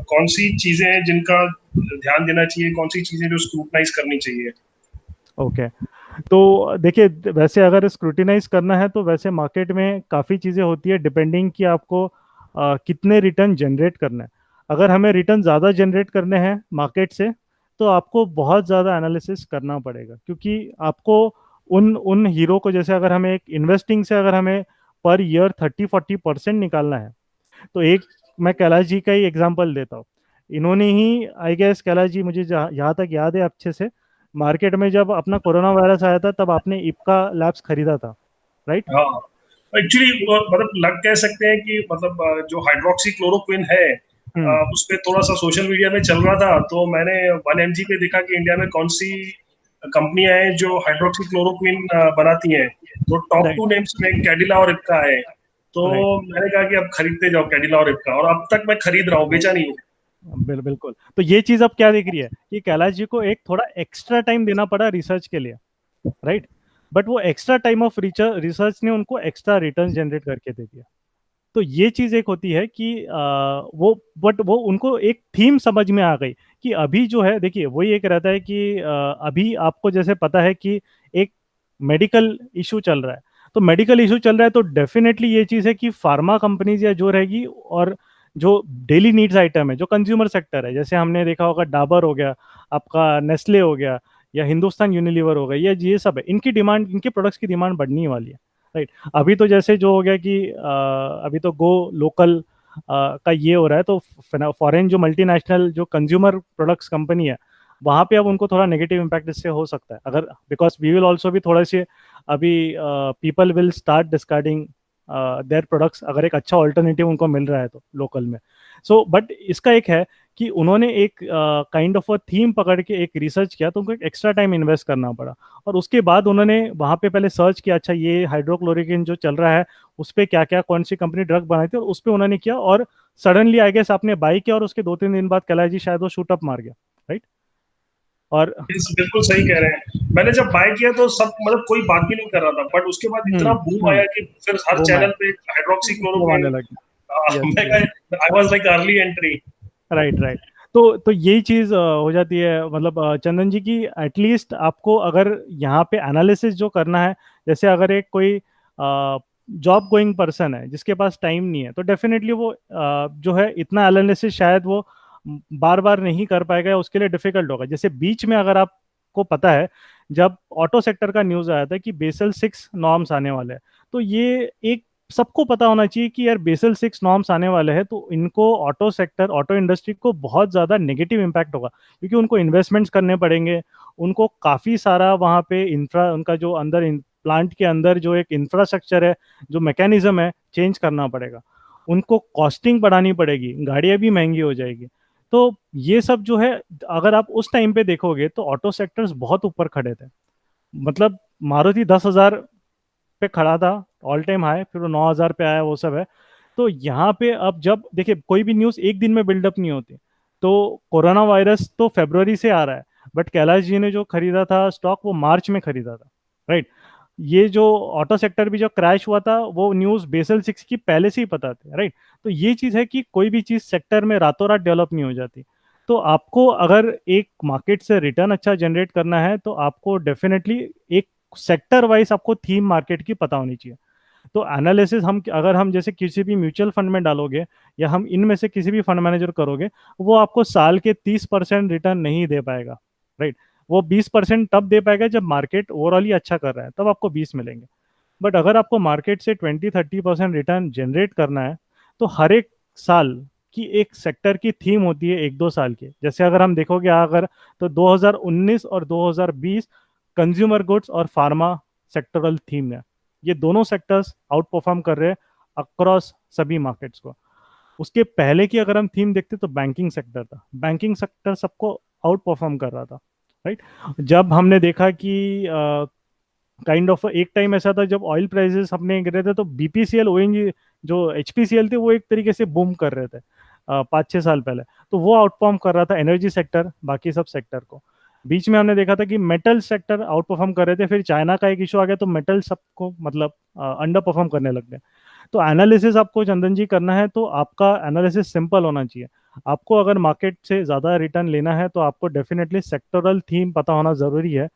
कौन सी चीजें हैं जिनका ध्यान देना चाहिए, कौन सी चीजें जो स्क्रूटनाइज करनी चाहिए? ओके, तो देखिए, वैसे अगर स्क्रूटिनाइज करना है तो वैसे मार्केट में काफ़ी चीज़ें होती है, डिपेंडिंग कि आपको कितने रिटर्न जनरेट करना है। अगर हमें रिटर्न ज़्यादा जनरेट करने हैं मार्केट से, तो आपको बहुत ज़्यादा एनालिसिस करना पड़ेगा, क्योंकि आपको उन उन हीरो को, जैसे अगर हमें एक इन्वेस्टिंग से अगर हमें पर ईयर 30-40% निकालना है, तो एक, मैं कैलाश जी का ही एग्जांपल देता हूँ। इन्होंने ही, आई गेस कैलाश जी, मुझे यहाँ तक याद है अच्छे से, मार्केट में जब अपना कोरोना वायरस आया था तब आपने इप्का लैब्स खरीदा था, राइट? हाँ, एक्चुअली मतलब लग कह सकते हैं कि मतलब जो हाइड्रोक्सी क्लोरोक्विन है, हम्म। उस पे थोड़ा सा सोशल मीडिया में चल रहा था, तो मैंने 1mg पे देखा कि इंडिया में कौन सी कंपनियां हैं जो हाइड्रोक्सी क्लोरोक्विन बनाती हैं। तो टॉप राइट। टू नेम्स में कैडिला और इप्का है। तो राइट। मैंने कहा कि अब खरीदते जाओ कैडिला और इप्का, और अब तक मैं खरीद रहा हूँ, बेचा नहीं हूँ। बिल्कुल। तो ये चीज अब क्या दिख रही है कि कैलाश जी को एक थोड़ा एक्स्ट्रा टाइम देना पड़ा रिसर्च के लिए, राइट? बट वो एक्स्ट्रा टाइम ऑफ रिसर्च ने उनको एक्स्ट्रा रिटर्न जनरेट करके दे दिया। तो ये चीज एक होती है कि वो, बट वो उनको एक थीम समझ में आ गई कि अभी जो है, देखिए वही एक रहता है कि अभी आपको जैसे पता है कि एक मेडिकल इशू चल रहा है, तो मेडिकल इशू चल रहा है तो डेफिनेटली ये चीज़ है कि फार्मा कंपनीज या जो रहेगी, और जो डेली नीड्स आइटम है, जो कंज्यूमर सेक्टर है, जैसे हमने देखा होगा डाबर हो गया, आपका नेस्ले हो गया, या हिंदुस्तान यूनिलीवर हो गया, ये सब है, इनकी डिमांड, इनके प्रोडक्ट्स की डिमांड बढ़नी वाली है, राइट? अभी तो जैसे जो हो गया कि अभी तो गो लोकल का ये हो रहा है, तो फॉरेन जो मल्टीनेशनल जो कंज्यूमर प्रोडक्ट्स कंपनी है, वहां पे अब उनको थोड़ा नेगेटिव इम्पैक्ट इससे हो सकता है, अगर, बिकॉज वी विल ऑल्सो भी थोड़ा से अभी people will start discarding their products, अगर एक अच्छा ऑल्टरनेटिव उनको मिल रहा है तो लोकल में। सो बट इसका एक है कि उन्होंने एक काइंड ऑफ अ थीम पकड़ के एक रिसर्च किया, तो उनको एक एक्स्ट्रा टाइम इन्वेस्ट करना पड़ा, और उसके बाद उन्होंने वहां पे पहले सर्च किया, अच्छा ये हाइड्रोक्लोरिकिन जो चल रहा है उस पर क्या क्या, कौन सी कंपनी ड्रग बनाई थी, और उस पर उन्होंने किया, और सडनली आई गेस आपने बाई किया, और उसके 2-3 दिन बाद कैलाश जी शायद वो शूट अप मार गया, राइट? और बिल्कुल सही कह रहे हैं। मैंने जब बाय किया तो सब मतलब कोई बात भी नहीं कर रहा था, बट उसके बाद इतना बूम हम्म। आया कि फिर हर वो मैं चैनल पे हाइड्रोक्सी वो आने क्लोरोक्विन। लगी। यस, मैं yes. I was like early entry. Right, right. तो यही चीज हो जाती है, मतलब चंदन जी की, एटलीस्ट आपको अगर यहाँ पे एनालिसिस जो करना है, जैसे अगर एक कोई जॉब गोइंग पर्सन है जिसके पास टाइम नहीं है, तो डेफिनेटली वो जो है इतना एनालिसिस शायद वो बार बार नहीं कर पाएगा, या उसके लिए डिफिकल्ट होगा। जैसे बीच में अगर आपको पता है, जब ऑटो सेक्टर का न्यूज आया था कि बेसल 6 नॉर्म्स आने वाले हैं, तो ये एक सबको पता होना चाहिए कि यार बेसल 6 नॉर्म्स आने वाले हैं, तो इनको ऑटो सेक्टर, ऑटो इंडस्ट्री को बहुत ज़्यादा नेगेटिव इम्पैक्ट होगा, क्योंकि उनको इन्वेस्टमेंट्स करने पड़ेंगे, उनको काफ़ी सारा वहाँ पे इंफ्रा, उनका जो अंदर प्लांट के अंदर जो एक इंफ्रास्ट्रक्चर है, जो मैकेनिज्म है, चेंज करना पड़ेगा, उनको कॉस्टिंग बढ़ानी पड़ेगी, गाड़ियाँ भी महंगी हो जाएगी। तो ये सब जो है, अगर आप उस टाइम पे देखोगे तो ऑटो सेक्टर्स बहुत ऊपर खड़े थे, मतलब मारुति 10,000 पे खड़ा था, ऑल टाइम हाई, फिर वो 9,000 पे आया, वो सब है। तो यहाँ पे अब जब देखिए कोई भी न्यूज़ एक दिन में बिल्डअप नहीं होती, तो कोरोना वायरस तो फरवरी से आ रहा है, बट कैलाश जी ने जो खरीदा था स्टॉक वो मार्च में खरीदा था, राइट? ये जो ऑटो सेक्टर भी जो क्रैश हुआ था, वो न्यूज़ बेसल 6 की पहले से ही पता थी, राइट? तो ये चीज़ है कि कोई भी चीज़ सेक्टर में रातों रात डेवलप नहीं हो जाती। तो आपको अगर एक मार्केट से रिटर्न अच्छा जनरेट करना है, तो आपको डेफिनेटली एक सेक्टर वाइज आपको थीम मार्केट की पता होनी चाहिए। तो एनालिसिस, हम अगर हम जैसे किसी भी म्यूचुअल फंड में डालोगे, या हम इनमें से किसी भी फंड मैनेजर करोगे, वो आपको साल के 30% रिटर्न नहीं दे पाएगा, राइट? वो 20% तब दे पाएगा जब मार्केट ओवरऑल ही अच्छा कर रहा है, तब आपको 20 मिलेंगे। बट अगर आपको मार्केट से 20-30% रिटर्न जनरेट करना है, तो हर एक साल की एक सेक्टर की थीम होती है, 1-2 साल की, जैसे अगर हम देखोगे अगर, तो 2019 और 2020 कंज्यूमर गुड्स और फार्मा सेक्टरल थीम है, ये दोनों सेक्टर्स आउट परफॉर्म कर रहे हैं अक्रॉस सभी मार्केट्स को। उसके पहले की अगर हम थीम देखते तो बैंकिंग सेक्टर था, बैंकिंग सेक्टर सबको आउट परफॉर्म कर रहा था, राइट? जब हमने देखा कि काइंड ऑफ एक टाइम ऐसा था जब ऑयल प्राइसेस अपने गिरे थे, तो बीपीसीएल, ओएनजी, जो एचपीसीएल थे, वो एक तरीके से बूम कर रहे थे 5-6 साल पहले, तो वो आउटपरफॉर्म कर रहा था एनर्जी सेक्टर बाकी सब सेक्टर को। बीच में हमने देखा था कि मेटल सेक्टर आउट परफॉर्म कर रहे थे, फिर चाइना का एक इशू आ गया तो मेटल सबको मतलब अंडर परफॉर्म करने लग गए। तो एनालिसिस आपको चंदन जी करना है, तो आपका एनालिसिस सिंपल होना चाहिए। आपको अगर मार्केट से ज़्यादा रिटर्न लेना है, तो आपको डेफिनेटली सेक्टरल थीम पता होना ज़रूरी है।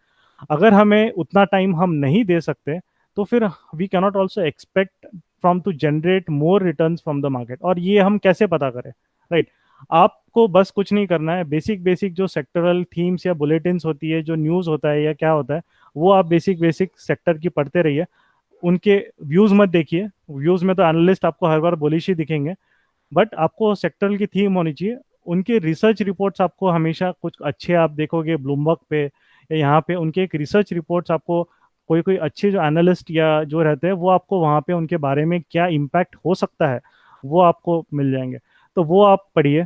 अगर हमें उतना टाइम हम नहीं दे सकते, तो फिर we cannot also expect from to generate more returns from the market. और ये हम कैसे पता करें, राइट? आपको बस कुछ नहीं करना है, बेसिक बेसिक जो सेक्टरल थीम्स या बुलेटिन्स होती है, जो न्यूज़ होता है या क्या होता है, वो आप बेसिक बेसिक सेक्टर की पढ़ते रहिए। उनके व्यूज मत देखिए, व्यूज में तो एनालिस्ट आपको हर बार बुलिश ही दिखेंगे, बट आपको सेक्टरल की थीम होनी चाहिए। उनके रिसर्च रिपोर्ट्स आपको हमेशा कुछ अच्छे आप देखोगे ब्लूमबर्ग पे या यहाँ पे, उनके एक रिसर्च रिपोर्ट्स आपको, कोई कोई अच्छे जो एनालिस्ट या जो रहते हैं वो आपको वहाँ पे उनके बारे में क्या इम्पैक्ट हो सकता है वो आपको मिल जाएंगे। तो वो आप पढ़िए,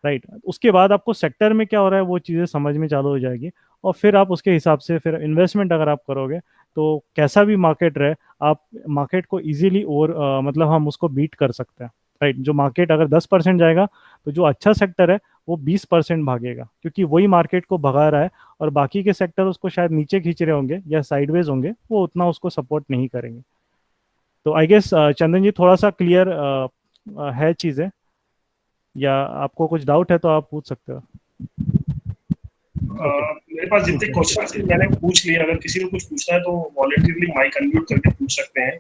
राइट। उसके बाद आपको सेक्टर में क्या हो रहा है वो चीज़ें समझ में चालू हो जाएगी, और फिर आप उसके हिसाब से फिर इन्वेस्टमेंट अगर आप करोगे तो कैसा भी मार्केट रहे, आप मार्केट को इजीली और मतलब हम उसको बीट कर सकते हैं, राइट। जो मार्केट अगर 10% जाएगा तो जो अच्छा सेक्टर है वो 20% भागेगा, क्योंकि वही मार्केट को भगा रहा है, और बाकी के सेक्टर उसको शायद नीचे खींच रहे होंगे या साइडवेज होंगे, वो उतना उसको सपोर्ट नहीं करेंगे। तो आई गेस चंदन जी थोड़ा सा क्लियर है चीज़ें, या आपको कुछ डाउट है तो आप पूछ सकते हो। ओके, मेरे पास ठीक जितने है। क्वेश्चन थे मैंने पूछ लिए, अगर किसी को कुछ पूछना है तो वॉलंटियरली माइक अनम्यूट करके पूछ सकते हैं।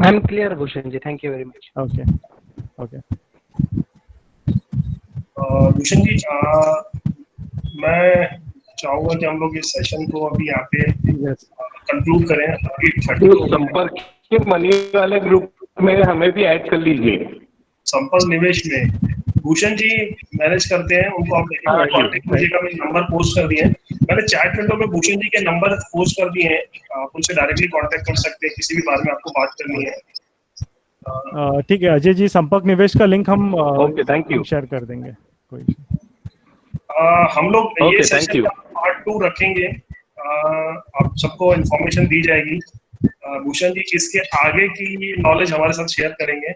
I'm clear, Bhushan ji. Thank you very much. Okay okay. Bhushan ji, मैं चाहूंगा कि हम लोग इस सेशन को अभी यहाँ पे यस, कंक्लूड करें। अभी तो संपर्क के मनी वाले ग्रुप में हमें भी ऐड कर लीजिए। संपर्क निवेश में भूषण जी मैनेज करते हैं, उनको आप कांटेक्ट कीजिएगा। मैंने नंबर पोस्ट कर दिए हैं, मैंने चैट विंडो में भूषण जी के नंबर पोस्ट कर दिए हैं, आप उनसे डायरेक्टली कांटेक्ट कर सकते हैं किसी भी बारे में आपको बात करनी है। ठीक है अजय जी, संपर्क निवेश का लिंक हम ओके, थैंक यू। शेयर कर देंगे, कोई हम लोग Okay, ये thank सेशन you. का पार्ट 2 रखेंगे, आप सबको इन्फॉर्मेशन दी जाएगी। भूषण जी इसके आगे की नॉलेज हमारे साथ शेयर करेंगे।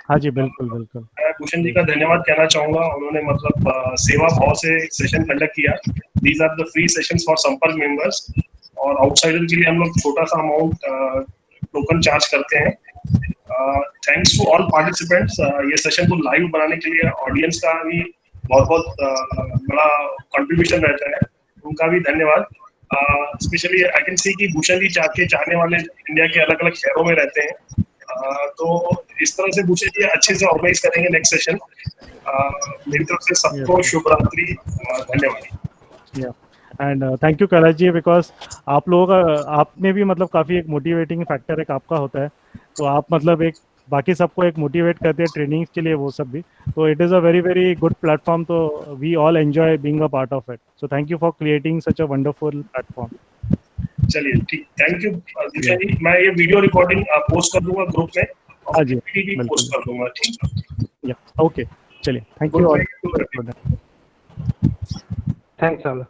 हाँ जी, बिल्कुल बिल्कुल। मैं भूषण जी का धन्यवाद कहना चाहूंगा, उन्होंने मतलब सेवा भाव से सेशन कंडक्ट किया। These are the free sessions for Sampark members, और आउटसाइडर के लिए हम लोग छोटा सा अमाउंट टोकन चार्ज करते हैं। थैंक्स टू ऑल पार्टिसिपेंट्स, ये सेशन को लाइव बनाने के लिए ऑडियंस का भी बहुत बहुत बड़ा कंट्रीब्यूशन रहता है, उनका भी धन्यवाद। स्पेशली आई कैन सी कि भूषण जी चाहने वाले इंडिया के अलग अलग शहरों में रहते हैं, तो इस तरह से भूषण जी अच्छे से ऑर्गेनाइज करेंगे नेक्स्ट सेशन। मेरी तरफ से सबको शुभ रात्रि, धन्यवाद। And thank you Kailash ji, because आप लोगों का, आपने भी मतलब काफ़ी एक मोटिवेटिंग फैक्टर एक आपका होता है, तो आप मतलब एक बाकी सबको एक मोटिवेट करते हैं ट्रेनिंग के लिए, वो सब भी, तो it is a very very good platform, तो we all enjoy being a part of it. So thank you for creating such a wonderful platform. चलिए ठीक, थैंक यू भूषण जी। मैं ये वीडियो रिकॉर्डिंग पोस्ट कर दूंगा ग्रुप में, हाँ और जी, भी पोस्ट कर दूंगा। ठीक या ओके, चलिए, thank you all. Thanks, all.